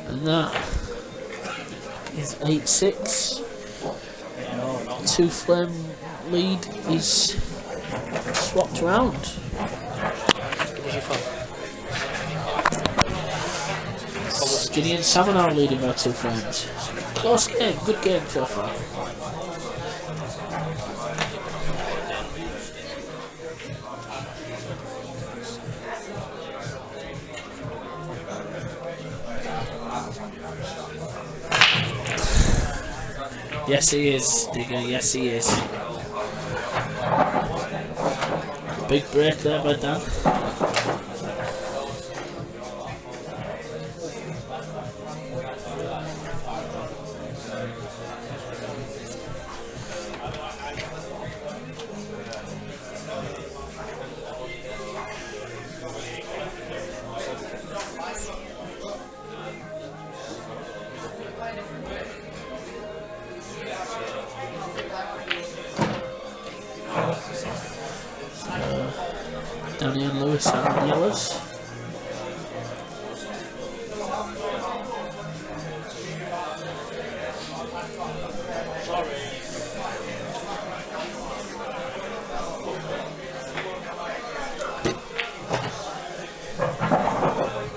And that is 8-6. 2 flame lead is swapped around. Skiddy and Sam are now leading by 2 frames. Close game, good game so far. Yes he is, Digger, yes he is. Big break there by Dan. Danny and Lewis are on yellows.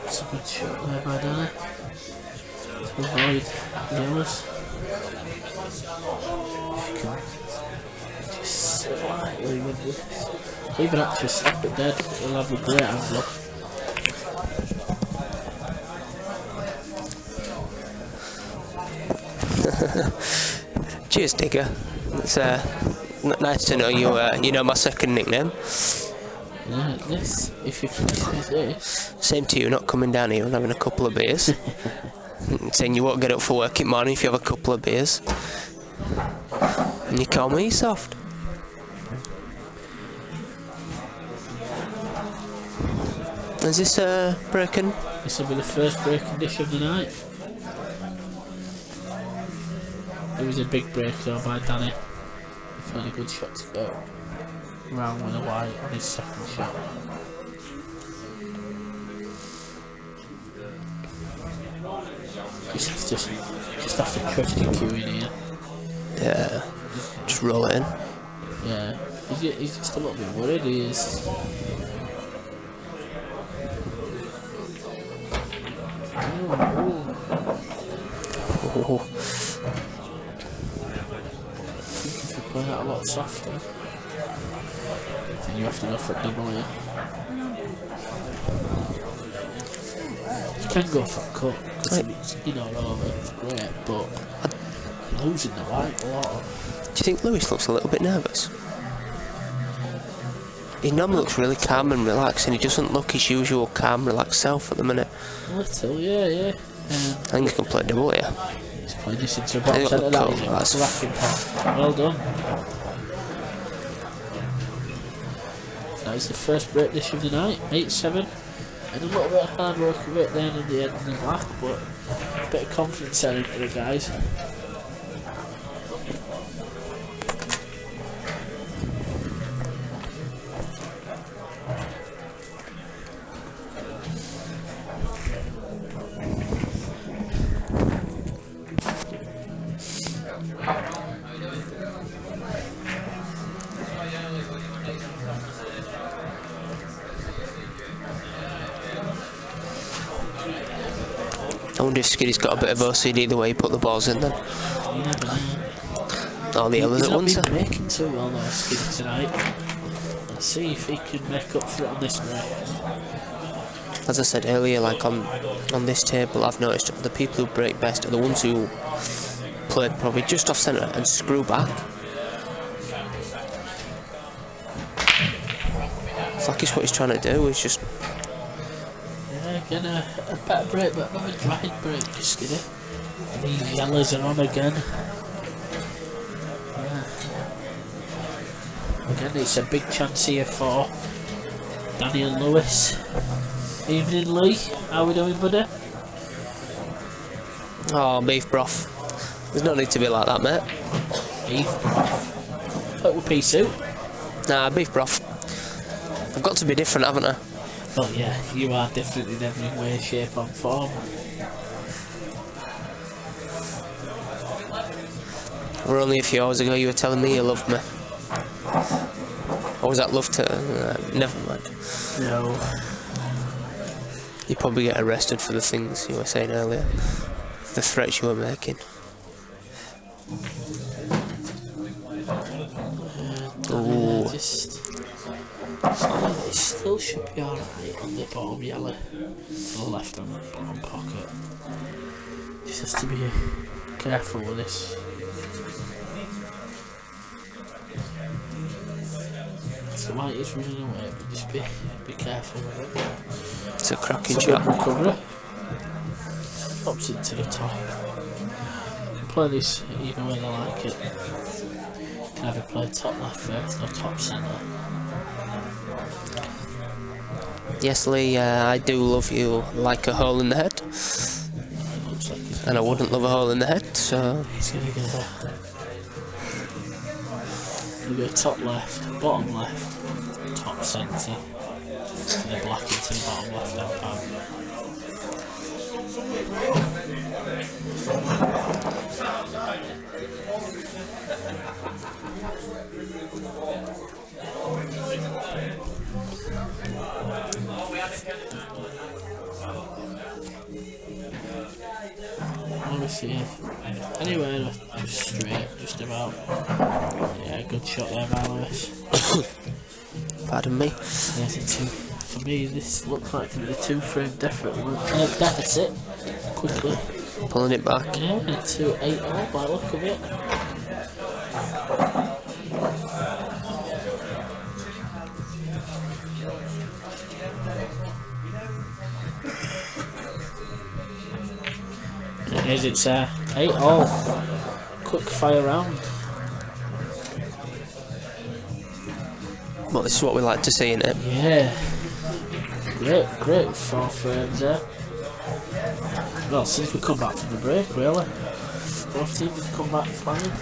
It's a good shot there by Danny to avoid yellows. If you can just slightly with this. Even actually stop it dead, it'll have a great angle. Cheers, Digger. It's nice to know you know my second nickname. Yeah, this, if you finish with this. Same to you, not coming down here and having a couple of beers. Saying you won't get up for work in the morning if you have a couple of beers. And you call me soft. Is this breaking? This will be the first breaking dish of the night. It was a big break though by Danny. find a good shot to go. Round with a white on his second shot. Just have to trust your cue in here. Yeah, just roll it in. Yeah, he's just a little bit worried, he is. Oh. If you play that a lot softer, then you have to go for a double here. You can go for a cut, because if it's, over, it's great, but losing the white a lot. Do you think Lewis looks a little bit nervous? He normally looks really calm and relaxed, and he doesn't look his usual calm, relaxed self at the minute. A little, yeah. I think he can play double here. He's playing this into a bottom centre, that's racking pot. Well done. That is the first break dish of the night, 8-7. And a little bit of hard work of it then at the end of the black, but a bit of confidence there into the guys. I wonder if Skiddy's got a bit of OCD the way he put the balls in then. You never know. All the others at once. He's not been making too well though, Skiddy, tonight. Let's see if he can make up for it on this break. As I said earlier, like on this table, I've noticed the people who break best are the ones who play probably just off centre and screw back. It's like it's what he's trying to do, is just... Yeah, again a better break, but another dried break for Skiddy. These yellows are on again. Yeah. Again, it's a big chance here for Danny and Lewis. Evening, Lee. How are we doing, buddy? Oh, beef broth. There's no need to be like that, mate. Beef broth. Put with pea soup. Nah, beef broth. I've got to be different, haven't I? Oh yeah, you are different in every way, shape and form. We're only a few hours ago you were telling me you loved me. Or was that love to... never mind. No. You probably get arrested for the things you were saying earlier. The threats you were making. Ooh. It still should be alright on the bottom yellow. To the left and bottom pocket. Just has to be careful with this. The white is running away, but just be careful with it. It's a cracking It's a good shot. recovery. Pops it to the top. Play this either way they like it. You can either play top left first or top centre. Yes, Lee, I do love you like a hole in the head. It looks like he's And I wouldn't love a hole in the head, so... He's gonna go top left, bottom left, top centre, and then black into the bottom left hand pan. Let me see. Anyway, just straight, just about. Yeah, good shot there by Lewis. Pardon me. There's a two. For me, this looks like the 2-frame deficit. Quickly. Pulling it back. Yeah, 2-8 by the look of it. And here's it's 8-all. Quick fire round. Well, this is what we like to see, innit? Yeah. Great 4 frames there. Well, since we come back from the break, really. Both teams have come back flying.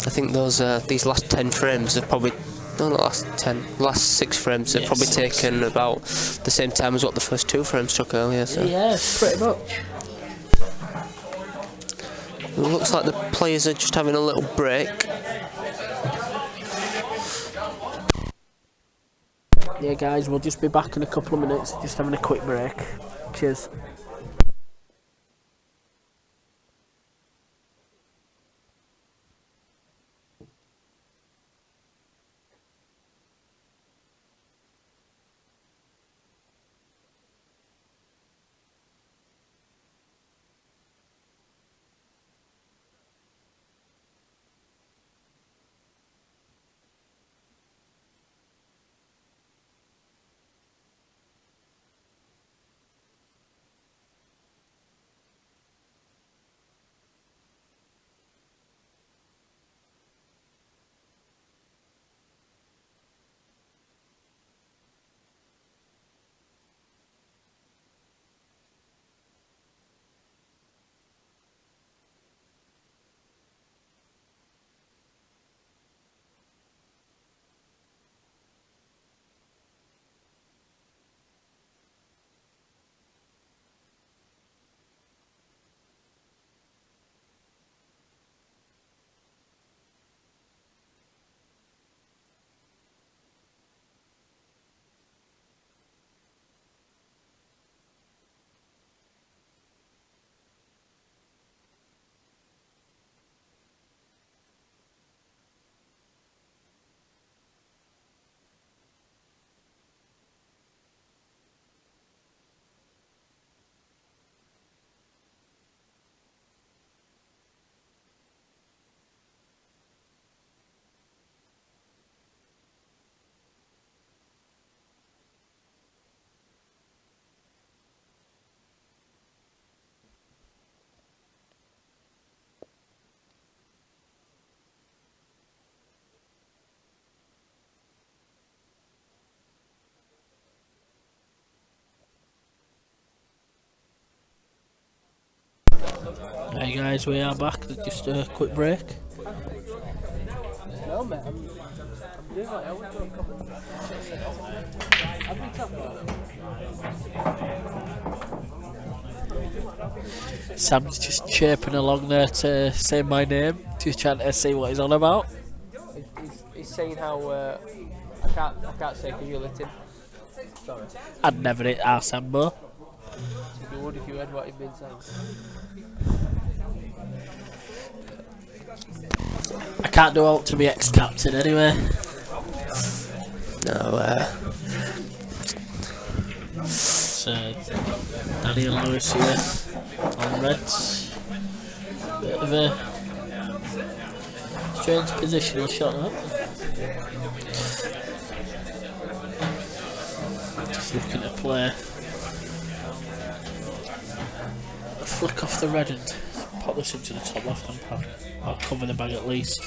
I think those these last 10 frames have probably, no, not last 10, last 6 frames have Yeah, probably 6. taken about the same time as what the first 2 frames took earlier. So Yeah, pretty much. it looks like the players are just having a little break. Yeah, guys, we'll just be back in a couple of minutes. Just having a quick break. Cheers. Hey guys, we are back. Just a quick break. No, mate, I'm doing what Sam's just chirping along there to say my name. Just trying to see what he's on about. He's saying how I can't say because you're little. Sorry. I'd never hit our Sambo. You would if you heard what he'd been saying. I can't do out to be ex-captain anyway. No, So, Danny and Lewis here on Reds. Bit of a strange positional shot, that. Just looking to play. A flick off the red and pop this into the top left hand pocket. I'll cover the bag at least.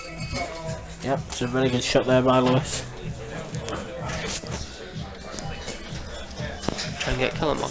Yep, it's a very good shot there by Lewis. Try and get Callum on.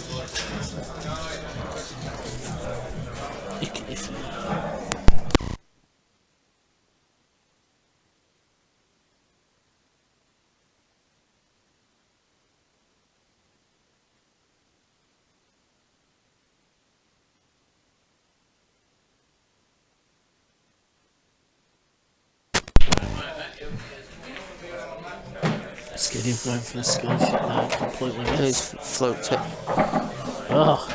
Skidmore going for the skill shot now, completely missed. He's fluked it. Oh,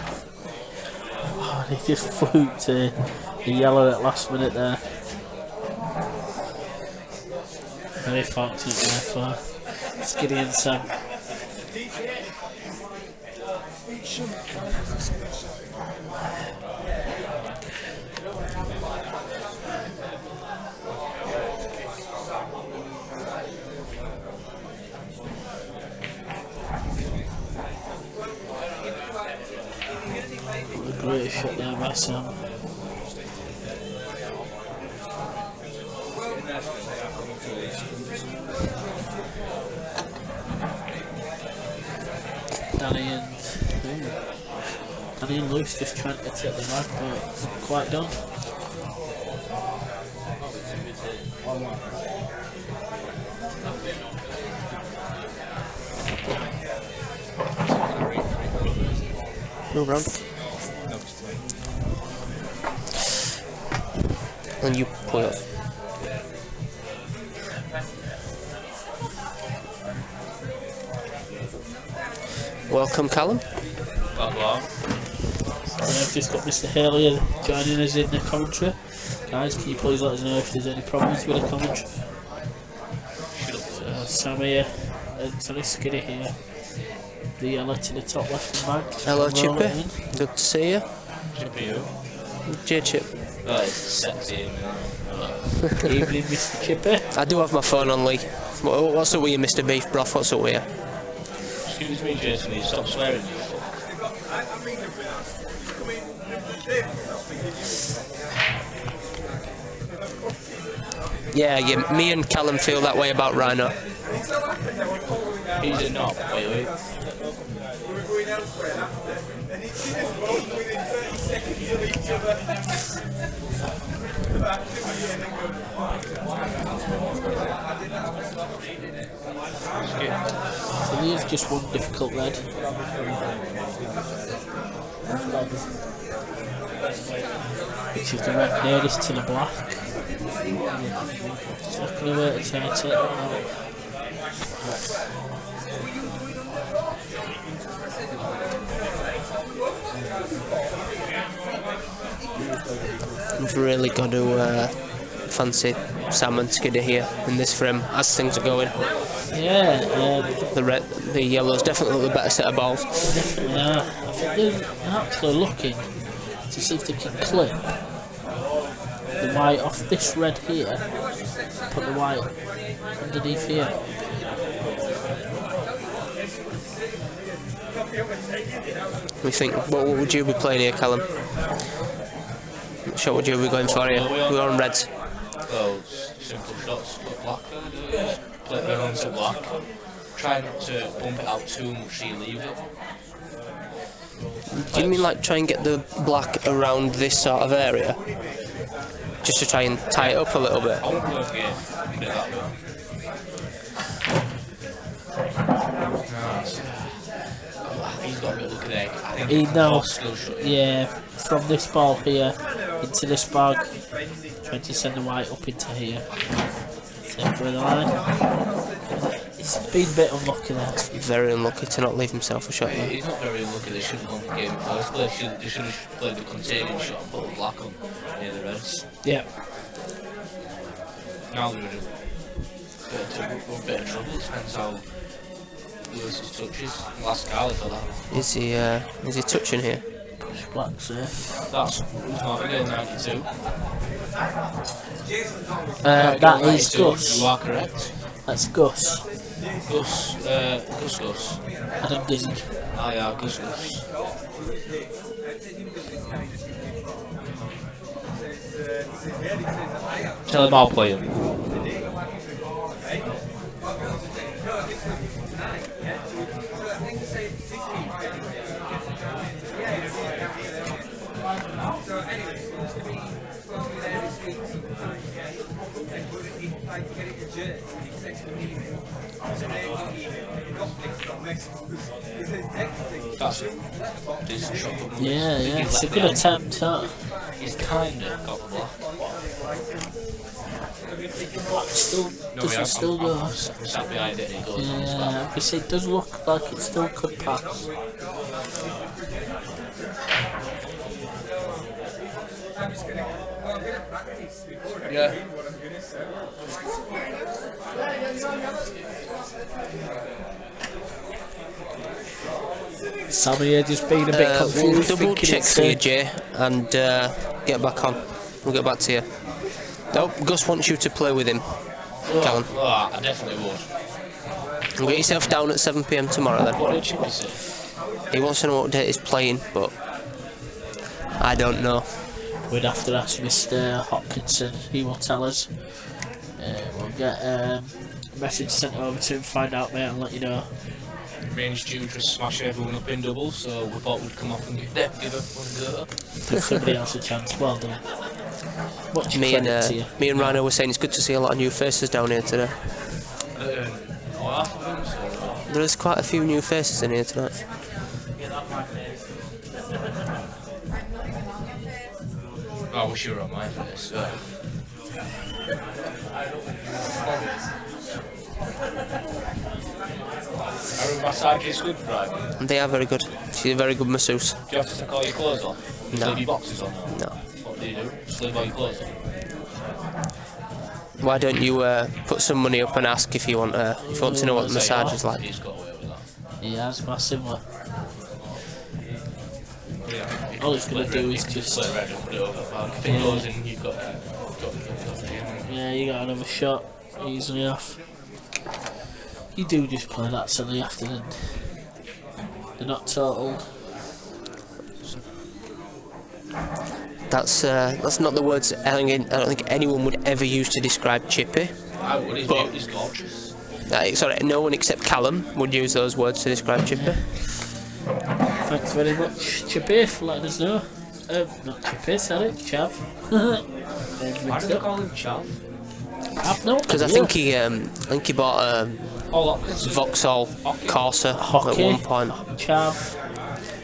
he just fluked the yellow at last minute there. Very fortunate there for Skiddy and Sam. What a great shot there by Sam. Danny and Lewis just trying to take the bag, but it's not quite done. Move around. And you pull it. Welcome, Callum. I've just got Mr. Haley joining us in the commentary. Guys, can you please let us know if there's any problems with the commentary? So, Sammy and Sonny Skiddy here. The yellow to the top left and back. Hello, Roll it Chippy. Good to see you. Chippy who? J-Chip. Oh, it's sexy. Evening, Mr. Chippy. I do have my phone on, Lee. What's up with you, Mr. Beef Broth? What's up with you? Excuse me, Jason, will you stop swearing, you fuck? Yeah, me and Callum feel that way about Rhino. He's a knob, wait. So there's just one difficult red. Which is the red nearest to the black. Just looking away to try and take that out. We've really got to fancy Sam and Skidder here in this frame as things are going. Yeah, The yellow's definitely the better set of balls. definitely are. I think they're actually looking to see if they can clip the white off this red here, put the white underneath here. We think, what would you be playing here, Callum? What shot would you be going for here? We're on reds. Well, simple shots, put black on it, play it onto black. Try not to bump it out too much so you leave it. Do you mean like try and get the black around this sort of area? Just to try and tie it up a little bit? I won't go for you, put it that way. He's got a bit of luck there. I think He knows. skill shot. Yeah, from this ball here into this bag, trying to send the white up into here. Take for the line. He's been a bit unlucky there. Very unlucky to not leave himself a shot there. He's not very unlucky. They should have gone for the game in the first place. They should have played the containing shot and put the black on near the reds. Yeah. Now they're in a bit of trouble. Depends how Lewis touches. Last Carly for that. Is he touching here? Push black safe. That's Martingale 92. That is Gus. You are correct. That's Gus. Gus. Adam Dizzy. Ah, yeah, Gus. Tell him I'll play him. That's a decent shot from Lewis. Yeah, it's a good attempt, huh? He's kinda got the block. Black still doesn't still go. I'm sat behind it and he goes. Yeah, because it does look like it still could pass. Yeah. Sammy here just being a bit We'll confused. double thinking check it's, for you, Jay, and get back on. We'll get back to you. No, Gus wants you to play with him, Callum. Oh, I definitely would. We'll get yourself down at 7 PM tomorrow then. What did Chippy say? He wants to know what date he's playing, but I don't know. We'd have to ask Mr. Hopkinson. He will tell us. We'll get a message sent over to him, find out, mate, and let you know. Range due to smash everyone up in doubles, so we thought we'd come up and give everyone a go. Give somebody else a chance. Well done. Much Me credit to you. and Rhino were saying it's good to see a lot of new faces down here today. Half of them, so There's quite a few new faces in here tonight. I wish you were on my face. Our massage is good, right? They are very good. She's a very good masseuse. Do you have to take all your clothes off? No. Leave your boxes on? No. What do you do? Just leave all your clothes on? Why don't you put some money up and ask if you want to know what the massage is like? He's got away with that. He has massively. All it's going to do is just... Play red and put it over the bag. If it goes in, you've got Yeah, you got another shot. Easily off. You do just play that silly after then. They're not totaled. That's not the words I don't think anyone would ever use to describe Chippy. I would, he's gorgeous. Sorry, no one except Callum would use those words to describe Chippy. Thanks very much, Chippy, for letting us know. Not Chippy, sorry, Chav. Why do they call him Chav? I've no Because I think he bought a Vauxhall Corsa Hockey. at one point. Chav.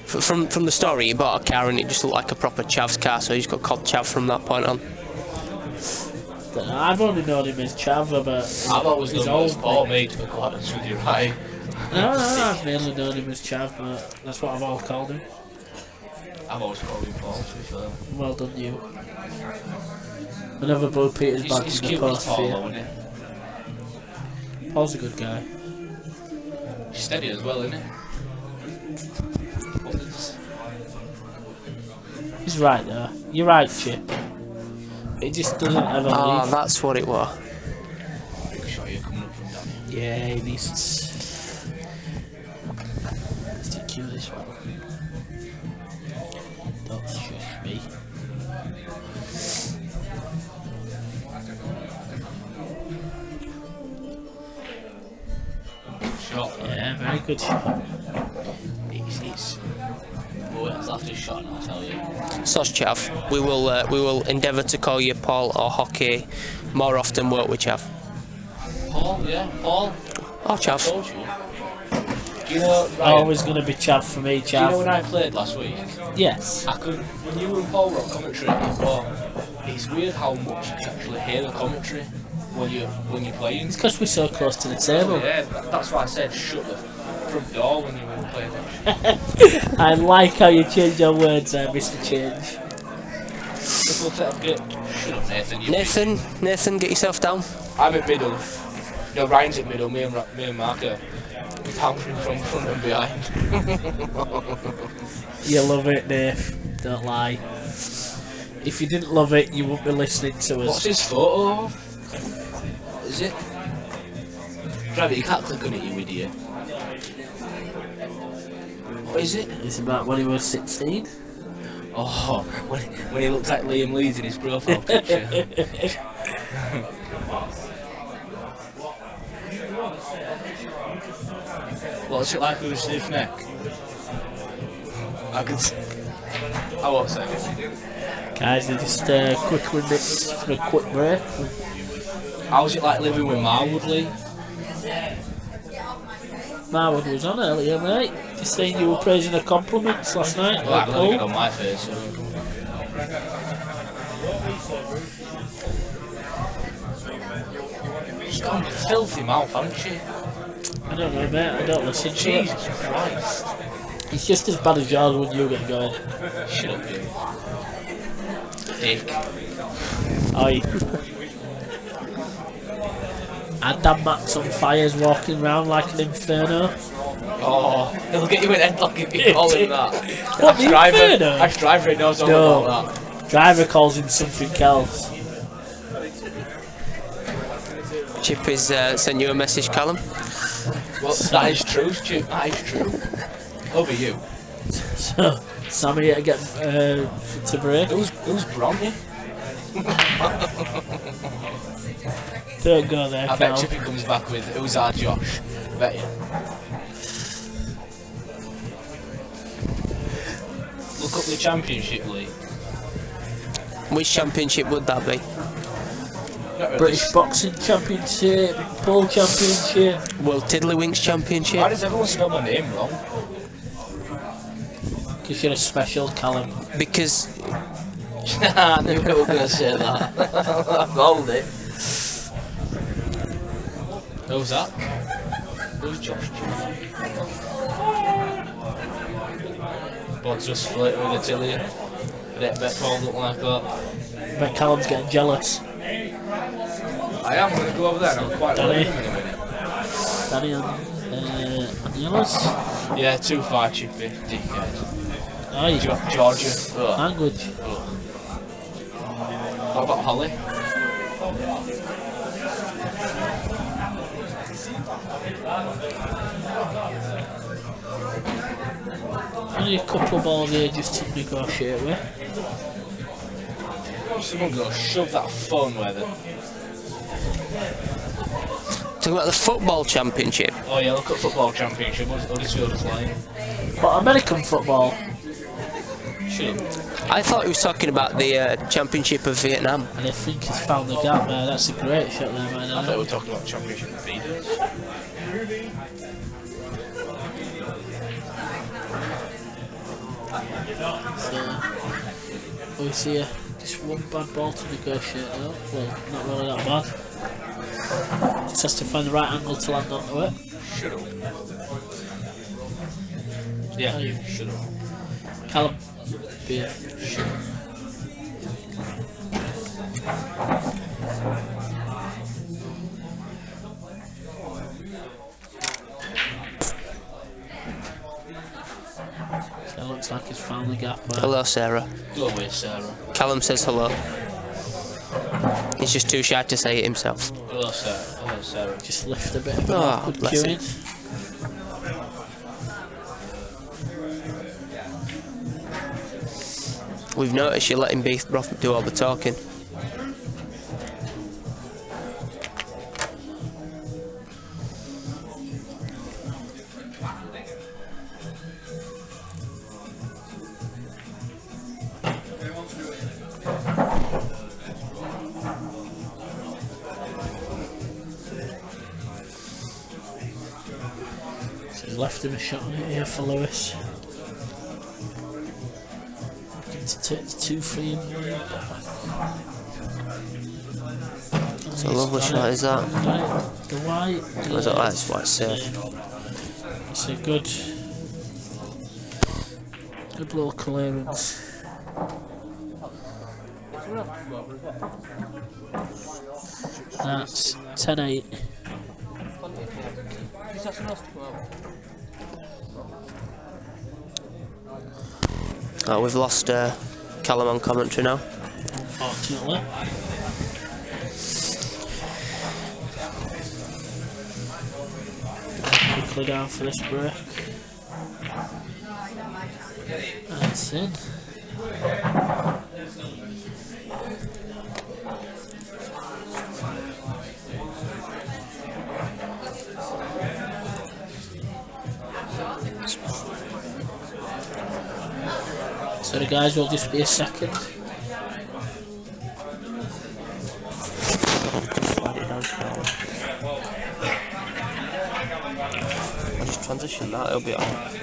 From the story, he bought a car and it just looked like a proper Chav's car, so he's got called Chav from that point on. I've only known him as Chav, but I've always he's known him as old. Paul Mate, to be quite honest with you, right? No, I've mainly known him as Chav, but that's what I've all called him. I've always called him Paul, to be fair. Well done, you. Another Blue Peter's back He's in the cute, post he's for Paul, you. isn't he? Paul's a good guy. He's steady as well, isn't he? He's right there. You're right, Chip. It just doesn't ever Ah, leave. that's what it was. Big shot here coming up from down here. Yeah, he needs to cue this one. Don't shush me. Shot. Yeah, very good shot. He's... Oh, that's after his shot, I'll tell you. Soz Chav, we will endeavour to call you Paul or Hockey more often, won't we, Chav? Paul, yeah, Paul. Oh, I Chav. told you. Do you know, Ryan, Always going to be Chav for me, do you know when Chav. I played last week? Yes. I could, when you and Paul were on commentary, but it's weird how much you can actually hear the commentary when you're playing. It's because we're so close to the table. Yeah, that's why I said shut the front door when you were playing. I like how you change your words there, Mr. Change. Shut up, Nathan. Nathan, get yourself down. I'm in middle. No, Ryan's in middle. Me and Mark are pounding from front and behind. You love it, Dave. Don't lie. If you didn't love it, you wouldn't be listening to us. What's his photo? Is it? Rabbit, you can't click on it, you idiot. What is it? It's about when he was 16. Oh, when he looked like Liam Leeds in his profile picture. What's it like with a stiff neck? I won't say anything. Guys, they just quickly nipped for a quick break. How was it like living with Marwood, Lee? Marwood was on earlier, mate. Just saying you were praising her compliments last night. Well, I'm going to get on my face. She's got a filthy mouth, hasn't she? I don't know, mate. I don't listen to it. Jesus Christ. It's just as bad as yours when you get going. Shut up, you. Dick. Oi. And Dan Matt's on fires walking around like an inferno. Oh, he'll get you in headlock if you call him that. What, the inferno? Ash Driver knows all No. about that. Driver calls him something else. Chip has sent you a message, Callum. Well, that is true, Stu. That is true. Over you. So, Sammy had to get to break. Who's Bronny? Don't go there, I bet Cal. Chippy comes back with who's our Josh. Bet you. Look up the Championship League. Which championship would that be? British Boxing Championship, Pole Championship. World Tiddlywinks Championship? Why does everyone spell my name wrong? Because you're a special, Callum. Because I knew they were going to say that. I called it. Who's that? Who's Josh? Bod's just flirting with the Tillian. Bet Paul look like that. Bet Callum's getting jealous. I am going to go over there and I'm quite Danny. late in a minute. Danny and yellows. Yeah, too far, Chippy. Dickhead. Aye. Georgia. Ugh. Language. What about Holly? Only a couple of ball ages to negotiate with. Someone's going to shove that phone with it. talking about the football championship. Oh yeah, look at football championship. Huddersfield is playing. What, American football? Sure. I thought he was talking about the championship of Vietnam. And I think he's found the gap there. That's a great shot there, man. I thought we were talking about championship of feeders. So, we see just one bad ball to negotiate though. Well, not really that bad. Just has to find the right angle to land onto it. Shut up. Yeah, you shut up. Callum, beer. Shut up. So it looks like he's found the gap there. Hello, Sarah. Go away, Sarah. Callum says hello. He's just too shy to say it himself. Hello, Sarah. Hello, Sarah. Just lift a bit of an Oh, awkward bless queue him. in. We've noticed you letting Beethroff do all the talking. So he's left him a shot on it here for Lewis. To take the 2-3 and lead back. It's a lovely shot, is that? The white. That's what I said. It's a good little clearance. That's 10-8. We've lost Callum on commentary now. Unfortunately. Quickly down for this break. That's in. So the guys will just be a second. I'll just transition that, it'll be alright.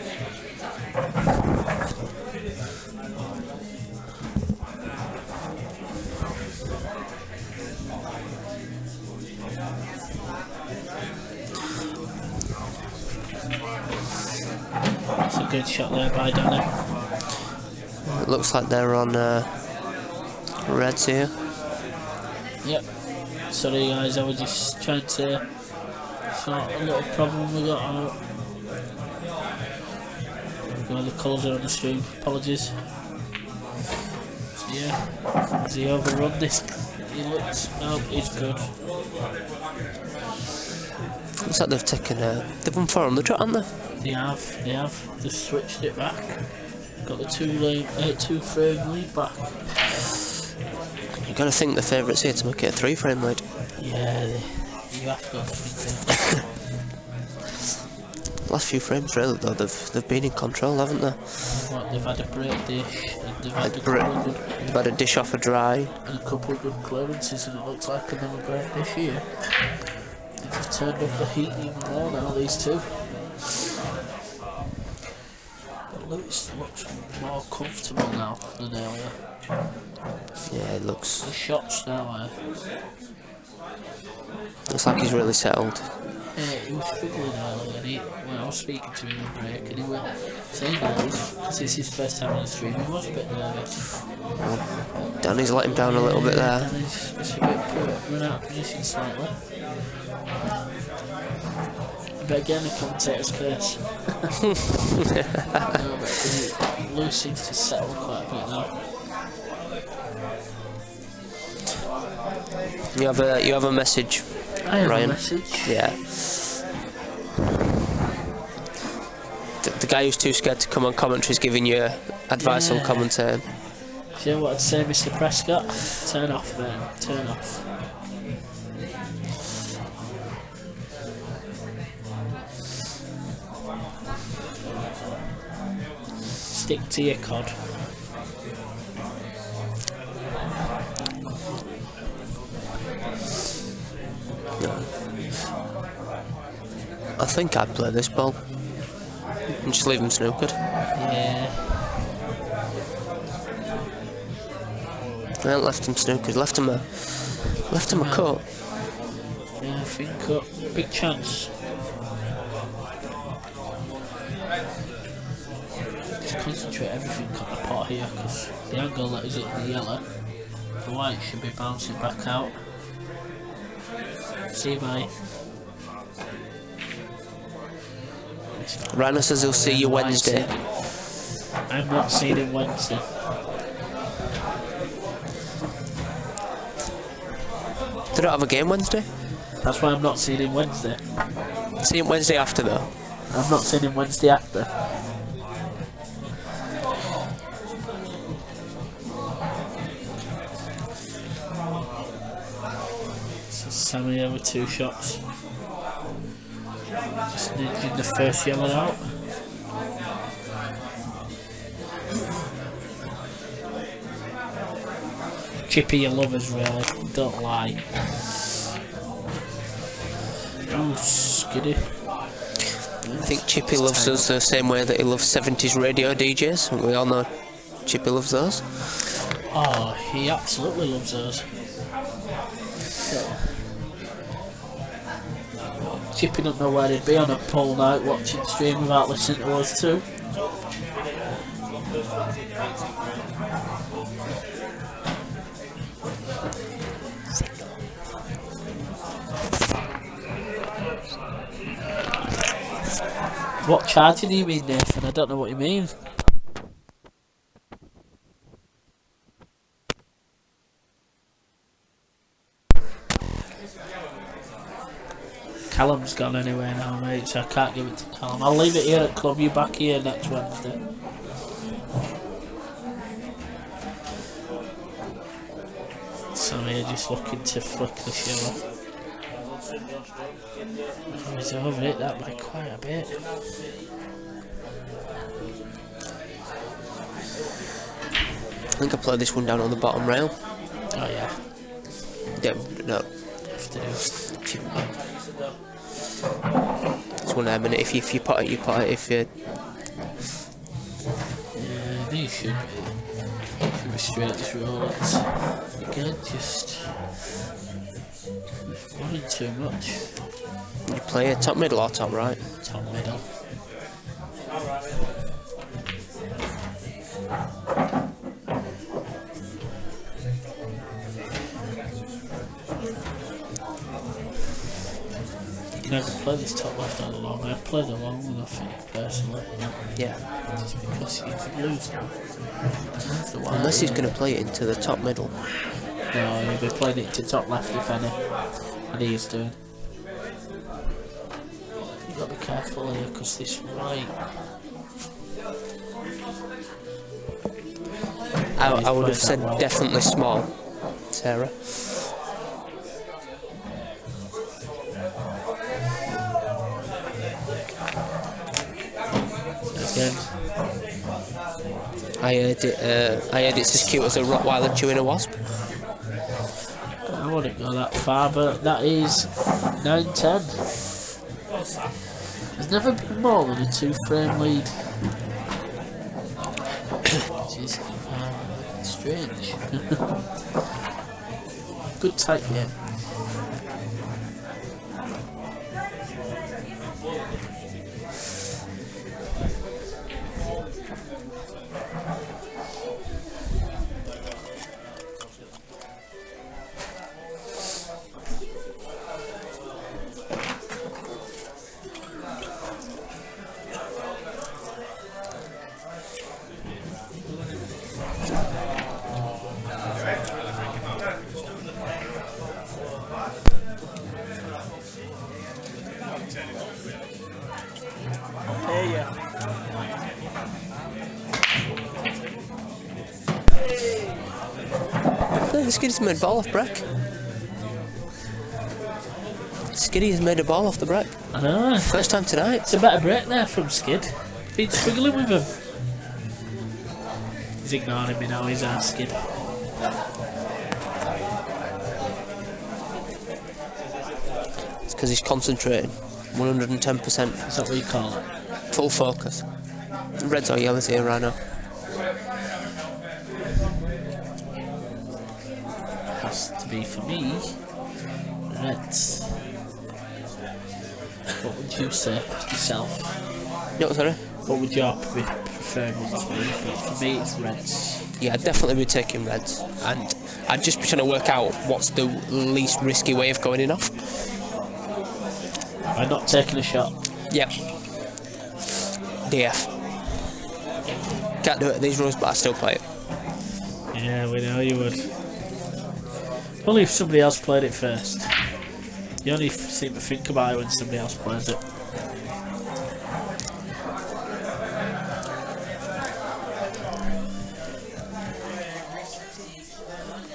It's a good shot there by Danny. It looks like they're on reds here. Yep. Sorry guys, I was just trying to sort a little problem we got out. The colours are on the stream, apologies. So yeah, has he overrun this? He looks, no, he's good. Looks like they've taken they've won 400 trot, haven't they? They have, they've switched it back. Got the two frame lead back. You've got to think the favourites here to make it a 3-frame lead. Yeah, you have got to think that. Last few frames, really, though, they've been in control, haven't they? What, they've had a break dish, and they've had a Break- couple of good, They've had a dish off a dry. and a couple of good clearances, and it looks like another break dish here. They've just turned up the heat even more now, these two. But Lewis looks more comfortable now than earlier. Yeah, it looks The shots now, like he's really settled. yeah, he was struggling earlier, and when I was speaking to him in the break, and he was saying that because it's his first time on the stream, he was a bit nervous. Danny's let him down a little bit there. Danny's just a bit run out of position slightly. But again, the commentator's curse. No, but Lewis seems to settle quite a bit now. You have a message, I have Ryan. a message. Yeah. The guy who's too scared to come on commentary is giving you advice on commentating. Do you know what I'd say, Mr. Prescott? Turn off, man. Turn off. Stick to your cod. I think I'd play this ball and just leave him snookered. Yeah. I ain't left him snookered, left him a cut. Yeah, I think big chance. Just concentrate everything on the pot here, because the angle that is at the yellow, the white should be bouncing back out. See you, mate. Rhino says he'll see you Wednesday. I'm not seeing him Wednesday. They don't have a game Wednesday? That's why I'm not seeing him Wednesday. See him Wednesday after though. I'm not seeing him Wednesday after. So Sammy here with 2 shots. Just nudging the first yellow out. Chippy, your lovers really, don't lie. Oh, Skiddy. I think Chippy loves us the same way that he loves 70s radio DJs, and we all know Chippy loves those. Oh, he absolutely loves those. Chippy don't know where he'd be on a poll night watching stream without listening to us too. What charging do you mean, Nathan? I don't know what you mean. Callum's gone anyway now, mate, so I can't give it to Callum. I'll leave it here at club. You back here next Wednesday. So here just looking to flick the shower. Oh, he's over it that by quite a bit. I think I played this one down on the bottom rail. Oh yeah, Yeah, no. have to do. It's one of them, and if you pot it, you pot it. If you Yeah, these should be straight as rollers. Again, just wanting too much. you play a top middle or top right. Top middle. You can either play this top left or the long. I'd play the long one, I think, personally. Yeah. Just because you could lose now. Lose the wide, Unless he's yeah. going to play it into the top middle. No, he'll be playing it to top left if any. And he is doing. You've got to be careful here because this right. I would have played said that well. definitely small, Sarah. again. I heard it's as cute as a Rottweiler chewing a wasp. I wouldn't go that far, but that is 9-10. There's never been more than a 2-frame lead. Which is strange. Good tight game. The Skiddy's made a ball off Breck. Skiddy's made a ball off the Breck. I know. First time tonight. It's a better break there from Skid. Been struggling with him. He's ignoring me now, he's our Skid. It's because he's concentrating. 110%. Is that what you call it? Full focus. Reds or yellows here right now. Has to be for me. Reds. What would you say yourself? No, sorry? What would your preferred ones be? But for me, it's Reds. Yeah, I'd definitely be taking Reds. And I'd just be trying to work out what's the least risky way of going in off. By not taking a shot. Yep. DF. Can't do it at these rules, but I still play it. Yeah, we know you would. Only if somebody else played it first. You only seem to think about it when somebody else plays it.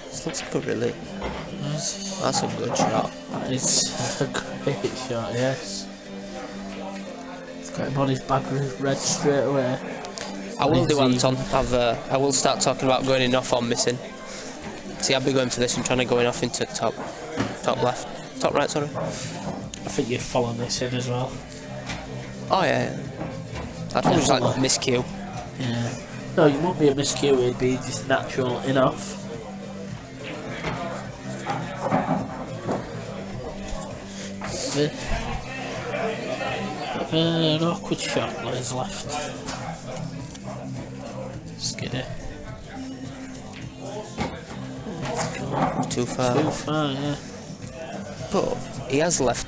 This looks like a really... That's a good shot. It's a great shot, yes. It's got him on his bag with red straight away. I will do Anton. I will start talking about going in off on missing. See, I'll be going for this and trying to go in off into top left. Top right, sorry. I think you're following this in as well. Oh, yeah. I'd just like miscue. Yeah. No, you won't be a miscue, it'd be just natural enough. An awkward shot lays left. Skiddy. Too far. Too far, yeah. But he has left.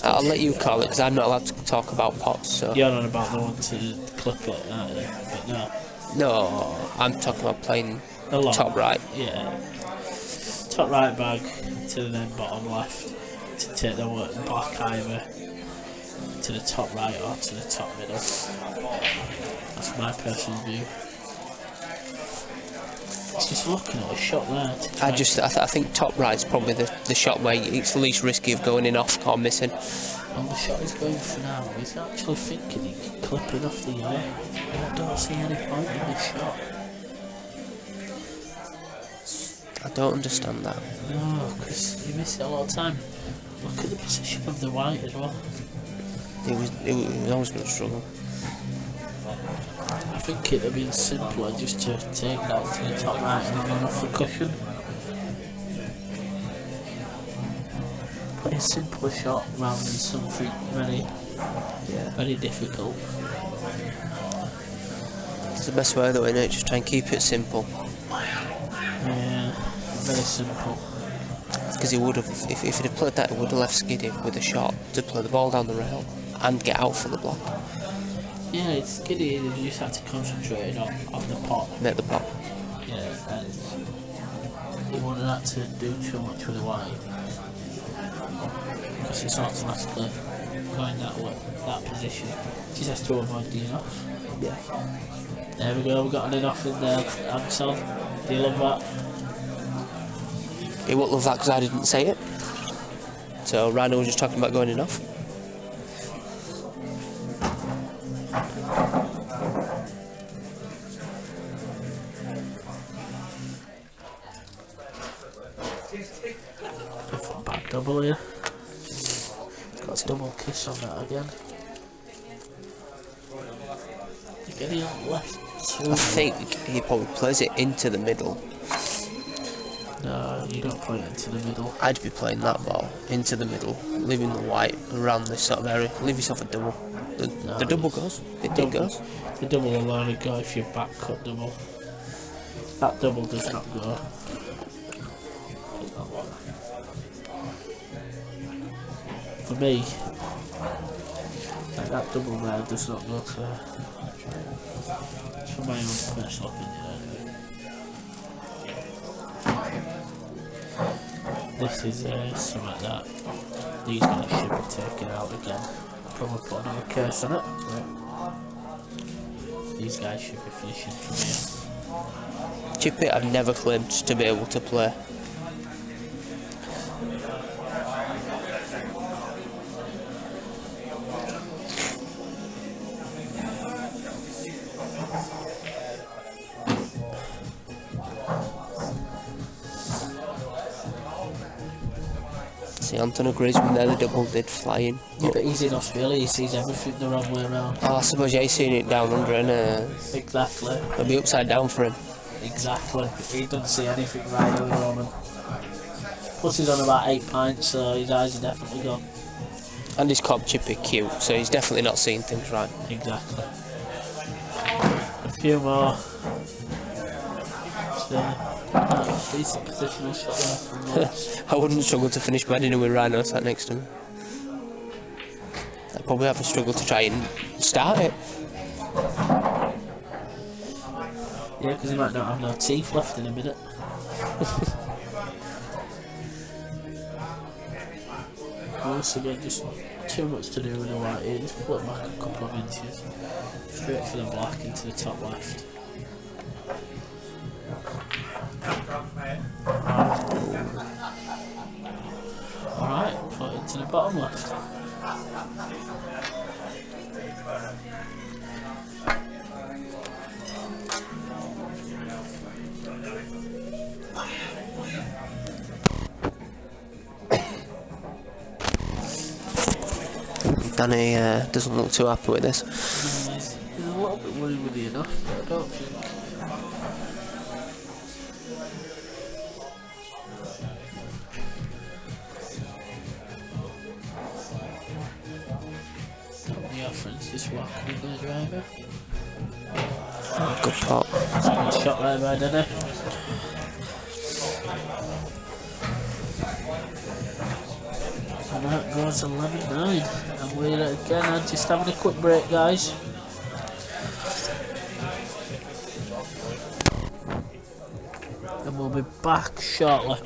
I'll let you call it because I'm not allowed to talk about pots. So. You're not about the one to clip it, aren't you? But no. No, I'm talking about playing top right. Yeah. Top right bag to then bottom left to take the black either to the top right or to the top middle. That's my personal view. It's just looking at a shot there. I think top right's probably the shot where it's the least risky of going in off or missing. Well, the shot he's going for now, he's actually thinking he can clip it off the yellow. I don't see any point in this shot. I don't understand that. No, because you miss it a lot of time. Look at the position of the white as well. He was always going to struggle. I think it'd have been simpler just to take that to the top right and run off the cushion. Play a simpler shot rather than something very difficult. It's the best way though, isn't it? Just try and keep it simple. Yeah, very simple. Because he would have, if he'd have played that, he would have left Skiddy with a shot to play the ball down the rail and get out for the block. Yeah, it's Skiddy, you just have to concentrate on the pot. Make the pot. Yeah, and he wouldn't have to do too much with the white. Because it's automatically going that position. He just has to avoid the enough. Yeah. There we go, we've got an enough in there, Anton. Do you love that? He won't love that because I didn't say it. So Rhino was just talking about going enough. double here. Got a double kiss on that again. You're getting on left too. I think he probably plays it into the middle. No, you don't play it into the middle. I'd be playing that ball into the middle, leaving the white around this sort of area. Leave yourself a double. The double goes. It did goes. The double will only go if you back cut double. That double does not go. For me, like that double there does not go to. It's for my own personal opinion anyway. This is something like that. These guys should be taken out again. Probably put another curse on it. But these guys should be finishing from here. Chippy, I've never claimed to be able to play. See, Anton agrees with me there, the double did flying. Yeah, but he's in Australia, he sees everything the wrong way around. Oh, I suppose yeah, he's seen it down under and Exactly. it'll be upside down for him. Exactly. He doesn't see anything right at the moment. Plus he's on about 8 pints, so his eyes are definitely gone. And he's called Chippy cute, so he's definitely not seeing things right. Exactly. A few more. Decent positional shot there from Lewis. I wouldn't struggle to finish my dinner with Rhino sat next to me. I'd probably have a struggle to try and start it. Yeah, because he might not have no teeth left in a minute. Once again, just too much to do with the white here. Just put it back a couple of inches. Straight for the black into the top left. Alright, put it to the bottom left. Danny doesn't look too happy with this. He's a little bit worried with the enough, but I don't think. The offense just walking in there, driver. Oh, good pot. That's a good shot there by Danny. And that goes 11-9. And we're again just having a quick break, guys. And we'll be back shortly.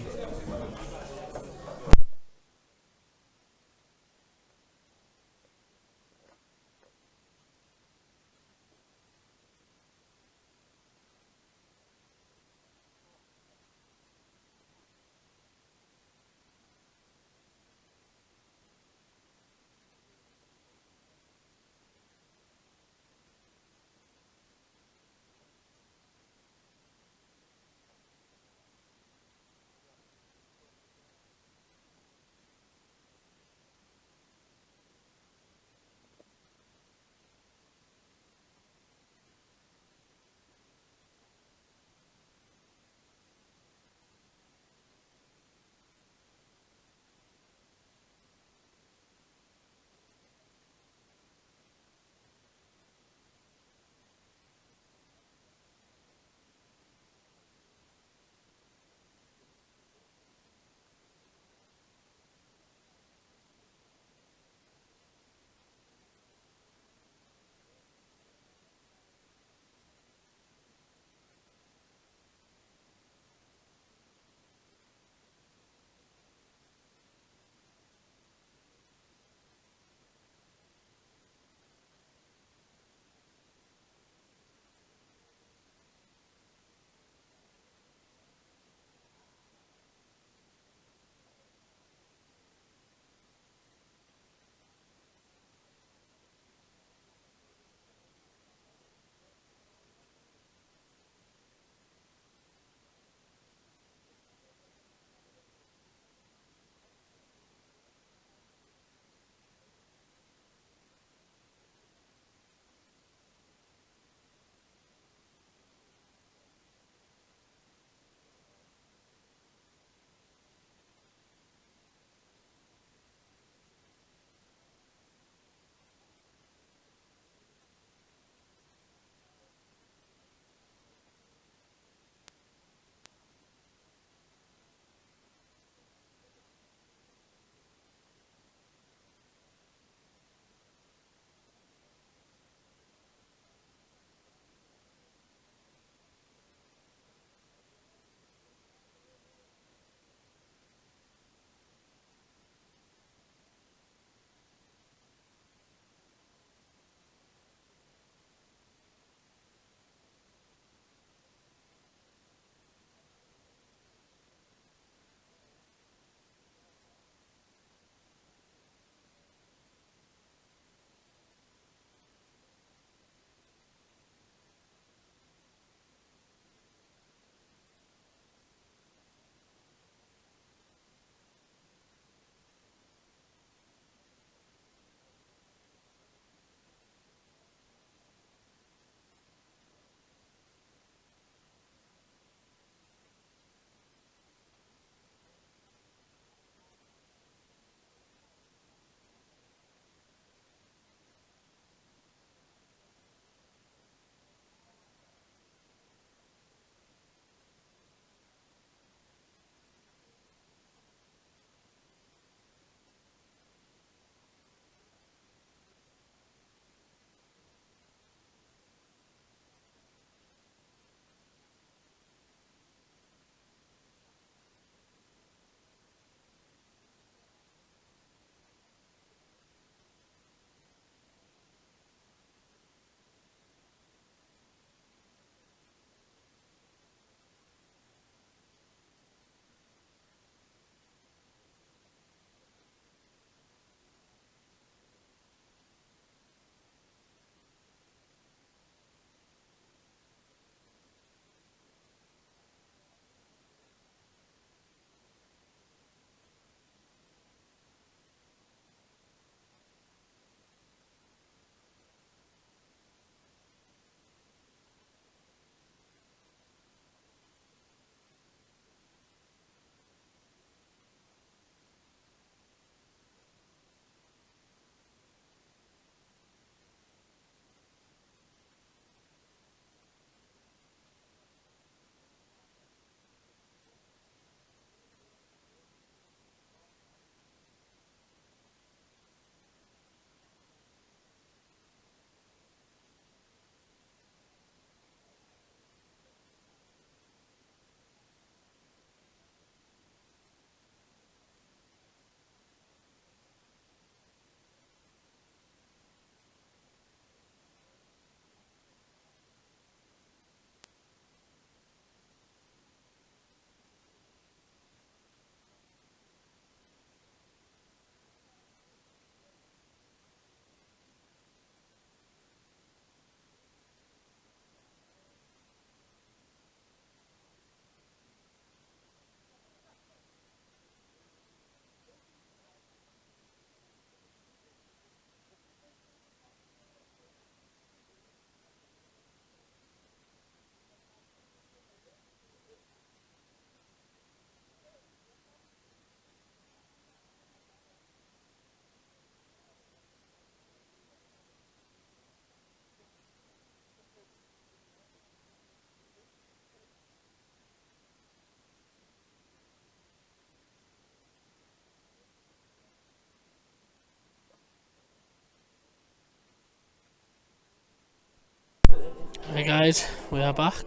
guys, we are back.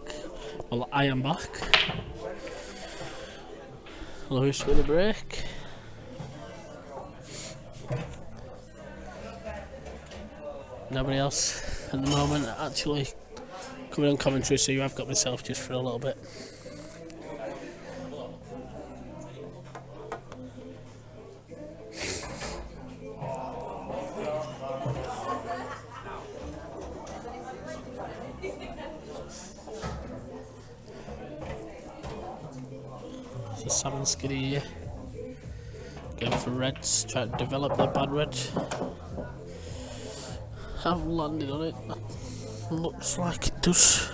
Well, I am back. Lewis with a break. Nobody else at the moment actually coming on commentary, so I've got myself just for a little bit. So Sam and Skiddy here, going for reds, trying to develop their bad reds. Haven't landed on it. Looks like it doesn't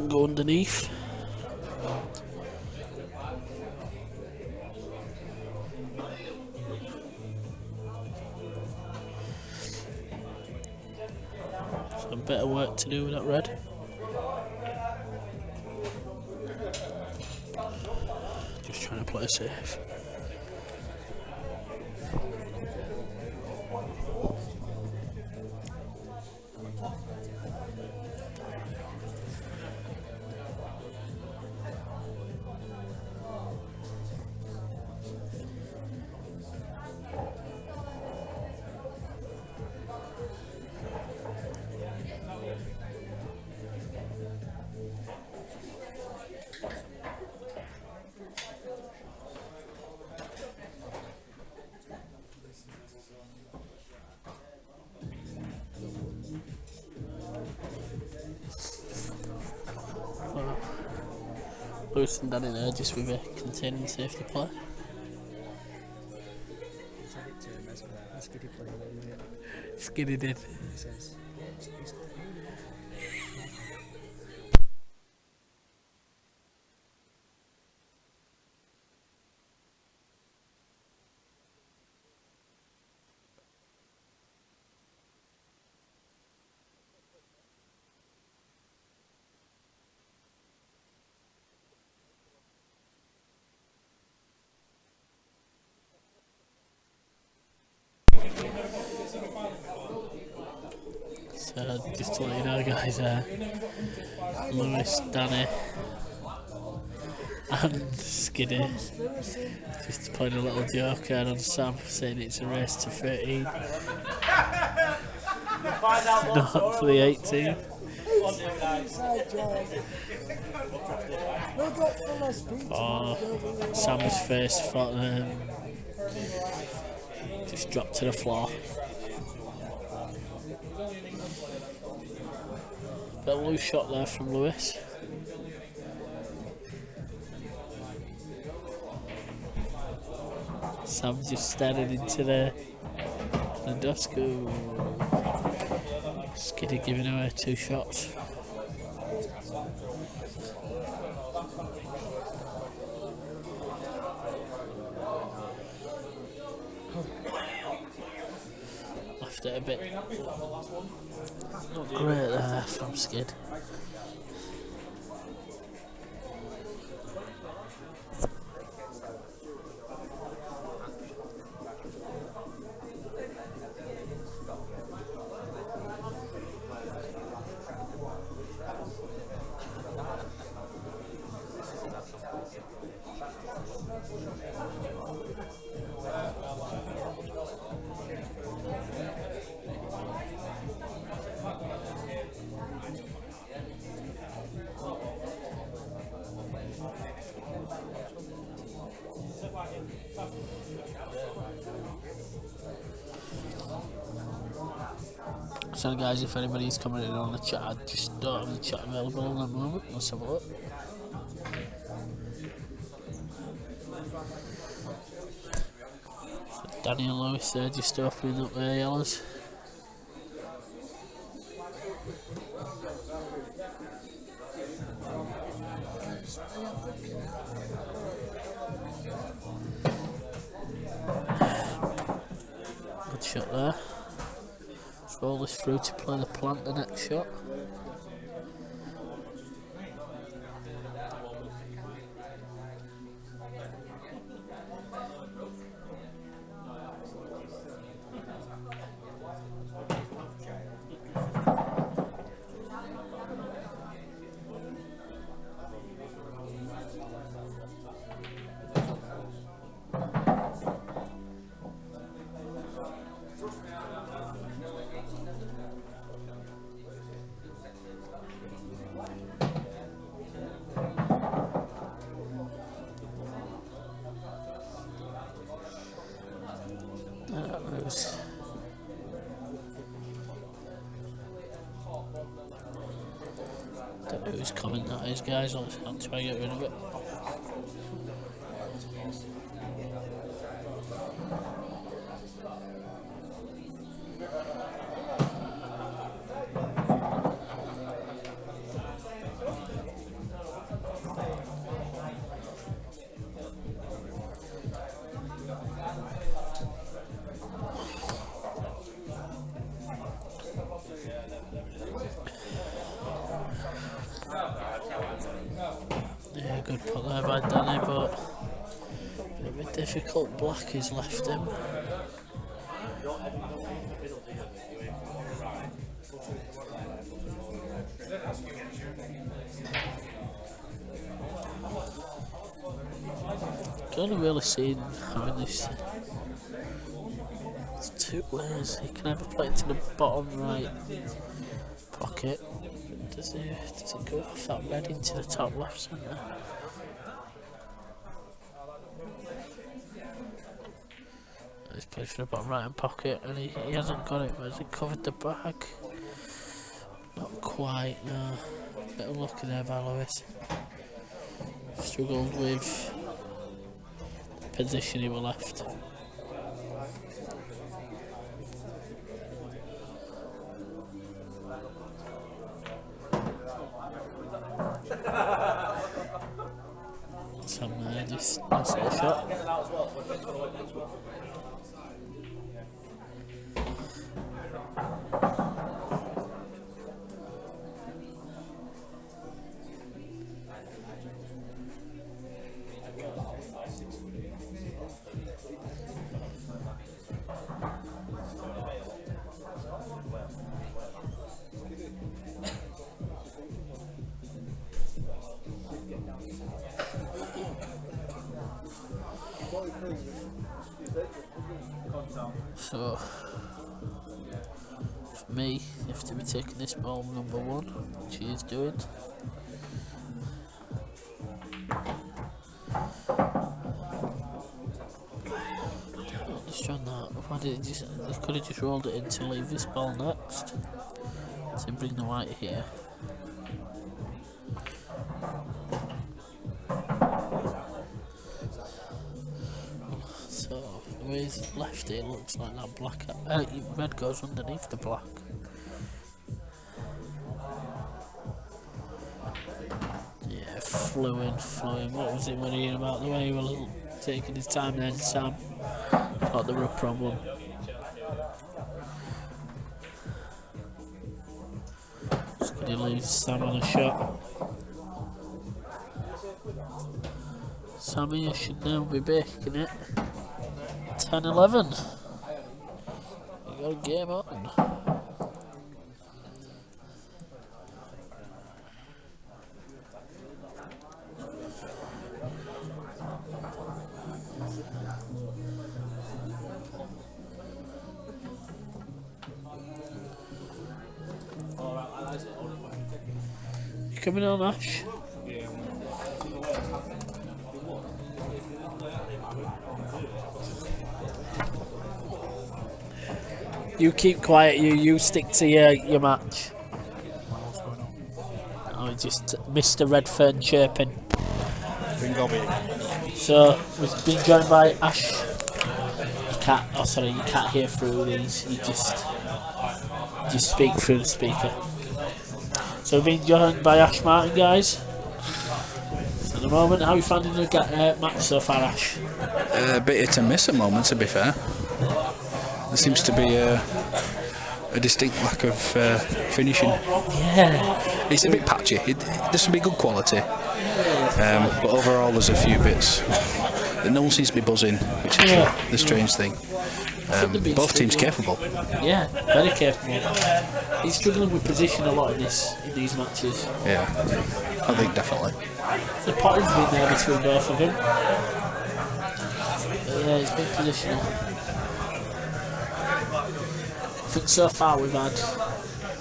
go underneath. So a bit of work to do with that red. Just trying to play it safe. Lewis and Danny there just with a containing safety play. Skiddy did. So just to let you know guys, Lewis, Danny and Skiddy just playing a little joke out on Sam, saying it's a race to 13. Not to the 18. Oh, Sam's face just dropped to the floor. Bit of a loose shot there from Lewis. Sam just staring into the dust. Skiddy giving away 2 shots. Left it a bit not great there from Skid. So guys, if anybody's coming in on the chat, I just don't have the chat available at the moment. Let's have a look. So Danny and Lewis there just opening up their yellows. Good shot there. Roll this through to play the plant the next shot. Lewis. Don't know whose comment that is, guys. I'll try and get rid of it. Yeah, good put there by Danny, but a bit of a difficult black is left him. I've only really seen having this. It's two ways. He can either play it to the bottom right pocket. Does it go off that red into the top left centre? He's played for the bottom right hand pocket and he hasn't got it, but has he covered the bag? Not quite, no. Bit unlucky there by Lewis. Struggled with the position he was left. Some just nice little shot. So, for me, you have to be taking this ball number one, which he is doing. Don't understand that. Why did they could have just rolled it in to leave this ball next. To bring the white here. So, the way he's left it looks like that black. Red goes underneath the black. Yeah, flew in. What was it worrying about? The way he was taking his time then, Sam. Thought there were a problem. Just gonna leave Sam on a shot. Sammy, you should now be baking it. 10-11. You got a game on. You coming on, Ash? You keep quiet, you stick to your match. Oh, just Mr. Redfearn chirping. So, we've been joined by Ash. You can't hear through these, you just speak through the speaker. So we've been joined by Ash Martin, guys. So at the moment, how are you finding the match so far, Ash? A bit hit and miss at the moment, to be fair. There seems to be a distinct lack of finishing. Yeah. It's a bit patchy. There's some good quality. But overall there's a few bits that no one seems to be buzzing, which is the strange thing. Both teams capable. Yeah, very capable. He's struggling with position a lot in these matches. Yeah, I think definitely. The potting's been there between both of them. But yeah, he's been positional. I think so far we've had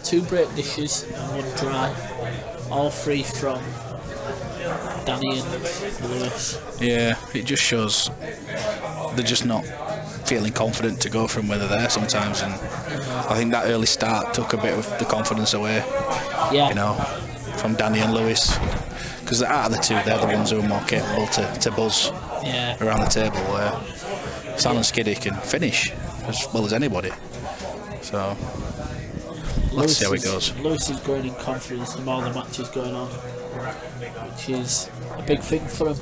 2 break dishes and 1 dry, all 3 from Danny and Lewis. Yeah, it just shows they're just not feeling confident to go from where they're there sometimes, and I think that early start took a bit of the confidence away. Yeah. You know, from Danny and Lewis, because out of the two, they're the ones who are more capable to buzz around the table. Where Sam and Skiddy can finish as well as anybody. So let's see how it goes. Lewis is growing in confidence the more the match is going on, which is a big thing for him.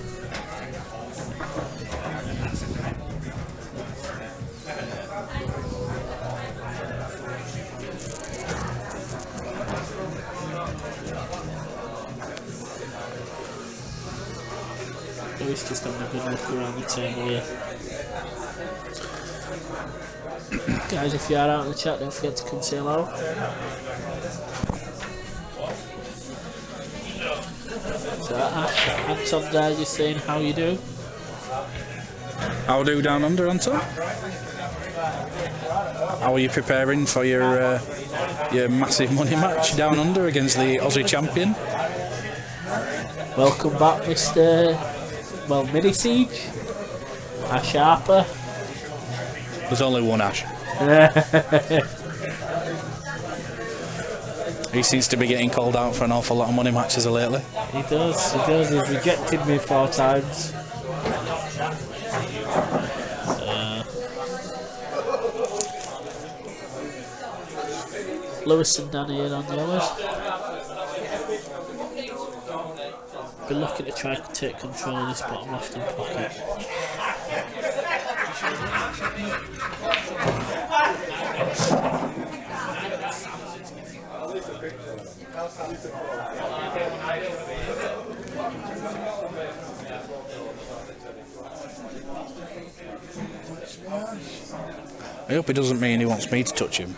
Lewis just having a good look around the table here. Guys, if you are out in the chat, don't forget to come say hello. So Ash, Anton there just saying how you do. How do down under, Anton? How are you preparing for your massive money match down under against the Aussie champion? Welcome back, Mr. Mini Siege. Ash Harper. There's only one Ash. He seems to be getting called out for an awful lot of money matches lately. He does. He's rejected me 4 times. Lewis and Danny in on the others. Be looking to try to take control of this bottom left hand pocket. I hope he doesn't mean he wants me to touch him.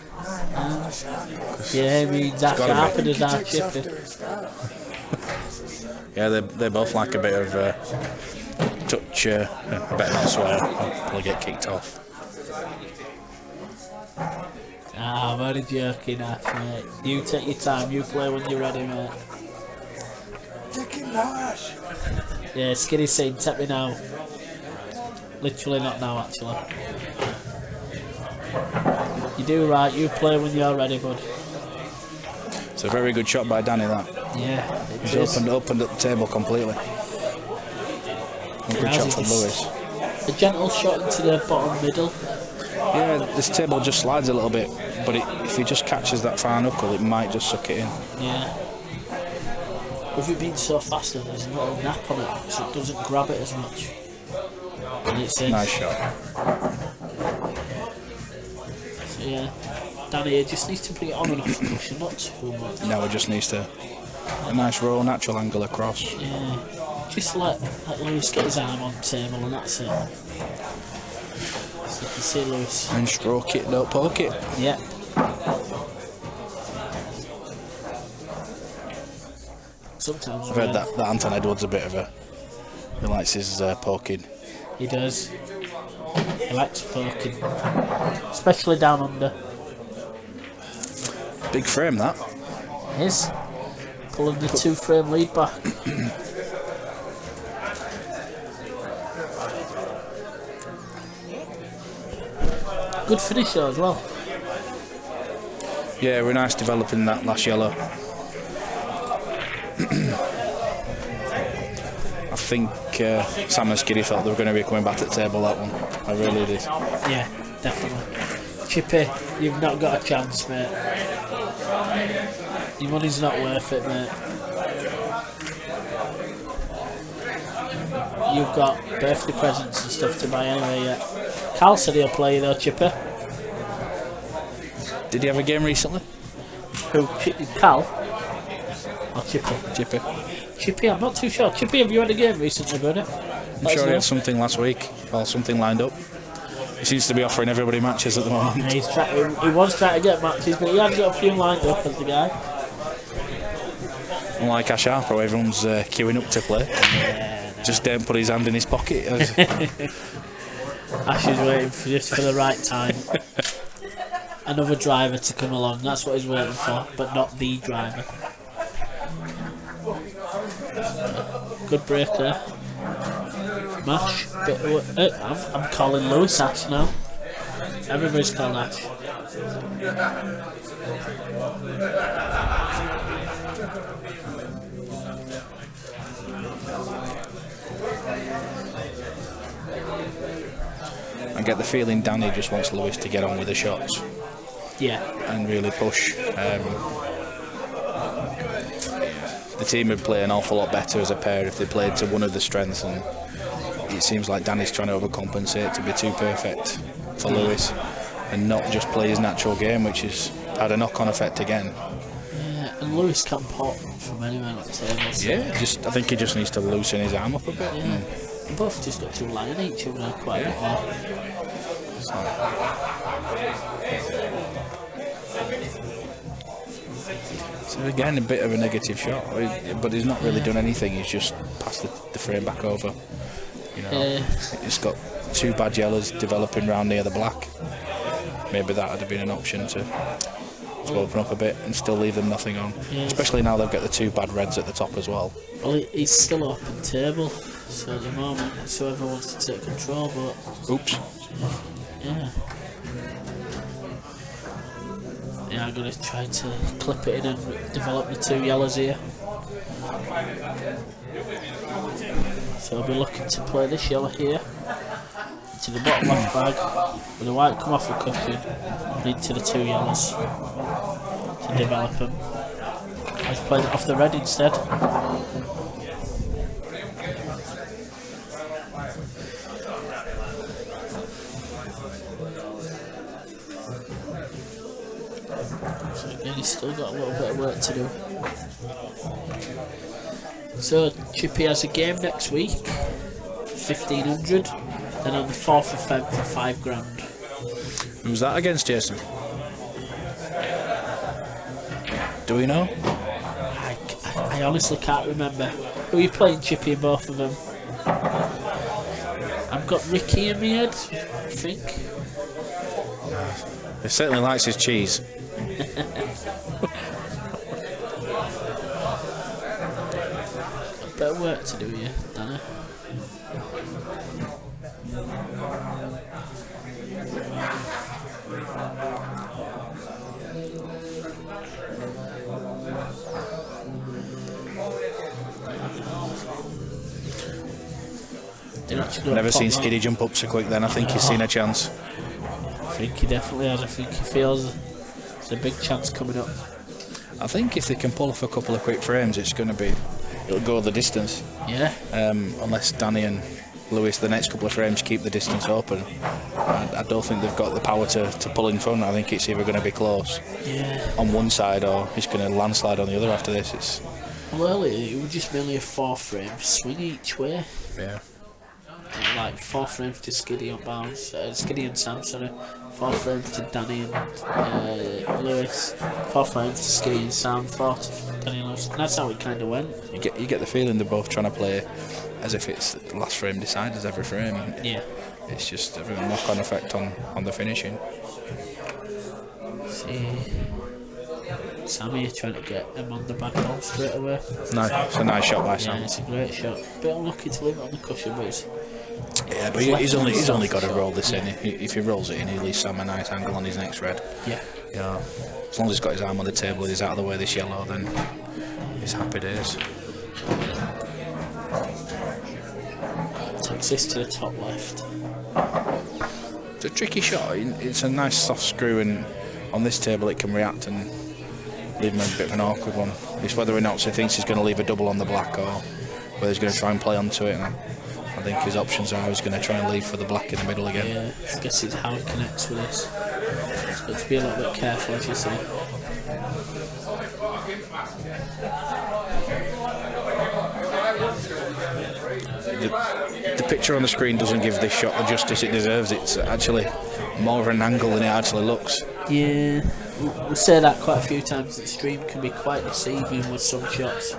Yeah, I mean, Zach Harper does our chipping. Yeah, they both like a bit of touch. I better not swear, I'll probably get kicked off. I'm only joking, Ash, mate. You take your time, you play when you're ready, mate. Take him now, Ash. Yeah, Skinny's saying, take me now. Literally not now, actually. You do right, you play when you're ready, bud. It's a very good shot by Danny, that. Yeah, He's opened up the table completely. Good shot from Lewis. A gentle shot into the bottom middle. Yeah, this table just slides a little bit, but if he just catches that far knuckle, it might just suck it in. Yeah. With it being so fast, there's a little nap on it, so it doesn't grab it as much. And it's in. Nice shot. So yeah, Danny just needs to bring it on and off the cushion, not too much. No, it just needs to a nice raw natural angle across. Yeah, just let Lewis get his arm on the table and that's it. So you can see Lewis. And stroke it, don't poke it. Yeah. Sometimes I've heard that Anton Edwards a bit of a. He likes his poking. He does. He likes poking, especially down under. Big frame that. It is. Pulling the 2-frame lead back. Good finish though as well. Yeah, we're nice developing that last yellow. I think Sam and Skiddy felt they were going to be coming back to the table, that one. I really did. Yeah, definitely. Chippy, you've not got a chance, mate. Your money's not worth it, mate. You've got birthday presents and stuff to buy anyway yet. Cal said he'll play though, Chippy. Did he have a game recently? Who? Cal? Or Chippy? Chippy. Chippy, I'm not too sure. Chippy, have you had a game recently, Bernard? I'm sure he had something last week, or something lined up. He seems to be offering everybody matches at the moment. Yeah, he was trying to get matches, but he has got a few lined up as the guy. Unlike Ash Harper, where everyone's queuing up to play. Yeah, no. Just don't put his hand in his pocket. Ash is waiting just for the right time. Another driver to come along, that's what he's waiting for, but not the driver. Good break there. Mash. I'm calling Lewis Ash now. Everybody's called Ash. I get the feeling Danny just wants Lewis to get on with the shots Yeah. and really push. The team would play an awful lot better as a pair if they played to one of the strengths, and it seems like Danny's trying to overcompensate to be too perfect for Lewis and not just play his natural game, which has had a knock-on effect again. Yeah, and Lewis can pop from anywhere on the table. So Yeah, I think he just needs to loosen his arm up a bit. yeah. They both just got to rely on each other quite a bit more. So again, a bit of a negative shot, but he's not really done anything. He's just passed the frame back over. You know, it's got two bad yellows developing round near the black. Maybe that would have been an option to open up a bit and still leave them nothing on. Yeah. Especially now they've got the two bad reds at the top as well. Well, he's still open table, so at the moment it's whoever wants to take control, but Oops. yeah. Yeah, I'm going to try to clip it in and develop the two yellows here. So I'll be looking to play this yellow here to the bottom left bag with the white come off the cushion and into the two yellows to develop them. I've played it off the red instead. So again, he's still got a little bit of work to do. So Chippy has a game next week for 1,500, then on the 4th of Feb for 5 grand. Who's that against, Jason? Do we know? I honestly can't remember. Who are you playing, Chippy, in both of them? I've got Ricky in my head, I think. He certainly likes his cheese. A bit of work to do here, Danny. Never seen Skiddy jump up so quick then. I think he's seen a chance. I think he definitely has. I think he feels there's a big chance coming up. I think if they can pull off a couple of quick frames, it'll go the distance. Yeah. Unless Danny and Lewis, the next couple of frames, keep the distance open. I don't think they've got the power to pull in front. I think it's either going to be close on one side or it's going to landslide on the other after this. Well, it would just mainly a 4 frame swing each way. Yeah. Like 4 frames to Skiddy on bounce, Skiddy and Sam, sorry. 4 frames to Danny and Lewis. 4 frames to Skiddy and Sam. 4 to Danny and Lewis. And that's how it kind of went. You get the feeling they're both trying to play as if it's the last frame decided every frame. Yeah. It's just a knock-on effect on the finishing. See, Sammy trying to get him on the back ball straight away. No, it's a nice shot by Sam. Yeah, it's a great shot. Bit unlucky to leave it on the cushion, but it's... Yeah, but he's only got to roll this in. If he rolls it in, he leaves Sam a nice angle on his next red. Yeah. Yeah. As long as he's got his arm on the table and he's out of the way this yellow, then it's happy days. Takes this to the top left. It's a tricky shot. It's a nice soft screw, and on this table it can react and leave him a bit of an awkward one. It's whether or not he thinks he's going to leave a double on the black or whether he's going to try and play onto it. And I think his options are he's going to try and leave for the black in the middle again. Yeah, I guess it's how he connects with this. He's got to be a little bit careful, as you say. The picture on the screen doesn't give this shot the justice it deserves. It's actually more of an angle than it actually looks. Yeah, we say that quite a few times. The stream can be quite deceiving with some shots.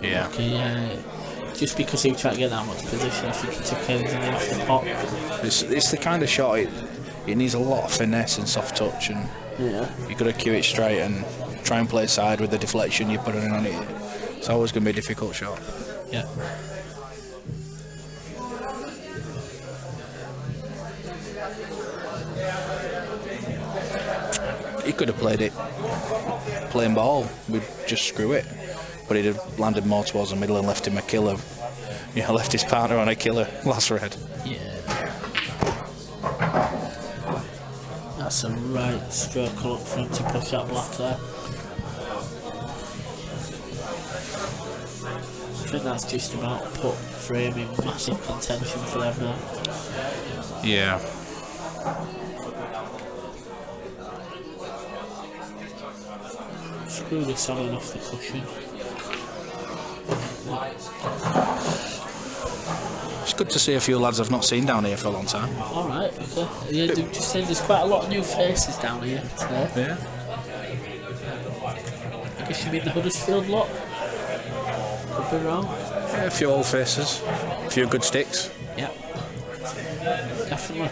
Yeah. Okay, just because he was trying to get that much position, I think he took everything off the pot. It's the kind of shot it needs a lot of finesse and soft touch, and Yeah. you've got to cue it straight, and try and play side with the deflection you're putting on it. It's always going to be a difficult shot. Yeah. He could have played it plain ball, we'd just screw it. But he'd have landed more towards the middle and left him a killer. Yeah, left his partner on a killer last red. Yeah. That's a right stroke up front to push that black there. I think that's just about put frame in massive contention for them now. Yeah. Screw this on and off the cushion. It's good to see a few lads I've not seen down here for a long time. Alright, okay. Yeah, they've just said there's quite a lot of new faces down here today. Yeah. I guess you mean the Huddersfield lot? Could be wrong. Yeah, a few old faces, a few good sticks. Yeah. Definitely.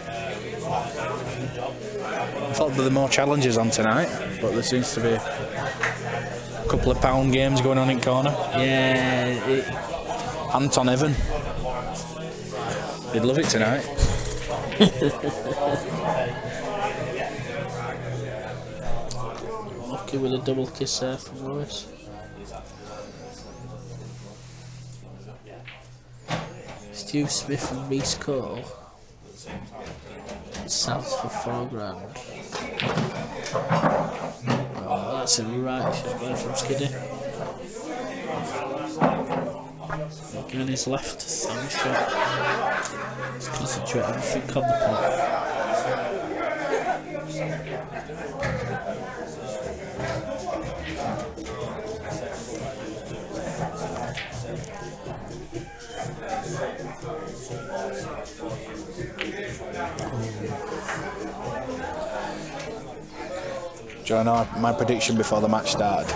I thought there were more challenges on tonight, but there seems to be a couple of pound games going on in corner. Yeah. Anton Evan. He'd love it tonight. Lucky with a double kiss there from Lewis. Stu Smith and Reece Cole. South for $4,000. Oh, that's a right shot there from Skiddy. Again, his left thumb shot. Let's concentrate everything on the pot. Do you know my prediction before the match started?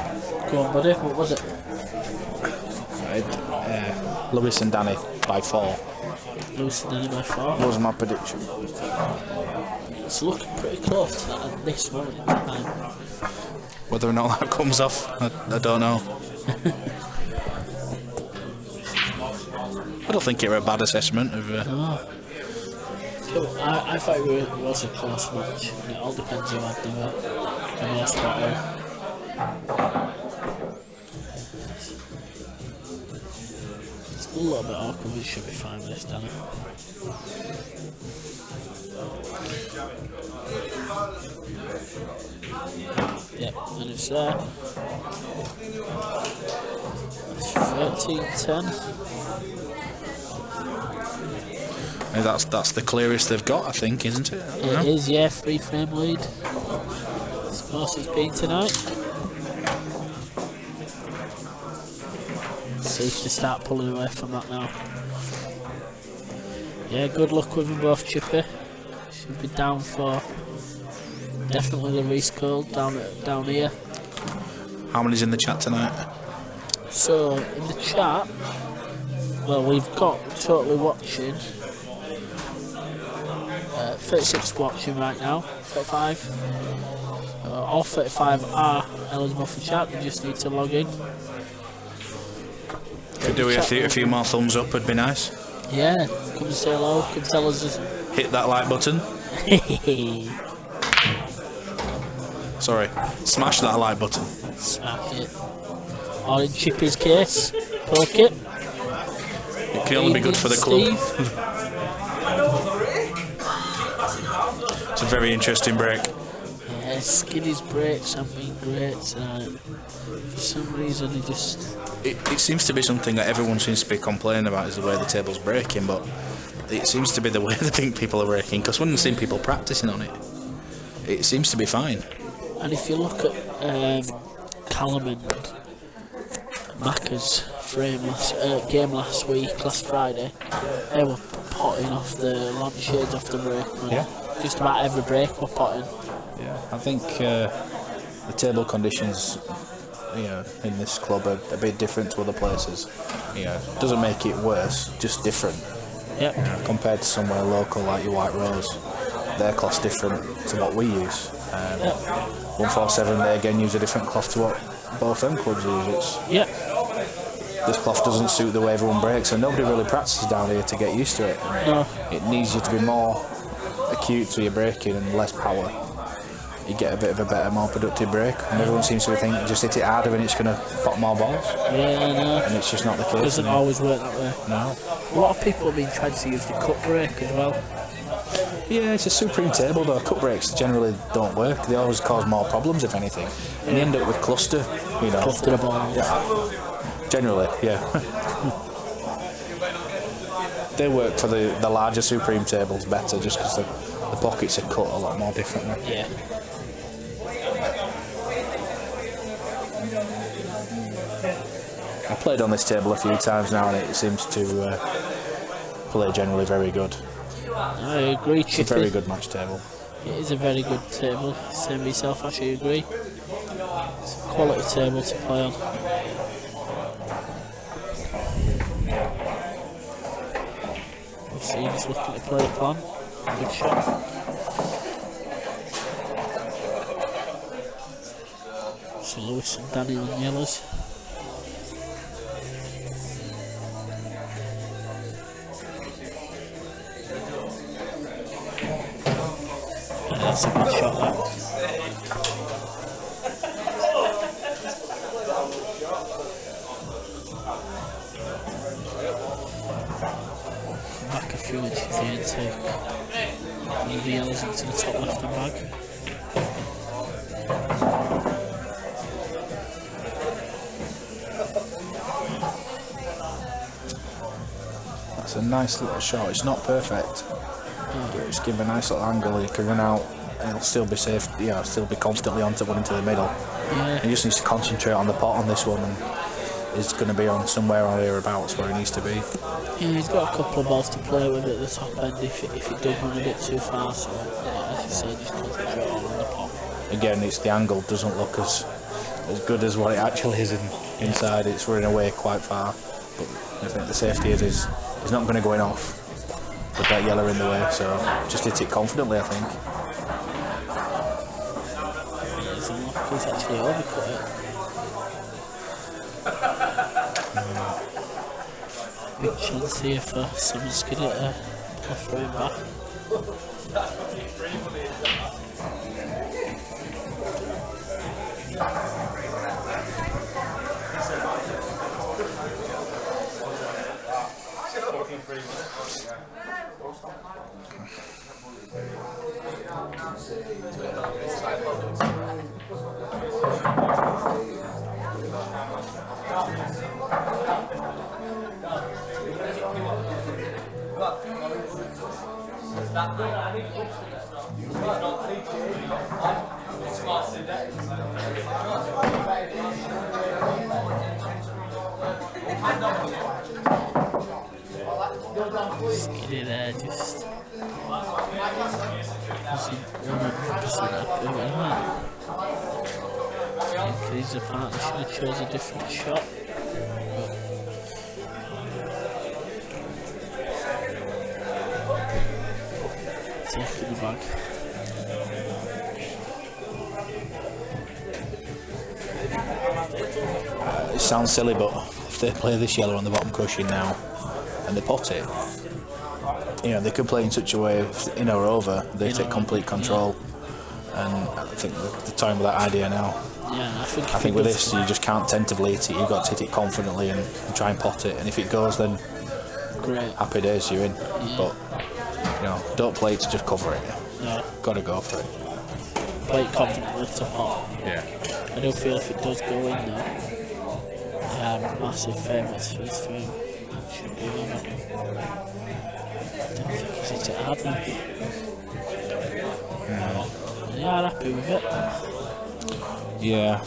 Go on, buddy, what was it? Lewis and Danny by 4. Lewis and Danny by 4? That was my prediction. It's looking pretty close to that at this moment in time. Whether or not that comes off, I don't know. I don't think it was a bad assessment of. No. I thought it was a close match. And it all depends who had the most battle. It's a little bit awkward, but it should be fine with this, Danny. Yep, and it's there. It's 13-10. That's the clearest they've got, I think, isn't it? It is, yeah, 3-frame lead. It's most it's been tonight. Safe to start pulling away from that now. Yeah, good luck with them both, Chippy. Should be down for definitely the Reece Cole down here. How many's in the chat tonight? So in the chat, well, we've got totally watching. 36 watching right now, 35. All 35 are eligible for chat, they just need to log in. Could do a few more thumbs up, would be nice. Yeah, come say hello, come tell us. Hit that like button. Sorry, smash that like button. Smash it. Or in Chippy's case, poke it. It can only be good for the club. It's a very interesting break. Yeah, Skiddy's breaks have been great tonight. For some reason, he just. It seems to be something that everyone seems to be complaining about, is the way the table's breaking, but it seems to be the way they think people are breaking, because when I've seen people practicing on it, it seems to be fine. And if you look at Callum and Macca's game last week, last Friday, they were potting off the lampshades off the break. Yeah. Just about every break we're potting. Yeah, I think the table conditions, in this club are a bit different to other places. Doesn't make it worse, just different. Yep. Compared to somewhere local like your White Rose, they're classed different to what we use. 147, they again use a different cloth to what both them clubs use. Yeah. This cloth doesn't suit the way everyone breaks, and nobody really practices down here to get used to it. No. It needs you to be more acute to your braking and less power. You get a bit of a better, more productive break, and everyone seems to think just hit it harder and it's going to pop more balls. Yeah, I know. And it's just not the case. It doesn't always work that way. No. A lot of people have been trying to use the cut brake as well. Yeah, it's a supreme table though. Cut brakes generally don't work. They always cause more problems, if anything. And you end up with cluster, you know. Cluster of balls. Yeah. Generally, yeah. They work for the larger supreme tables better, just because the pockets are cut a lot more differently. Yeah. I played on this table a few times now, and it seems to play generally very good. I agree, Chippy. It's a very good match table. It is a very good table. Same with yourself, I should agree. It's a quality table to play on. So you're just looking to play the plan. Good shot. So Lewis and Danny on yellows. That's a good shot, that. Come back a few inches here and take one of the yellows into the top left hand bag. That's a nice little shot. It's not perfect. Just give him a nice little angle. He can run out and he'll still be safe. Yeah, still be constantly onto one into the middle. Yeah. He just needs to concentrate on the pot on this one, and he's going to be on somewhere or hereabouts where he needs to be. Yeah, he's got a couple of balls to play with at the top end if it does run a bit too far. So, yeah, as you say, just concentrate on the pot. Again, it's the angle doesn't look as good as what it actually is inside. It's running away quite far, but I think the safety is he's not going to go in off with that yellow in the way, so just hit it confidently, I think. He's actually overcut it. Big chance here for Simon Skidmore to throw him back. Skiddy there, just wasn't 100% happy with that. I think his partner should have chose a different shot. Taking the bag. It sounds silly, but if they play this yellow on the bottom cushion now and they pot it, you know, they could play in such a way, in or over, they take complete control. And I think they're toying with that idea now. Yeah, I think with this, you just can't tentatively hit it. You've got to hit it confidently and try and pot it. And if it goes, then great. Happy days, you're in. Yeah. But you know, don't play it to just cover it. No. Got to go for it. Play it confidently to pot. Yeah. I don't feel if it does go in though. They are massive favourites for this film. Should be over. I don't think he's hit it hard enough. They are happy with it. Yeah.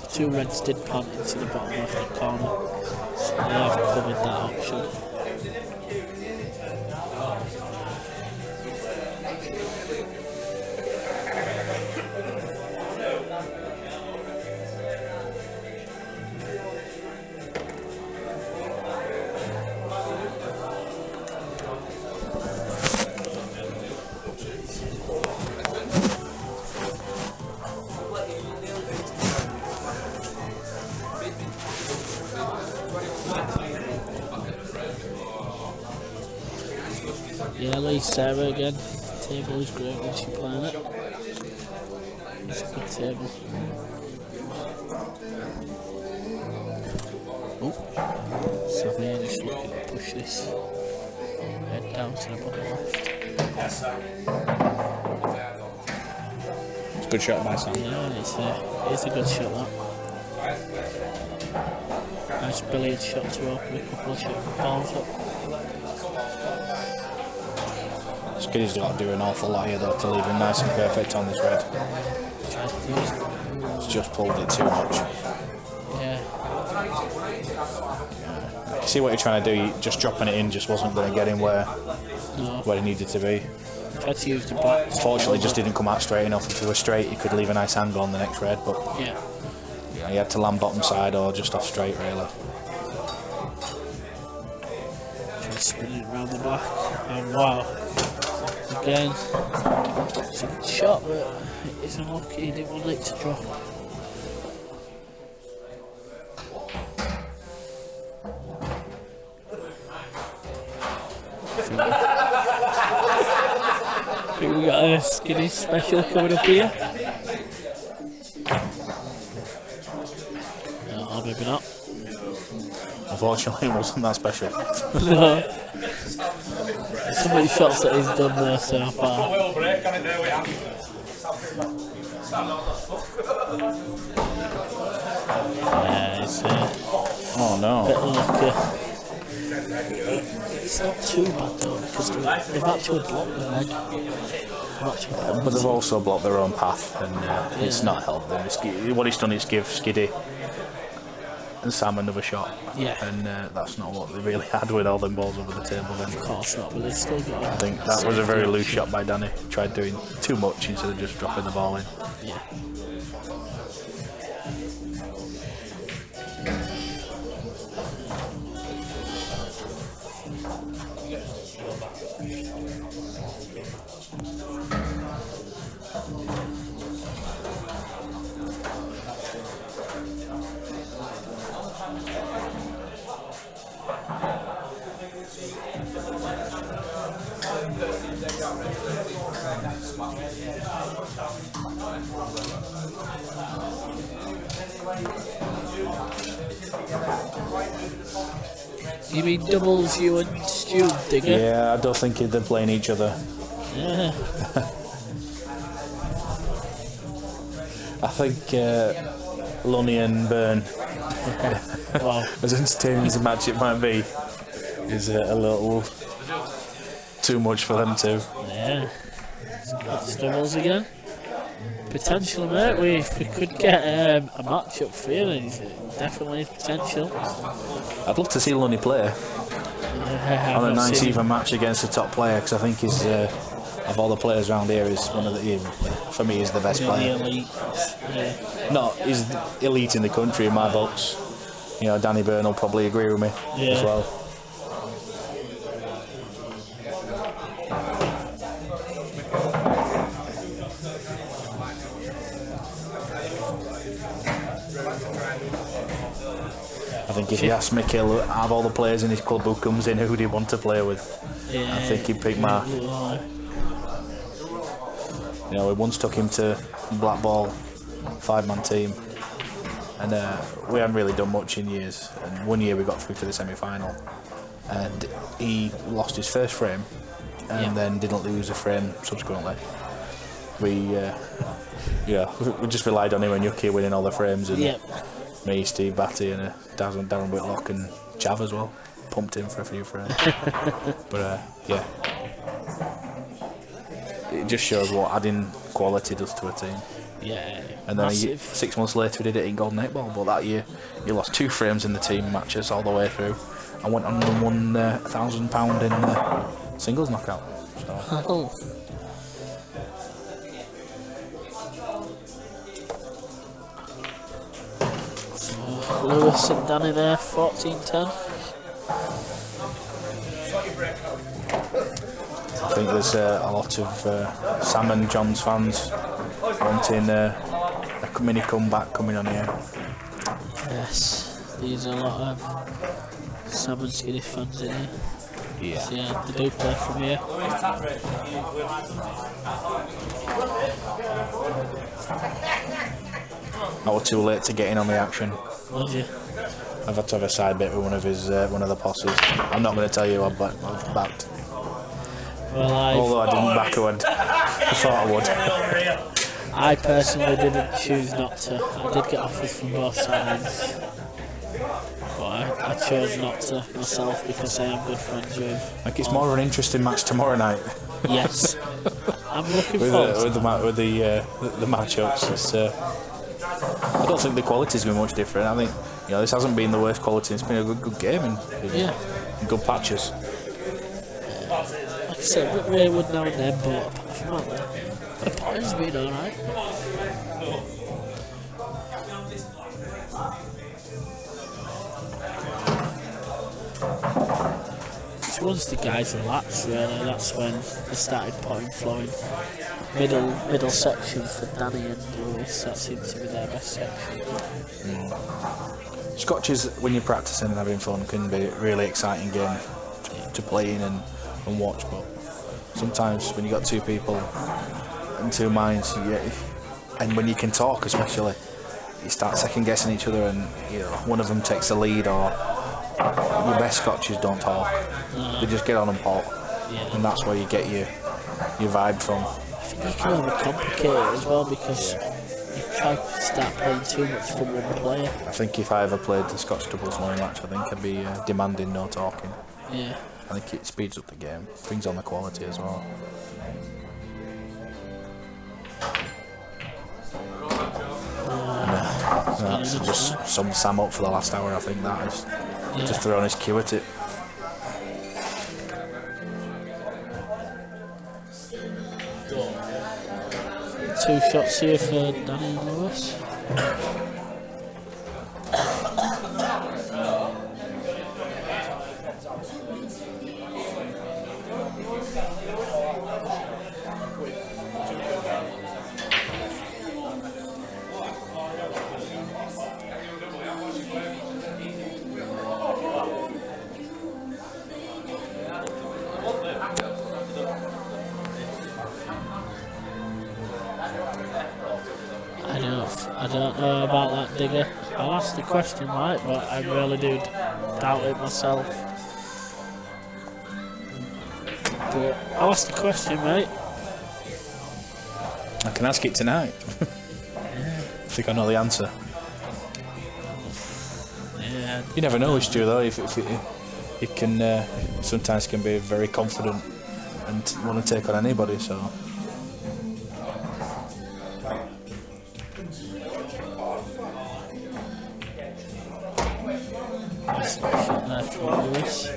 The two reds did plant into the bottom left hand corner, so they have covered that option. Ellie, Sarah again. Table is great when she's playing it. It's a good table. Sammy just looking to push this head down to the bottom left. It's a good shot by Sam. Yeah, it's a good shot that. Nice billiard shot to open a couple of balls up. Skiddy's got to do an awful lot here though to leave him nice and perfect on this red. He's just pulled it too much. Yeah. You see what you're trying to do, just dropping it in just wasn't going to get him where he needed to be. Tried to use the black. Fortunately, just didn't come out straight enough. If it was straight, he could leave a nice angle on the next red, but yeah, he had to land bottom side or just off straight, really. Just spinning it around the black, and wow, again, it's a good shot, but it's unlucky. He didn't want it to drop. I think we got a Skinny special coming up here. No, maybe not. Unfortunately, it wasn't that special. No. Some of the shots that he's done there so far. Yeah, it's oh no. bit unlucky. It's not too bad though, because they've actually blocked the red. But they've also blocked their own path, and it's not helped them. What he's done is give Skiddy and Sam another shot, and that's not what they really had with all them balls over the table. Then. Of course not, but they still got it. I think that was a very loose shot by Danny. Tried doing too much instead of just dropping the ball in. Yeah. You mean doubles, you and Stu, Digger? Yeah, I don't think they're playing each other. Yeah. I think Lunny and Byrne, Wow. as entertaining as a match it might be, is a little too much for them too. Yeah. It's doubles again. Potential, mate. If we could get a match up for you, then definitely potential. I'd love to see Lunny play on a nice even match against a top player, because I think he's of all the players around here, is one of the, for me, he's the best player. The elite. Yeah. No, he's elite in the country in my books. You know, Danny Byrne will probably agree with me as well. I think if you ask Mick, out of all the players in his club who comes in, who would he want to play with? I think he'd pick Mark. You know, we once took him to Blackball, 5-man team, and we haven't really done much in years. And one year we got through to the semi-final, and he lost his first frame, and then didn't lose a frame subsequently. We just relied on him and Yuki winning all the frames, and me, Steve Batty, and Darren Whitlock and Chav as well pumped him for a few frames. But it just shows what adding quality does to a team. Yeah. And then 6 months later we did it in Golden 8 Ball, but that year he lost 2 frames in the team matches all the way through, and went on and won £1,000 in singles knockout. So. Lewis and Danny there, 14-10. I think there's a lot of Sam and John's fans wanting a mini comeback coming on here. Yes, there's a lot of Sam and Skinny fans in here. Yeah. So, yeah, they do play from here. I was too late to get in on the action. Was you? I've had to have a side bit with one of the posses. I'm not going to tell you who I've backed. Well, Although I didn't back who I thought I would. I personally didn't choose not to. I did get offers from both sides. But I chose not to myself because I am good friends with. Like it's more of an interesting match tomorrow night. Yes. I'm looking with forward to the matchups. It's, I don't think the quality's been much different. I think this hasn't been the worst quality. It's been a good game and good patches. Like I said, a bit wayward now and then, but apart from that, the potting's been alright. It's once the guys relax, really, that's when they started potting flowing. Middle section for Danny and Lewis, that seemed to be their best section. Scotches, when you're practicing and having fun, can be a really exciting game to play in and watch, but sometimes when you've got two people and two minds, and when you can talk especially, you start second guessing each other and one of them takes the lead, or your best Scotches don't talk. They just get on and pot, and that's where you get your vibe from. I think you can overcomplicate it as well because you try to start playing too much for one player. I think if I ever played the Scotch doubles one match, I think I'd be demanding no talking. Yeah. I think it speeds up the game, brings on the quality as well. That's just summed Sam up for the last hour. I think that is just throwing his cue at it. Two shots here for Danny and Lewis. I don't know about that, Digger. I'll ask the question, right, but I really do doubt it myself. But I'll ask the question, mate. I can ask it tonight. I think I know the answer. Yeah. You never know, Stu, though. If it can sometimes can be very confident and want to take on anybody. So. There from Lewis.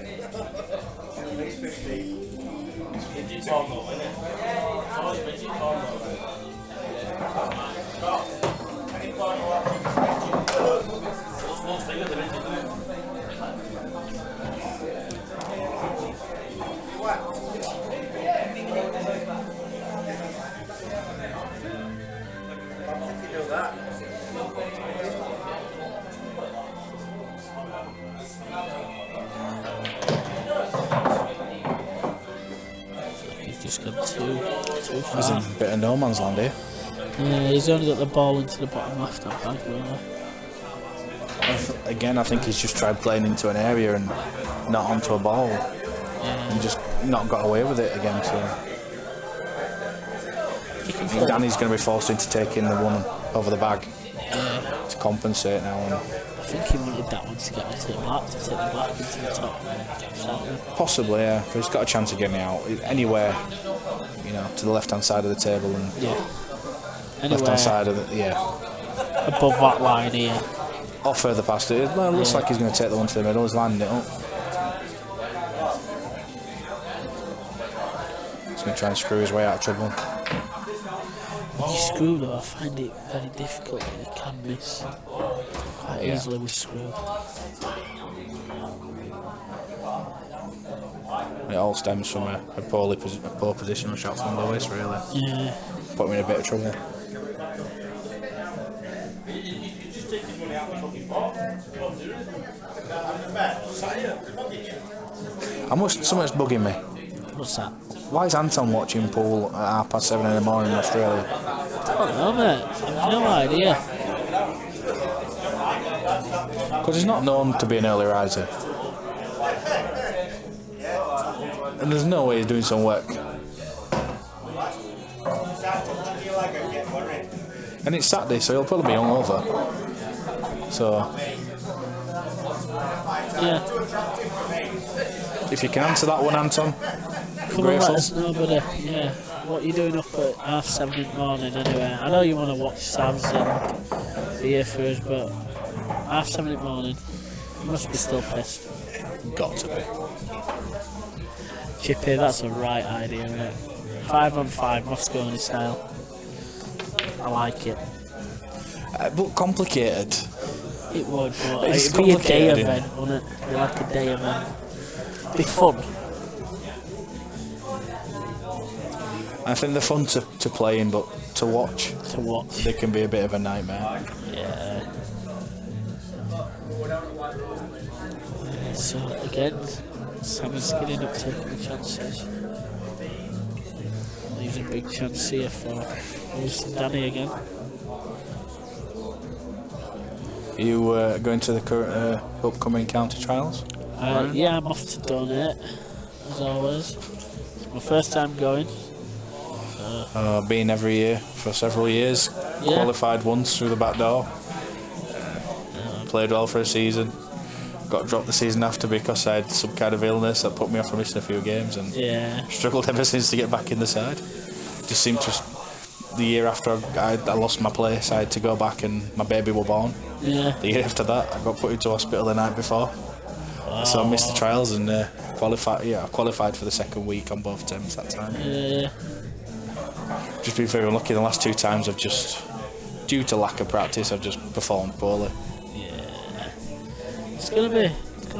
He's got two He's in a bit of no man's land here. Yeah, he's only got the ball into the bottom left hand bag, really. Again, I think he's just tried playing into an area and not onto a ball. Yeah. And just not got away with it again, so. I think Danny's going to be forced into taking the one over the bag to compensate now. And I think he wanted that one to get onto the black, to take the black into the top. Possibly, yeah. But he's got a chance of getting out anywhere, to the left-hand side of the table and left-hand side of the above that line here. Or further past it. Well, it looks like he's going to take the one to the middle. He's landing it up. He's going to try and screw his way out of trouble. When you screw though, I find it very difficult that you can miss quite easily with screw. It all stems from a poor positional shot from Lewis, really. Yeah. Put him in a bit of trouble. Something's bugging me. What's that? Why is Anton watching pool at 7:30 in the morning in Australia? I don't know, mate. I've no idea. Because he's not known to be an early riser. And there's no way he's doing some work. And it's Saturday, so he'll probably be hungover. So, Yeah. if you can answer that one, Anton, Come on, let us know, buddy. Yeah. What are you doing up at 7:30 in the morning anyway? I know you want to watch Savs and be here for us, but 7:30 in the morning, you must be still pissed. got to be. Chippy, that's a right idea, mate. 5-on-5, Moscone style. I like it. But complicated. It would, but It's it'd be a day complicated. event, wouldn't it? It'd be like a day event. Be fun. I think they're fun to play in, but to watch, They can be a bit of a nightmare. Yeah. So again, Sam's getting up, taking the chances. Leaves a big chance here for Danny again. Are you going to the current upcoming county trials? Yeah, I'm off to donate, as always. It's my first time going. Been every year for several years. Yeah. Qualified once through the back door. Played well for a season. Got dropped the season after because I had some kind of illness that put me off from missing a few games, and struggled ever since to get back in the side. Just seemed to. The year after I lost my place, I had to go back and my baby was born. Yeah. The year after that, I got put into hospital the night before. So I missed the trials and qualified. Yeah, I qualified for the second week on both terms that time. Yeah. Just been very unlucky. The last two times I've just, due to lack of practice, I've just performed poorly. Yeah. It's gonna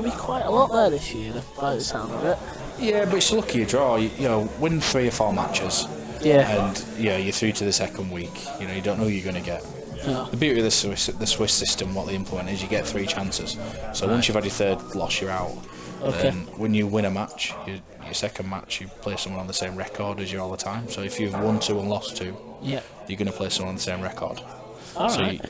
be quite a lot there this year, by the sound of it. Yeah, but it's lucky you draw. You know, win 3 or 4 matches. Yeah. And you're through to the second week. You know, you don't know who you're going to get. No. The beauty of the Swiss system, what they implement is you get 3 chances. So once you've had your third loss, you're out. Okay. And when you win a match, your second match, you play someone on the same record as you all the time. So if you've won 2 and lost 2, Yeah. you're going to play someone on the same record. All so right.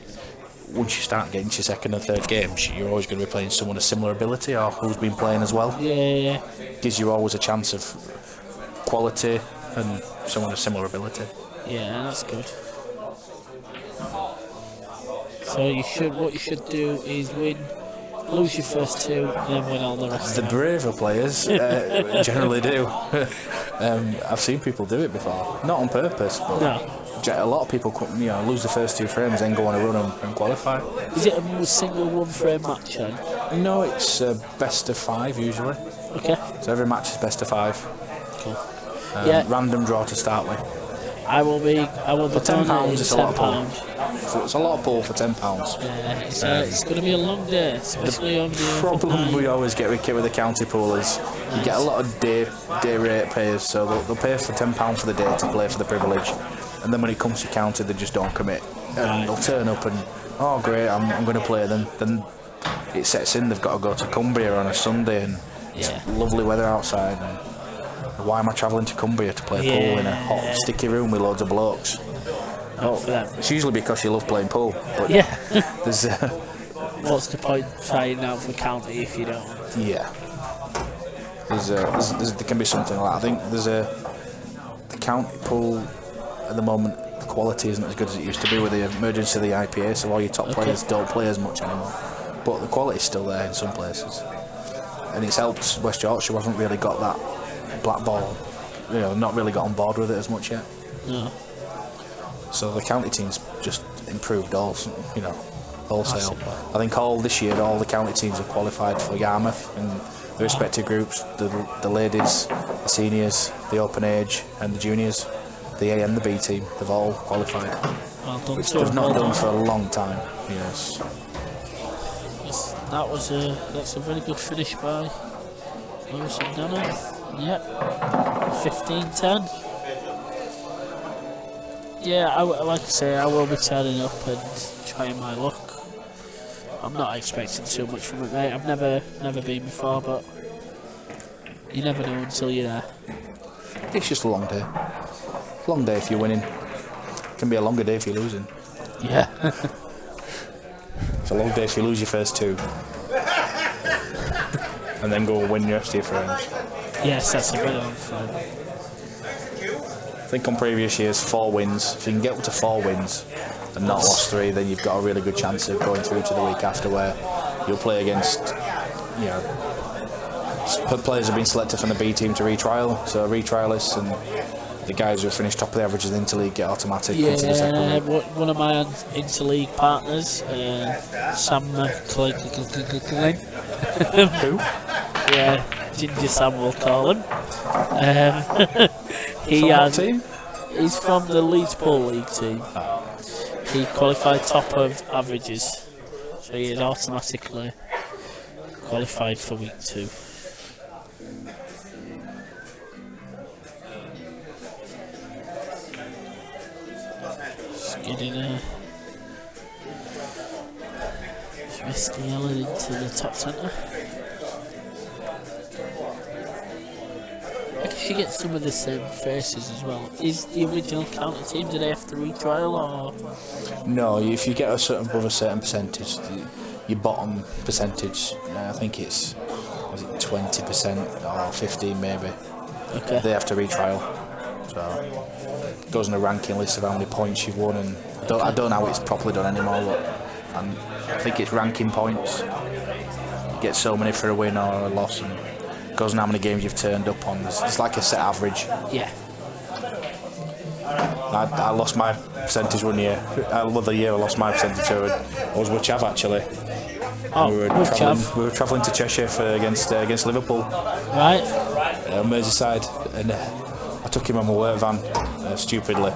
Once you start getting to your second and third games, you're always going to be playing someone of similar ability or who's been playing as well. Yeah. Gives you always a chance of quality and someone of similar ability. Yeah, that's good. So what you should do is lose your first 2 and then win all the rest. The braver players generally do. I've seen people do it before, not on purpose, but a lot of people lose the first 2 frames, then go on a run and qualify. Is it a single 1-frame match then? No, it's best of 5 usually. Okay. So every match is best of 5. Cool. Yeah. Random draw to start with. I will be For £10, it's a lot of £10. pull. So it's a lot of pull for £10. Yeah, it's going to be a long day, especially on the Problem we always get with the county pool is you get a lot of day rate payers, so they'll pay for £10 for the day to play for the privilege, and then when it comes to county they just don't commit, and they'll turn up and oh great, I'm going to play them. Then it sets in, they've got to go to Cumbria on a Sunday and it's lovely weather outside, and why am I travelling to Cumbria to play pool in a hot sticky room with loads of blokes? It's usually because you love playing pool, but there's what's the point trying out for county if you don't? Yeah. There can be something like that. I think the county pool at the moment, the quality isn't as good as it used to be with the emergence of the IPA, so all your top players don't play as much anymore. But the quality's still there in some places. And it's helped West Yorkshire hasn't really got that Blackball, not really got on board with it as much yet. No. So the county team's just improved wholesale. I think this year all the county teams have qualified for Yarmouth in the respective groups. The ladies, the seniors, the open age and the juniors, the A and the B team, they've all qualified. Well done, which they've not done for a long time. Yes. That's a very good finish by Lewis and Dana. Yep. 15-10. Yeah, like I say, I will be turning up and trying my luck. I'm not expecting too much from it, mate. I've never been before, but You never know until you're there. It's just a long day. Long day if you're winning. It can be a longer day if you're losing. Yeah. It's a long day if you lose your first two. And then go and win the rest of your frames. Yes, that's a bit of fun. I think on previous years, 4 wins. If you can get up to 4 wins and not lost 3, then you've got a really good chance of going through to the week after, where you'll play against, you know, players have been selected from the B team to retrial, so retrialists and the guys who finish top of the averages in interleague get automatic into the second week. One of my interleague partners, Sam McClellan. Who? Yeah, Ginger Sam will call him. He From has. what team? He's from the Leeds Pool League team. He qualified top of averages, so he is automatically qualified for week 2. Skidding Mr. Yellen into the top centre. I guess you get some of the same faces as well. Is the original counter team, do they have to retrial or? No, if you get above a certain percentage, your bottom percentage, I think was it 20% or 15 maybe. Okay. They have to retrial. So it goes on a ranking list of how many points you've won, and I don't know how it's properly done anymore, but I think it's ranking points. You get so many for a win or a loss, and it goes on how many games you've turned up on. It's like a set average. Yeah. I lost my percentage one year. Another year I lost my percentage. So I was with Chav actually. Oh, we were travelling to Cheshire against Liverpool. Right. Merseyside, and I took him on my work van, stupidly,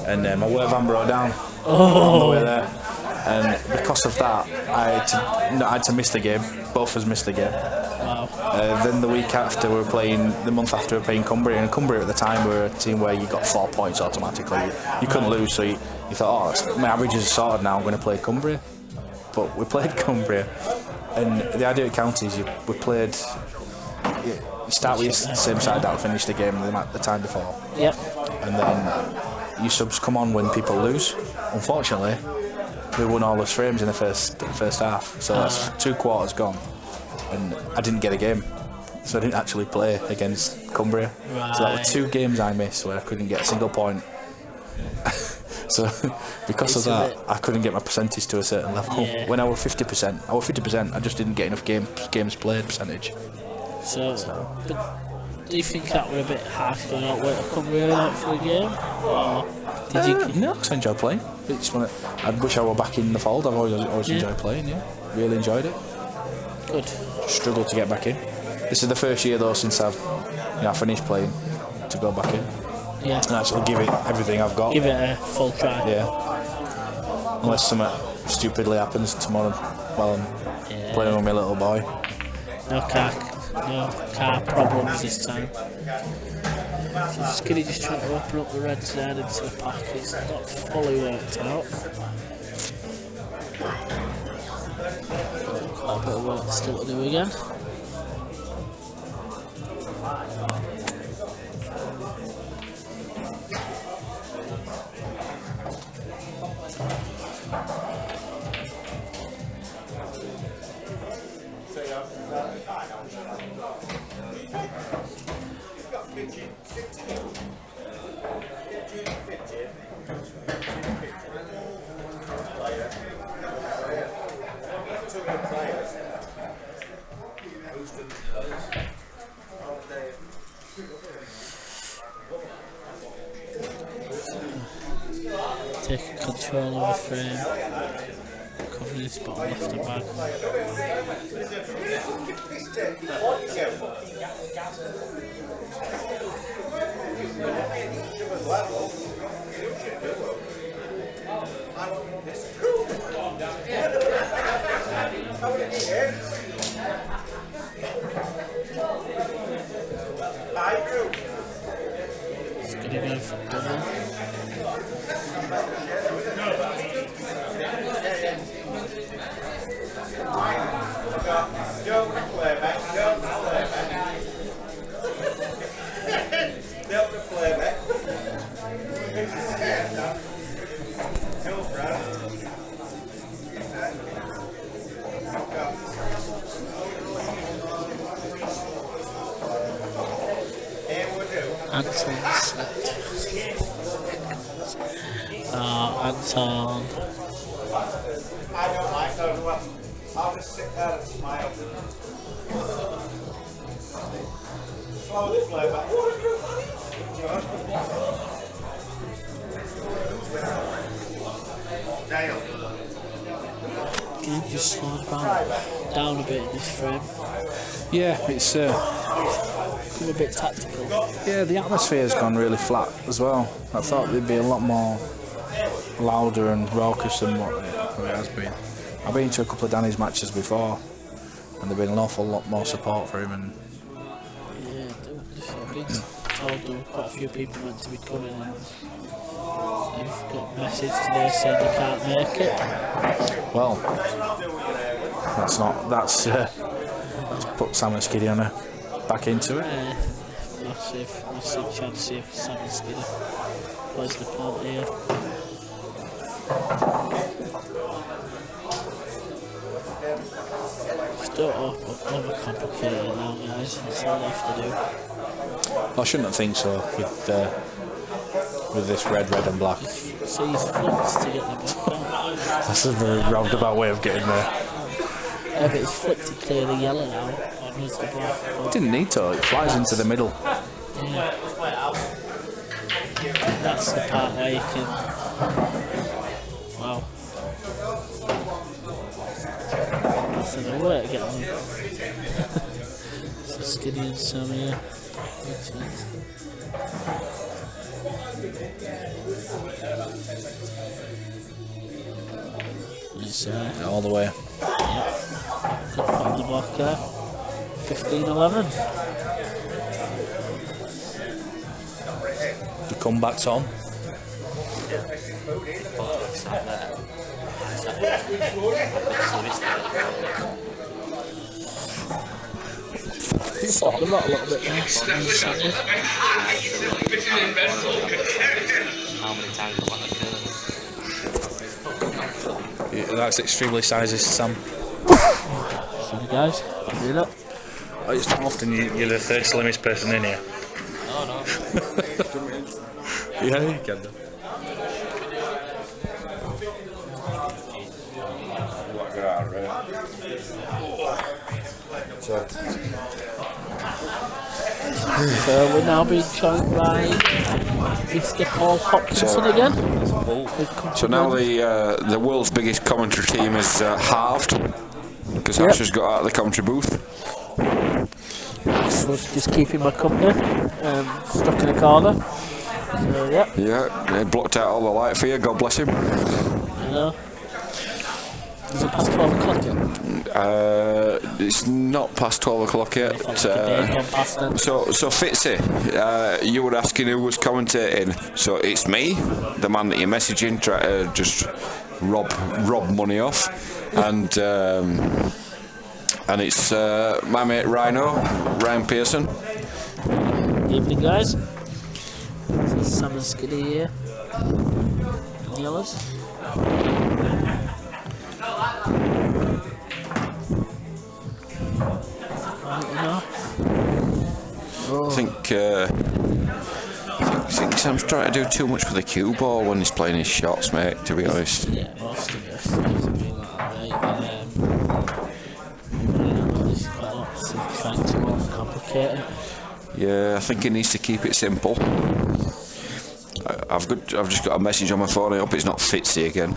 and my work van broke down on the way there, and because of that I had to miss the game. Both of us missed the game. Wow. Then the month after we were playing Cumbria, and Cumbria at the time were a team where you got 4 points automatically. You couldn't lose, so you thought, my averages are sorted now, I'm going to play Cumbria. But we played Cumbria, and the idea of county is we played. You start with your same side that finish the game the time before. Yep. And then your subs come on when people lose. Unfortunately, we won all those frames in the first half, so that's 2 quarters gone, and I didn't get a game, so I didn't actually play against Cumbria. Right. So that were 2 games I missed where I couldn't get a single point. So because of that, I couldn't get my percentage to a certain level. Yeah. When I was 50%, I just didn't get enough games played percentage. So, but do you think that were a bit harsh going out with Cumbria out for a game? Or did you? No, because I enjoy playing. I wish I were back in the fold. I've always enjoyed playing, yeah. Really enjoyed it. Good. Struggled to get back in. This is the first year though since I finished playing to go back in. Yeah. And actually give it everything I've got. Give it a full try. Yeah. Unless something stupidly happens tomorrow while I'm playing with my little boy. No car problems this time. So Skiddy just trying to open up the reds down into the pack. It's not fully worked out. Quite a bit of work still to do again. Taking control of the frame, covering this bottom left and back. It's going to go for double. Anton slept. Anton. I don't like those ones. I'll just sit there and smile. Slowly play back. Dale. Game just slowed down a bit in this frame. Yeah, it's Become a bit tactical. yeah, the atmosphere's gone really flat as well. I thought there'd be a lot more louder and raucous than what it has been. I've been to a couple of Danny's matches before, and there've been an awful lot more support for him. And Yeah, I've been told there were quite a few people meant to be coming, and they've got a message today saying they can't make it. well, that's put Sam and Skiddy on back into it. Massive chance here for Sam and Skiddy. Plays the plant here. Just don't overcomplicate it now, guys. That's all they have to do. I shouldn't think so with this red and black. So he's flipped to get the black down. That's a very roundabout way of getting there. Yeah, but he's flipped to clear the yellow now. And there's the black. But Didn't need to. It flies into the middle. yeah. That's the part where you can. Wow. That's another way to get on. So Skiddy and Sam here. Good chance. And it's All the way. flip on the block there. 15-11. The comeback's on. Stop the lot a little bit there. Sandwich. How many times have I Yeah, that's extremely sizes, Sam. Sorry guys, can't do that. It's not often you're the third slimmest person in here. Oh no. Yeah, you can do. So we're now being joined by Mr. Paul Hopkinson again. So now the world's biggest commentary team is halved because Asher's got out of the commentary booth. So just keeping my company, stuck in a corner. So yeah. Yeah, he blocked out all the light for you. God bless him. Is it past 12 o'clock yet? It's not past 12 o'clock yet. So Fitzy, you were asking who was commentating. So it's me, the man that you're messaging, try to just rob money off, and it's my mate Ryan Pearson. Evening guys. So Sam and Skiddy here. And the others. I think Sam's trying to do too much with the cue ball when he's playing his shots, mate, to be honest. Yeah, most of it seems to be like that, mate. He's quite a lot of trying to overcomplicate it. Yeah, I think he needs to keep it simple. I've just got a message on my phone. I hope it's not Fitzy again.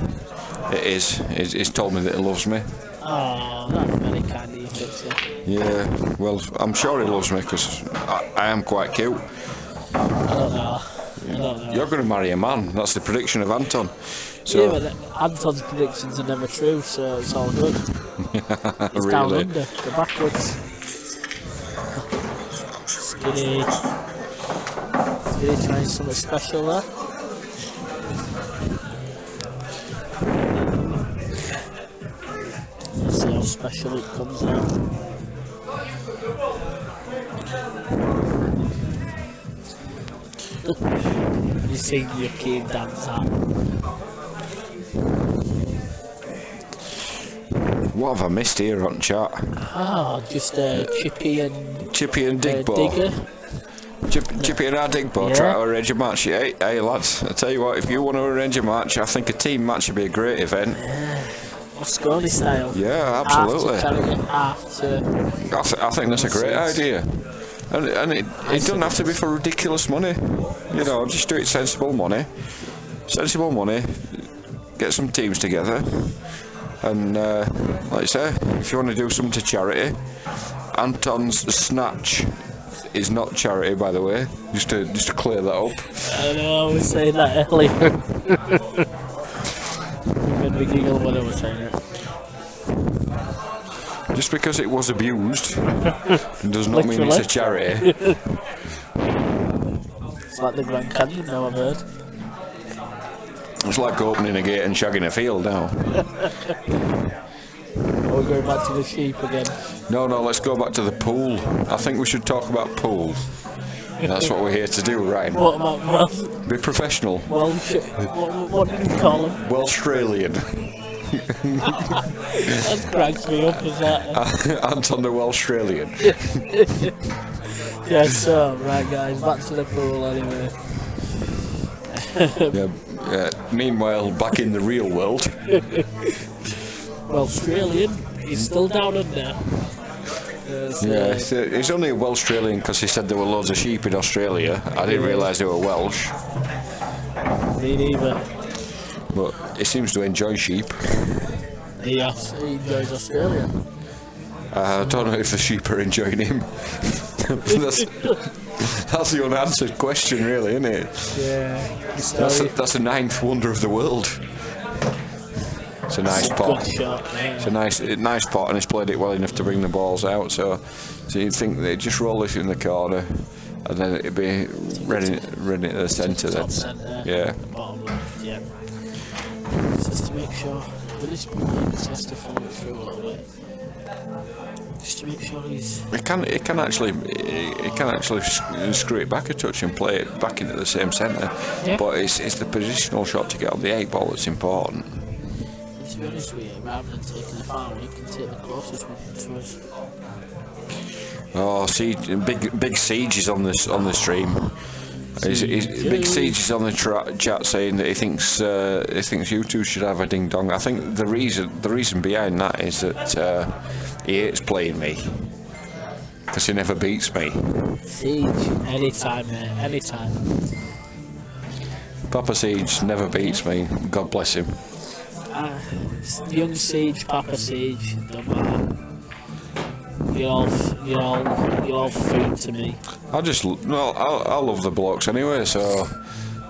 It is. He's told me that he loves me. Oh, that's very kind of you, Fitzy. Yeah, well, I'm sure he loves me because I am quite cute. I don't know. You're going to marry a man. That's the prediction of Anton. So, yeah, but Anton's predictions are never true, so it's all good. It's down really. under, go backwards. Skiddy trying something special there. Let's see how special it comes out. you seen your kid dance at? What have I missed here on chat? Just Chippy and Digbo. Digger. Chippy and our Digbo Yeah. try to arrange a match. Hey lads, I tell you what, if you want to arrange a match, I think a team match would be a great event. Osconi style. Yeah, absolutely. After I think that's a great idea. And it doesn't have to be for ridiculous money. You know, just do it sensible money. Sensible money. Get some teams together. And like I say, if you want to do something to charity, Anton's Snatch is not charity, by the way. Just to clear that up. I know, I was saying that earlier. You made me giggle when I was saying it. Just because it was abused does not mean it's a charity. It's like the Grand Canyon now, I've heard. It's like opening a gate and shagging a field now. Are we going back to the sheep again? No, let's go back to the pool. I think we should talk about pools. That's what we're here to do, Ryan. What about Be professional. what did you call him? Welsh-Australian. That cracks me up, is that? Anton the Welsh-Australian. Yes, so, right guys, back to the pool anyway. Meanwhile, back in the real world. Australian, he's still down under. He's only a Welsh-Australian because he said there were loads of sheep in Australia. I didn't realise they were Welsh. Me neither. But he seems to enjoy sheep. He enjoys Australia. I don't know if the sheep are enjoying him. That's the unanswered question, really, isn't it? Yeah. That's a ninth wonder of the world. It's a nice pot. Shot, yeah. It's a nice pot, and he's played it well enough to bring the balls out. So you'd think they'd just roll this in the corner, and then it'd be ready to the centre. Then, yeah. Bottom left, yeah. Just to make sure, with this ball, he has to follow it through a little bit. Just to make sure he's. It can actually screw it back a touch and play it back into the same centre. Yeah. But it's the positional shot to get on the 8 ball that's important. And to be honest with you, rather than taking the far one, he can take the closest one to us. Oh, Big Siege is on the stream. Big Siege is on the chat saying that he thinks you two should have a ding dong. I think the reason behind that is that he hates playing me because he never beats me. Siege, anytime, mate, anytime. Papa Siege never beats me. God bless him. Young Siege, Papa Siege, don't matter. You're all food to me. I love the blokes anyway, so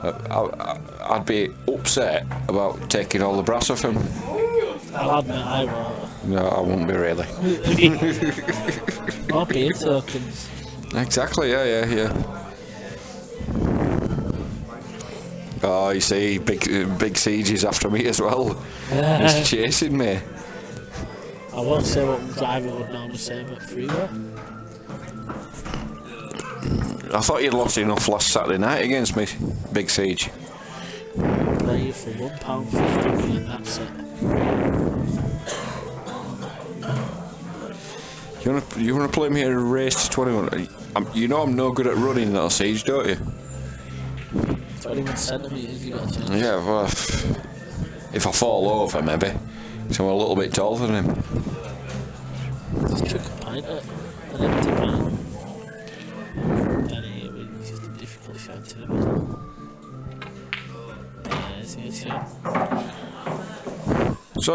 I'd be upset about taking all the brass off him. I'll admit I won't. No, I wouldn't be really. Or beer tokens. Exactly, yeah. Oh, you see, Big Siege is after me as well. He's chasing me. I won't say what the driver would normally say about freeway. I thought you'd lost enough last Saturday night against me, Big Siege. Play you for £1.50 and that's it. You wanna play me a race to 21? You know I'm no good at running that Siege, don't you? 21 centimetres you got a chance. Yeah, well, if I fall over maybe. So I'm a little bit taller than him. Just chuck a pint at an empty pint. And it was just a difficult shot to the middle. Yeah. So,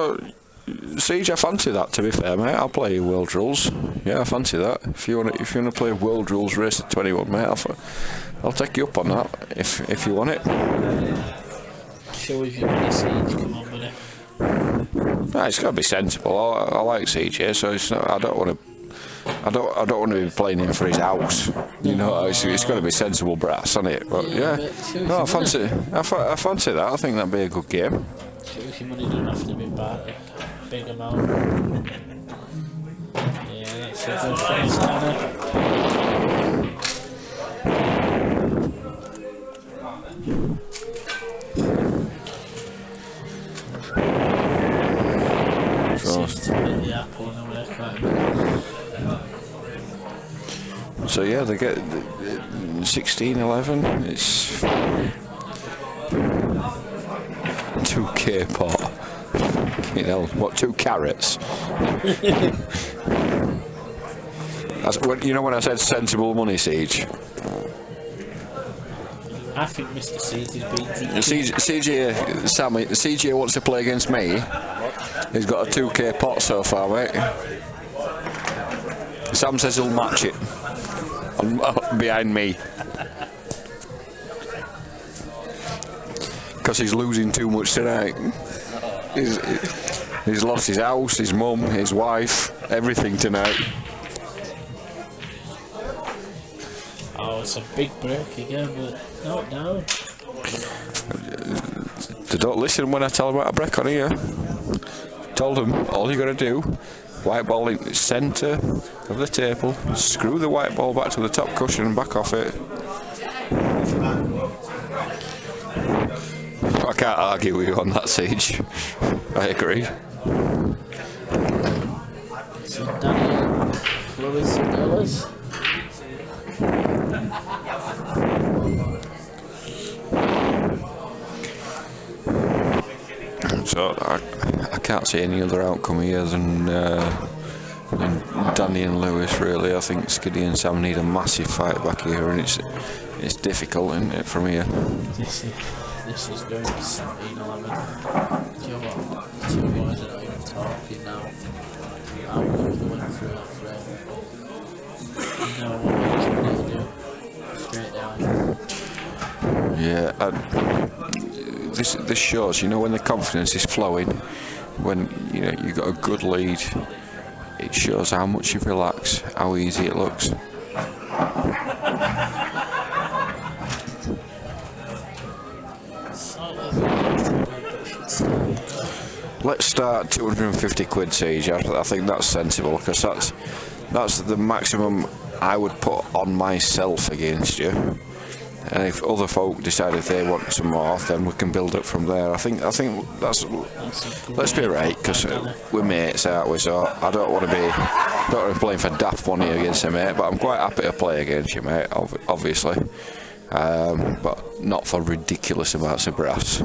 Siege, I fancy that, to be fair, mate. I'll play you World Rules. Yeah, I fancy that. If you want to play World Rules Race at 21, mate, I'll take you up on that if you want it. Show us your money, Siege. Come on, buddy. No, it's got to be sensible. I like Siege here, so it's not, I don't want to be playing him for his house. You know, it's got to be sensible brass, hasn't it? But yeah, no, I fancy that. I think that'd be a good game. Show us your money doesn't have to be bad. Big amount. Yeah, that's a good finish, Tanner. So yeah, they get 16-11. It's 2k pot. You know what? 2 carrots. You know when I said sensible money, Siege. I think Mr. Siege is being CJ, Sammy, CJ wants to play against me. He's got a 2k pot so far, mate. Sam says he'll match it behind me because he's losing too much tonight. He's lost his house, his mum, his wife, everything tonight. Oh, it's a big break again, but no. They don't listen when I tell them about a break on here. Told them all you got to do, white ball in the centre of the table, screw the white ball back to the top cushion and back off it. I can't argue with you on that, Siege. I agree. So Danny, Lewis and Ellis. So I can't see any other outcome here than Danny and Lewis. Really, I think Skiddy and Sam need a massive fight back here, and it's difficult, isn't it, from here? This is going to be 17-11. Do you know what? The two boys are not even talking now. I'm going to win through that frame. You know what we're going to do? Straight down. Yeah. This shows, you know, when the confidence is flowing, when you know you got a good lead, it shows how much you relax, how easy it looks. Let's start 250 quid, Siege. I think that's sensible, because that's the maximum I would put on myself against you. And if other folk decide if they want some more, then we can build up from there. I think that's let's be right, because we're mates, aren't we? So I don't want to be playing for daft money against a mate, but I'm quite happy to play against you, mate. Obviously, but not for ridiculous amounts of brass.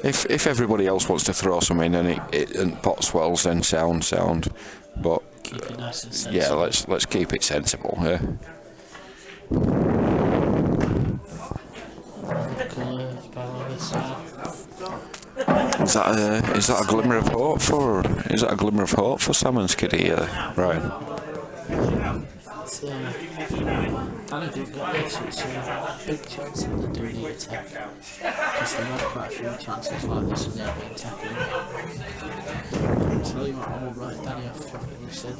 If everybody else wants to throw some in and it pot swells, then sound. But Keep it nice and sensible. yeah, let's keep it sensible. Yeah. Is that a glimmer of hope for Sam and Skiddy, Ryan? I don't get this, it's a big chance that they do need attack, because they've had quite a few chances like this and they've been tackling. I'll tell you what, I won't write Danny off dropping this in.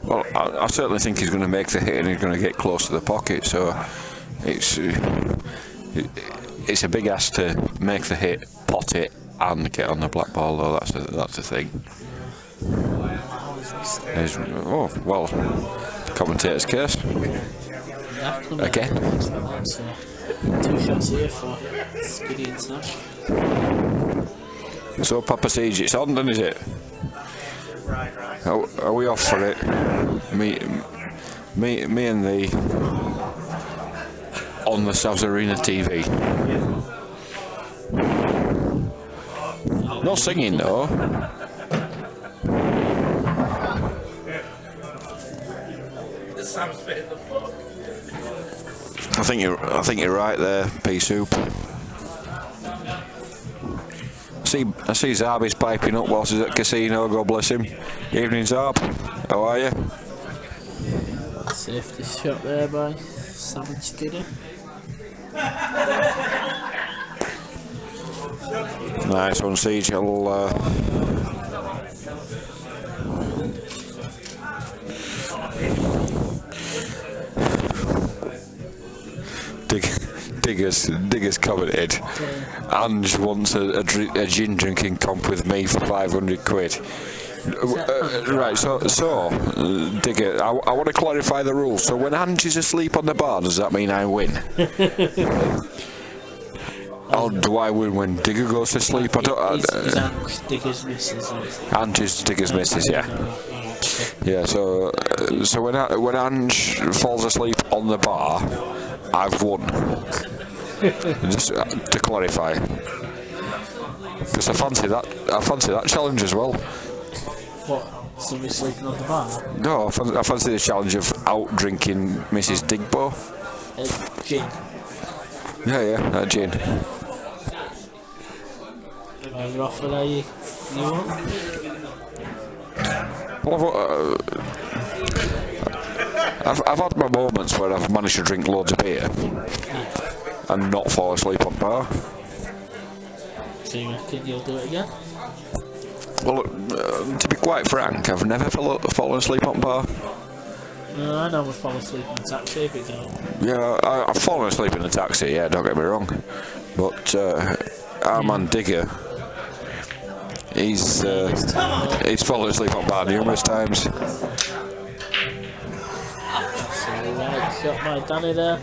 Well, I certainly think he's going to make the hit and he's going to get close to the pocket, so it's a big ask to make the hit, pot it, and get on the black ball, though. That's the thing. Oh well, commentator's curse again. Two shots here for Skiddy and Sam. So Papa Siege, it's on then, is it? Are we off for it? Me and thee on the Savs Arena TV. No singing though. I think you're right there, pea soup. I see Zarby's piping up whilst he's at casino. God bless him. Evening, Zarb. How are you? Safety shot there by Sam and Skiddy. Nice one, Siege. Diggers commented. Ange wants a gin drinking comp with me for 500 quid. Right, so Digger, I want to clarify the rules. So when Ange is asleep on the bar, does that mean I win? Or do I win when Digger goes to sleep? I don't. Is Ange Digger's missus? Ange's Digger's missus, yeah. Yeah, so when Ange falls asleep on the bar, I've won. Just to clarify, because I fancy that challenge as well. What? Somebody sleeping on the bar? No, I fancy the challenge of out drinking Mrs. Digbo. Gin. Yeah, gin. Never offered that you want? Well, I've had my moments where I've managed to drink loads of beer and not fall asleep on bar. So you reckon you'll do it again? Well, to be quite frank, I've never fallen asleep on bar. No, I never fall asleep in a taxi if you don't. Yeah, I've fallen asleep in a taxi, yeah, don't get me wrong. But our man Digger, he's fallen asleep on bar numerous times. So right, shot by Danny there.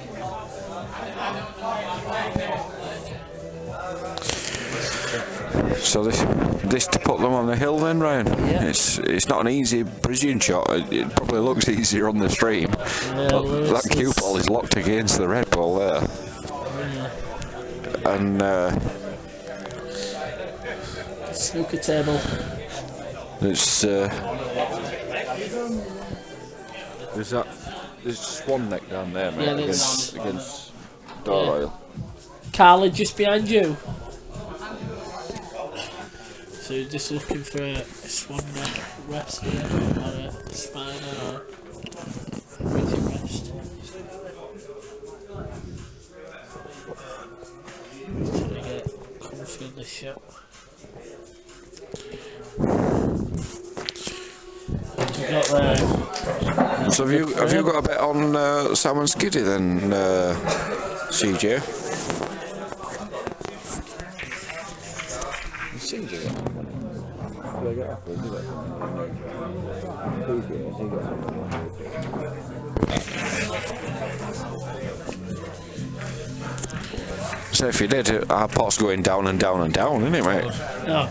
So this to put them on the hill then, Ryan? Yeah. It's not an easy precision shot. It probably looks easier on the stream. But that cue ball is locked against the red ball there. Yeah. And snooker table. there's swan neck down there, mate, Yeah, against Doyle. Carla just behind you. So you're just looking for a swan neck rest here, or a spider, or bridging rest. Just trying to get comfy on the shot. What you got there? So have you got a bet on Sam and Skiddy then, CJ? So if you did, our pot's going down and down and down, isn't it, mate? Oh.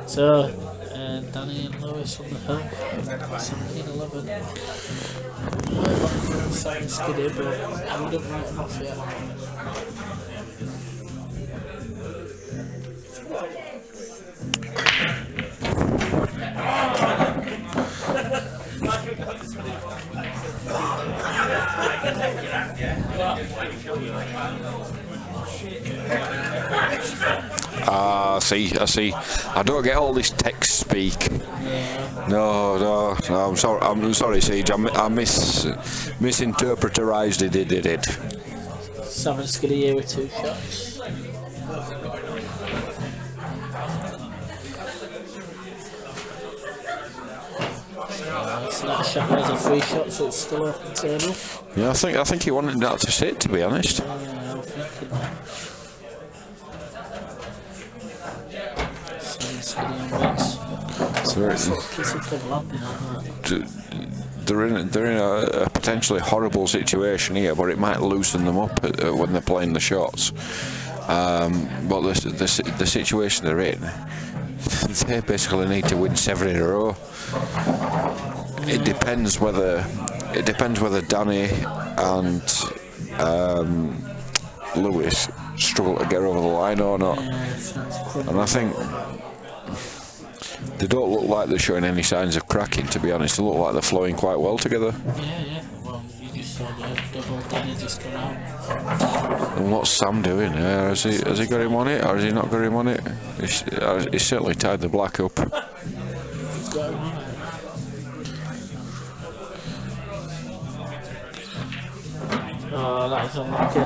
So, Danny and Lewis on the hill, 17-11. Way back from Sam and Skiddy, but I wouldn't write them off yet. I see. I don't get all this text speak. No, I'm sorry, Siege. I misinterpreterised it. Sam and Skiddy here with 2 shots. So that shot was a free shot, so it's still open table. Yeah, I think he wanted that to sit, to be honest. Yeah, I'm thinking that. Sam and Skiddy on wins. Kiss if they've landed on that. They're in a potentially horrible situation here, but it might loosen them up when they're playing the shots. But the situation they're in, they basically need to win 7 in a row. It depends whether Danny and Lewis struggle to get over the line or not. And I think they don't look like they're showing any signs of cracking, to be honest. They look like they're flowing quite well together. Yeah. Well, you just saw the double Danny just come out. And what's Sam doing? Has he got him on it, or has he not got him on it? He's certainly tied the black up. He's got him on it. Oh, that is unlucky.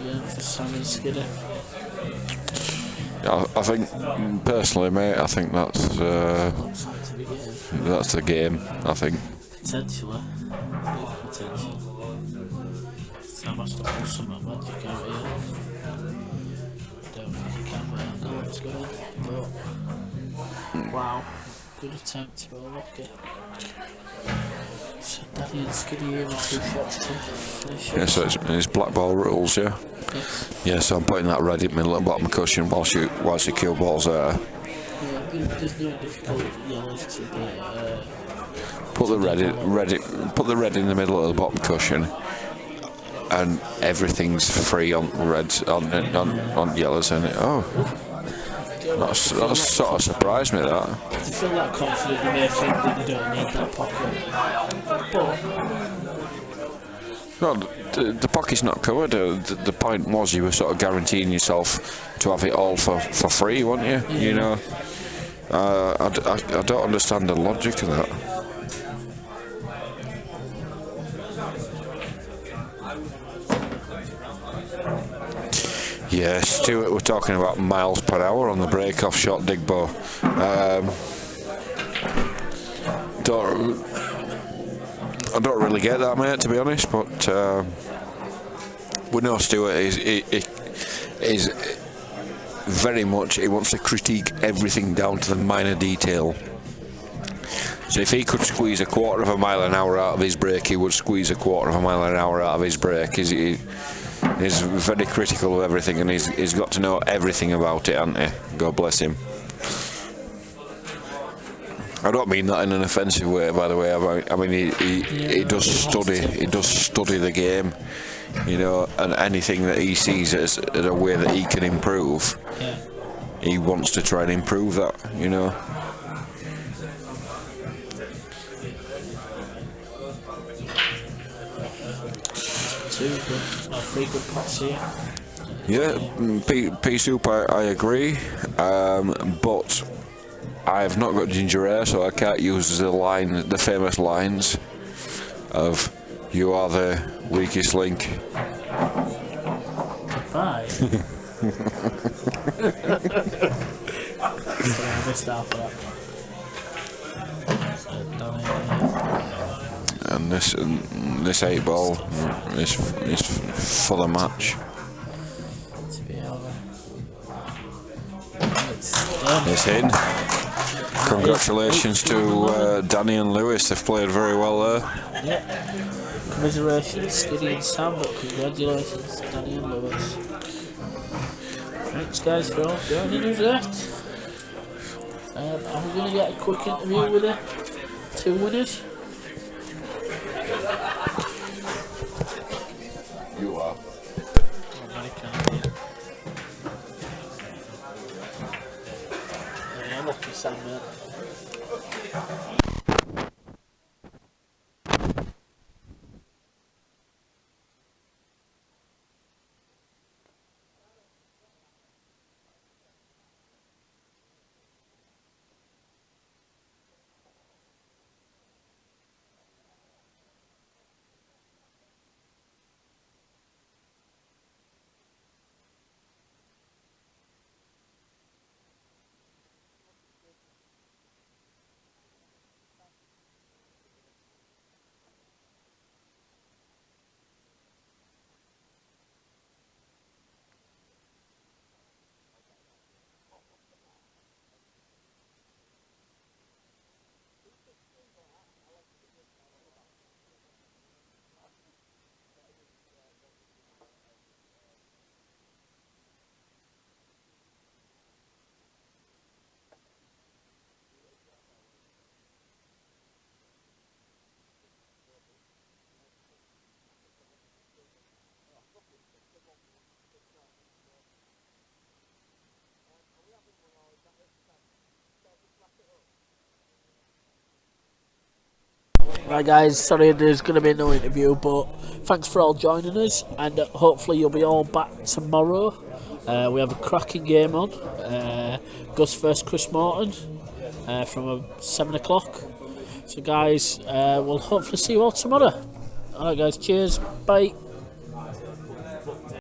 Yeah, for Sam and Skidder. I think, personally, mate, I think that's the game. I think. Potentially. Big potential. Sam has to pull some magic out here. I don't think he can, but I know what's going on. But, wow. Good attempt, but lucky. So Danny and Skiddy here with 2 shots to finish. Yeah, so it's Blackball rules, yeah? Yes. Yeah, so I'm putting that red in the middle at the bottom cushion whilst your cue ball's there. There's no difficult yellows to be. Put the red in the middle of the bottom cushion, and everything's free on reds on yellows, and that sort of surprised me. That To feel that confident, they may think that they don't need that pocket. no, the pocket's not covered. The point was you were sort of guaranteeing yourself to have it all for free, weren't you? You know, I don't understand the logic of that. Yeah, Stuart, we're talking about miles per hour on the break-off shot, Digbo. I don't really get that, mate, to be honest, but we know Stuart is very much, he wants to critique everything down to the minor detail. So if he could squeeze a quarter of a mile an hour out of his brake, he would squeeze a quarter of a mile an hour out of his brake. He's very critical of everything, and he's got to know everything about it, hasn't he? God bless him. I don't mean that in an offensive way, by the way. I mean he does study the game, you know, and anything that he sees as a way that he can improve, he wants to try and improve that, you know. Three good pots here. Yeah, pea soup, I agree, but I've not got ginger ale, so I can't use the famous lines of "You are the weakest link." Bye. Sorry, I missed out for that. And this 8-ball is for the match. To be over. It's in. Congratulations to Danny and Lewis. They've played very well there. Yep. Commiserations, Skiddy and Sam, but congratulations to Danny and Lewis. Thanks guys for all joining us there. Are we going to get a quick interview with the two winners? You are. Yeah, lucky Sam, mate. Right guys, sorry there's going to be no interview, but thanks for all joining us, and hopefully you'll be all back tomorrow. We have a cracking game on, Gus vs Chris Morton, from 7 o'clock. So guys, we'll hopefully see you all tomorrow. Alright guys, cheers, bye.